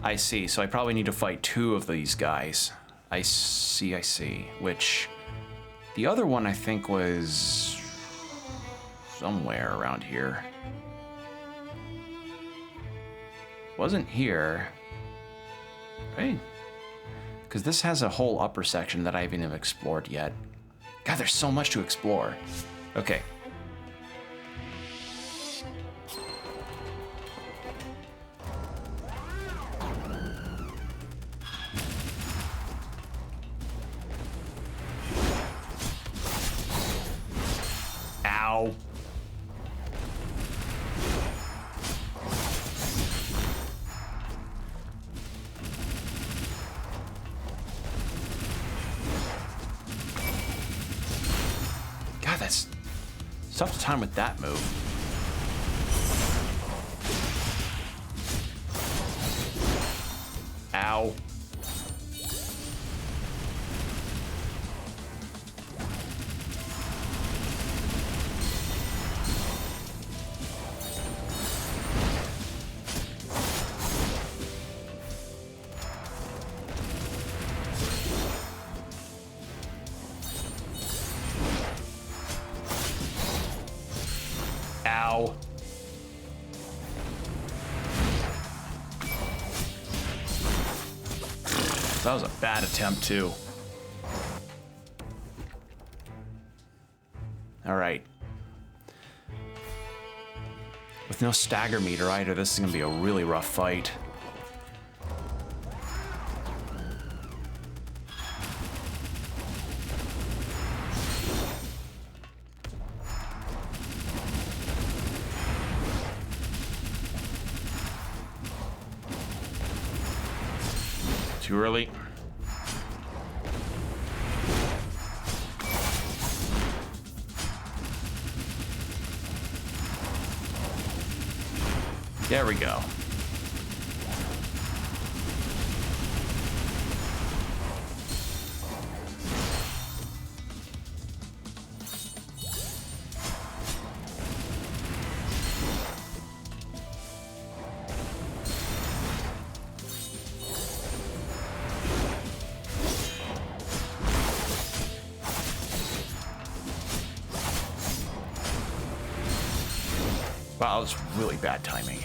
Speaker 1: I see, so I probably need to fight 2 of these guys. I see. Which, the other one I think was somewhere around here. Wasn't here, right? Because this has a whole upper section that I haven't even explored yet. God, there's so much to explore. Okay. Ow. God, that's tough to time with that move. Ow. Ow. That was a bad attempt, too. All right. With no stagger meter either, this is going to be a really rough fight. Too early. There we go. Wow, that was really bad timing.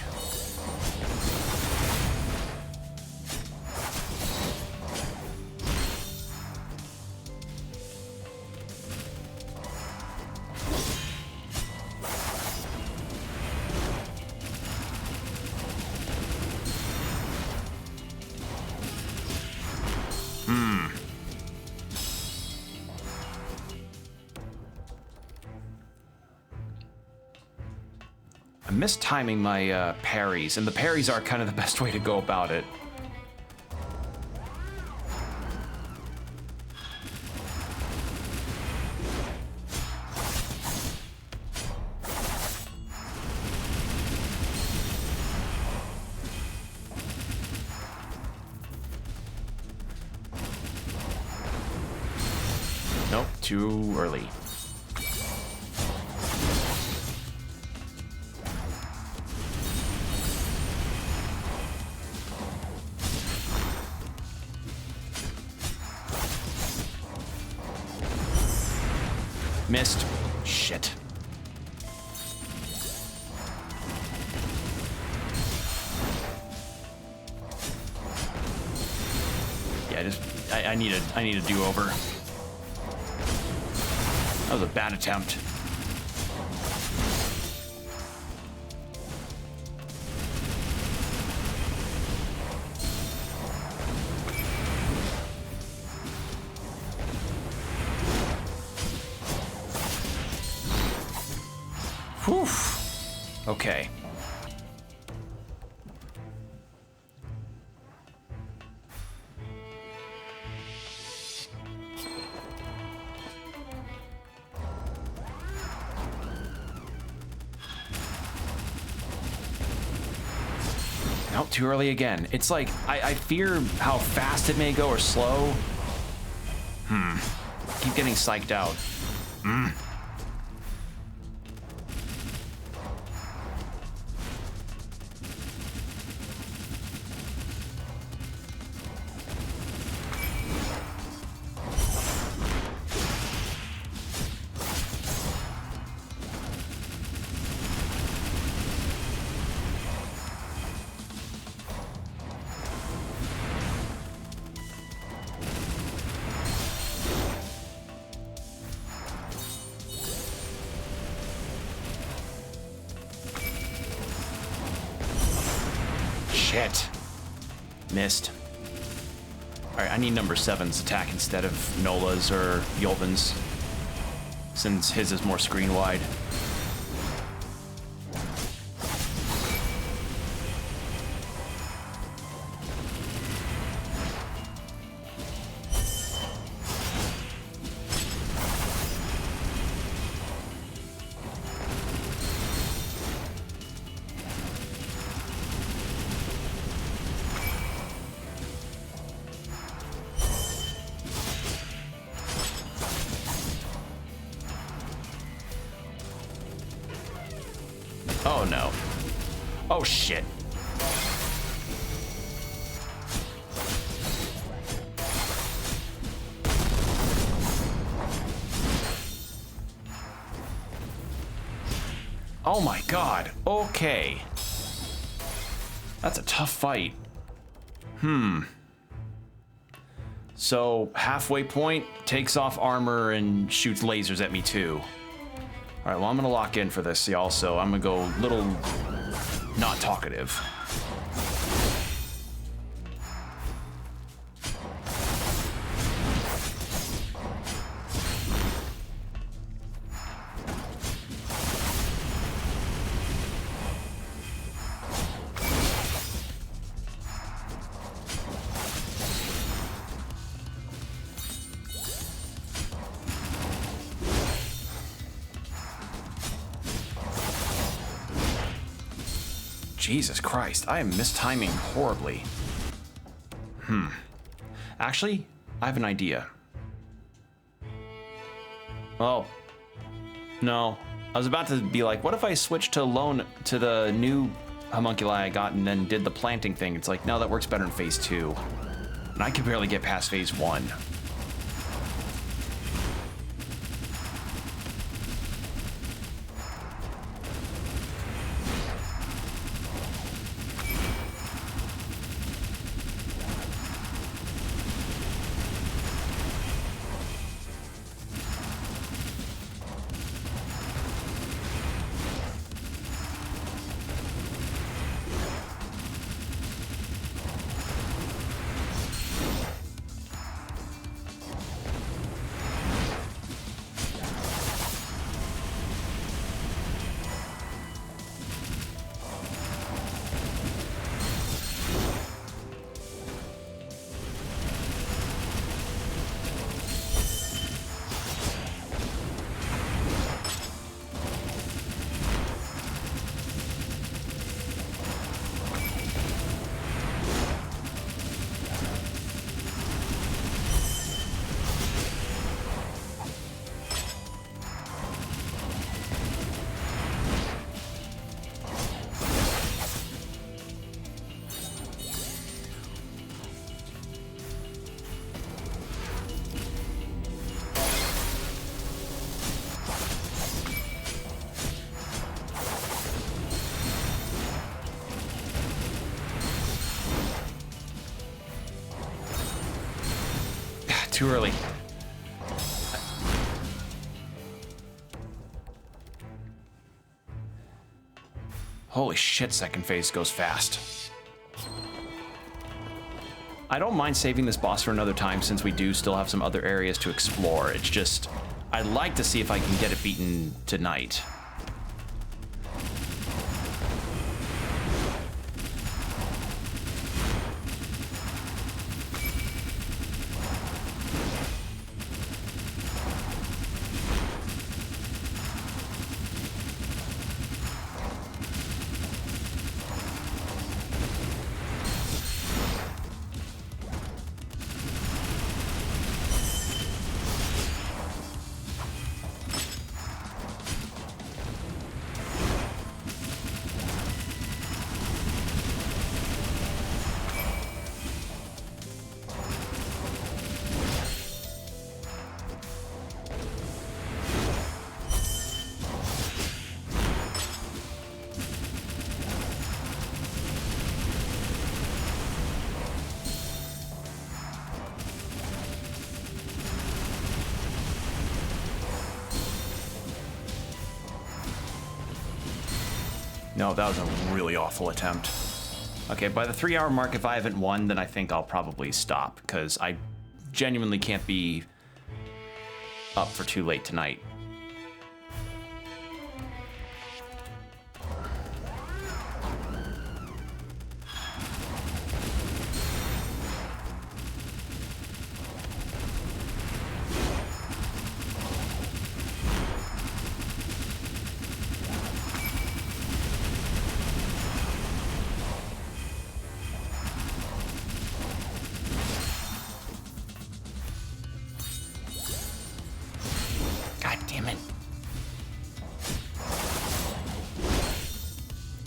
Speaker 1: I'm mistiming my parries, and the parries are kind of the best way to go about it. too early. Missed. Shit. Yeah, I need a do-over. That was a bad attempt. Whew. Okay. Nope, too early again. It's like, I fear how fast it may go or slow. Keep getting psyched out. Shit. Missed. Alright, I need number 7's attack instead of Nola's or Yulvin's, since his is more screen wide. Oh no. Oh shit. Oh my god. Okay. That's a tough fight. So, halfway point, takes off armor and shoots lasers at me too. Alright, well, I'm gonna lock in for this, y'all, so I'm gonna go a little not talkative. Jesus Christ, I am mistiming horribly. Actually, I have an idea. Oh. No. I was about to be like, what if I switch to the new homunculi I got and then did the planting thing? It's like, no, that works better in phase 2. And I can barely get past phase 1. too early. Holy shit, second phase goes fast. I don't mind saving this boss for another time since we do still have some other areas to explore. It's just, I'd like to see if I can get it beaten tonight. No, that was a really awful attempt. Okay, by the 3-hour mark, if I haven't won, then I think I'll probably stop, because I genuinely can't be up for too late tonight.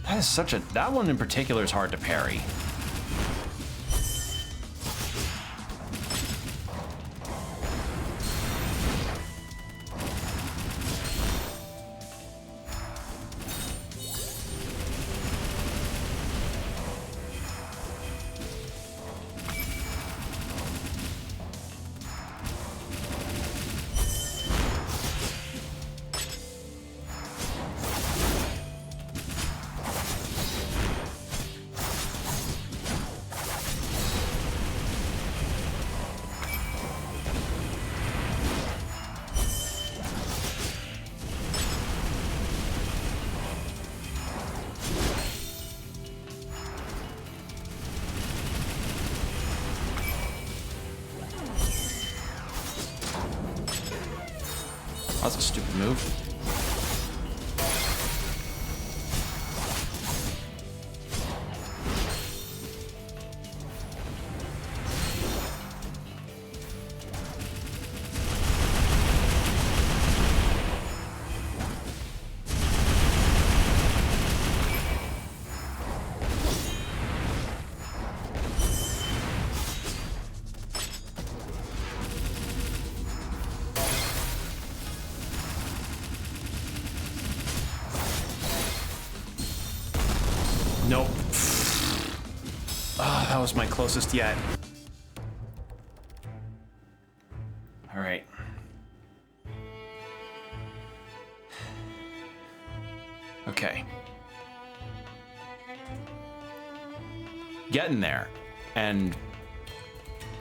Speaker 1: That is such a... That one in particular is hard to parry. That was a stupid move. Nope. Oh, that was my closest yet. All right. Okay. Getting there. And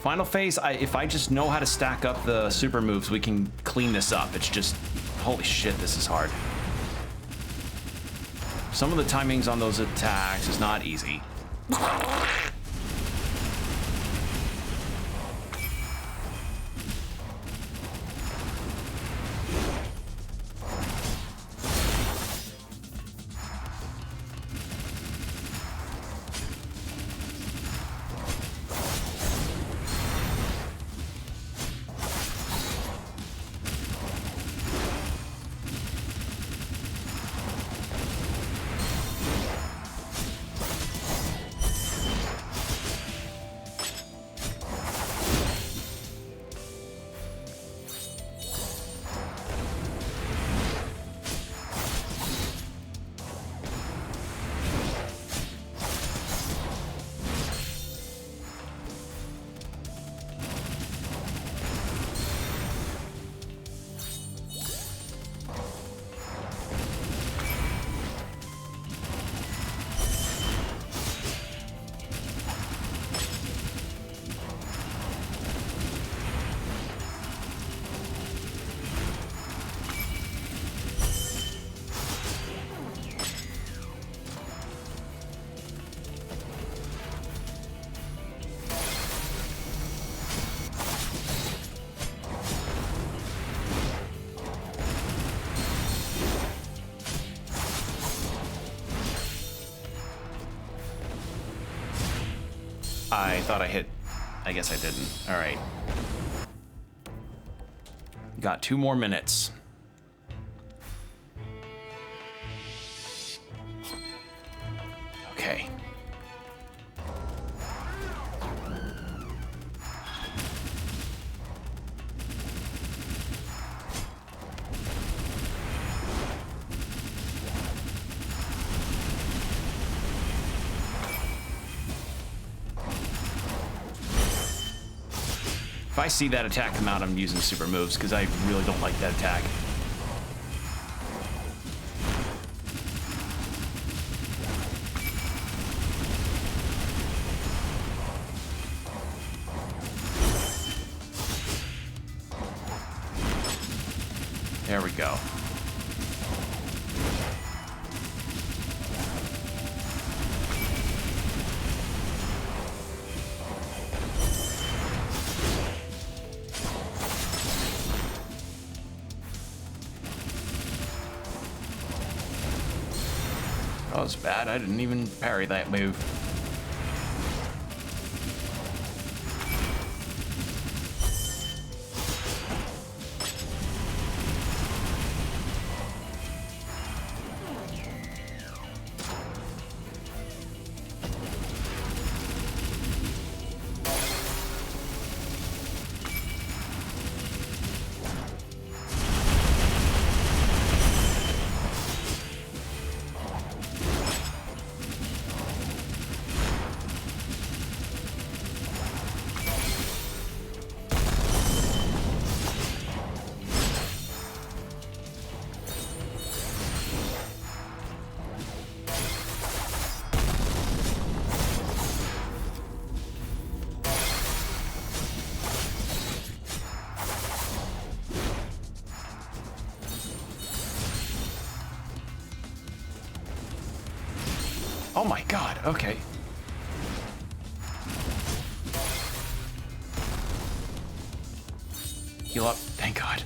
Speaker 1: final phase, if I just know how to stack up the super moves, we can clean this up. It's just, holy shit, this is hard. Some of the timings on those attacks is not easy. I thought I hit... I guess I didn't. All right. Got 2 more minutes. Okay. If I see that attack come out, I'm using super moves because I really don't like that attack. There we go. That was bad. I didn't even parry that move. Oh my god, okay. Heal up, thank god.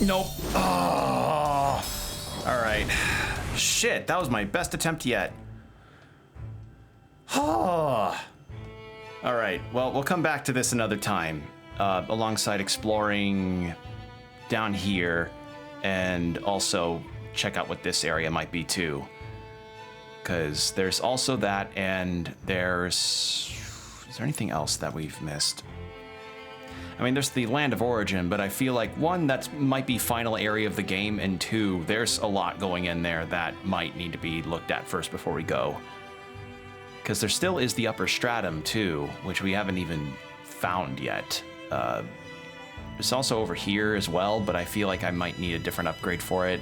Speaker 1: Nope. Oh. All right. Shit, that was my best attempt yet. Oh. All right. Well, we'll come back to this another time, alongside exploring down here, and also check out what this area might be too. Because there's also that, and there's... Is there anything else that we've missed? I mean, there's the Land of Origin, but I feel like, one, that might be final area of the game, and two, there's a lot going in there that might need to be looked at first before we go. Because there still is the upper stratum, too, which we haven't even found yet. It's also over here as well, but I feel like I might need a different upgrade for it.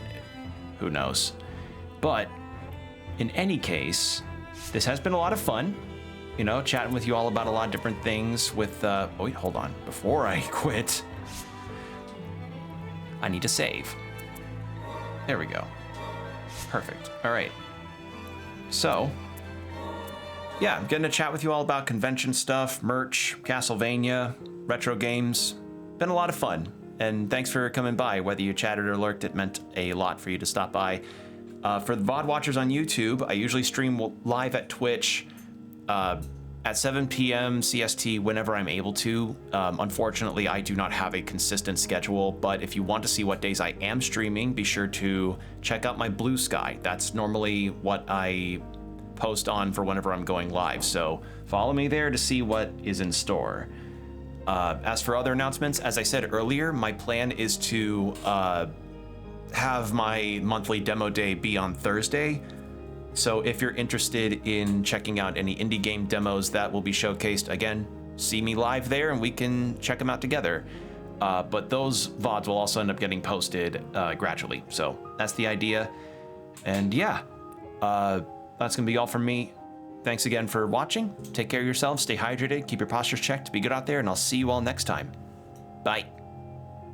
Speaker 1: Who knows? But, in any case, this has been a lot of fun. You know, chatting with you all about a lot of different things with, oh wait, hold on. Before I quit, I need to save. There we go. Perfect. All right. So, yeah, I'm getting to chat with you all about convention stuff, merch, Castlevania, retro games. Been a lot of fun. And thanks for coming by. Whether you chatted or lurked, it meant a lot for you to stop by. For the VOD watchers on YouTube, I usually stream live at Twitch at 7 p.m. CST whenever I'm able to. Unfortunately, I do not have a consistent schedule, but if you want to see what days I am streaming, be sure to check out my Blue Sky. That's normally what I post on for whenever I'm going live, so follow me there to see what is in store. As for other announcements, as I said earlier, my plan is to have my monthly demo day be on Thursday. So if you're interested in checking out any indie game demos that will be showcased, again, see me live there and we can check them out together. But those VODs will also end up getting posted gradually. So that's the idea. And yeah, that's gonna be all from me. Thanks again for watching. Take care of yourselves, stay hydrated, keep your postures checked, be good out there, and I'll see you all next time. Bye.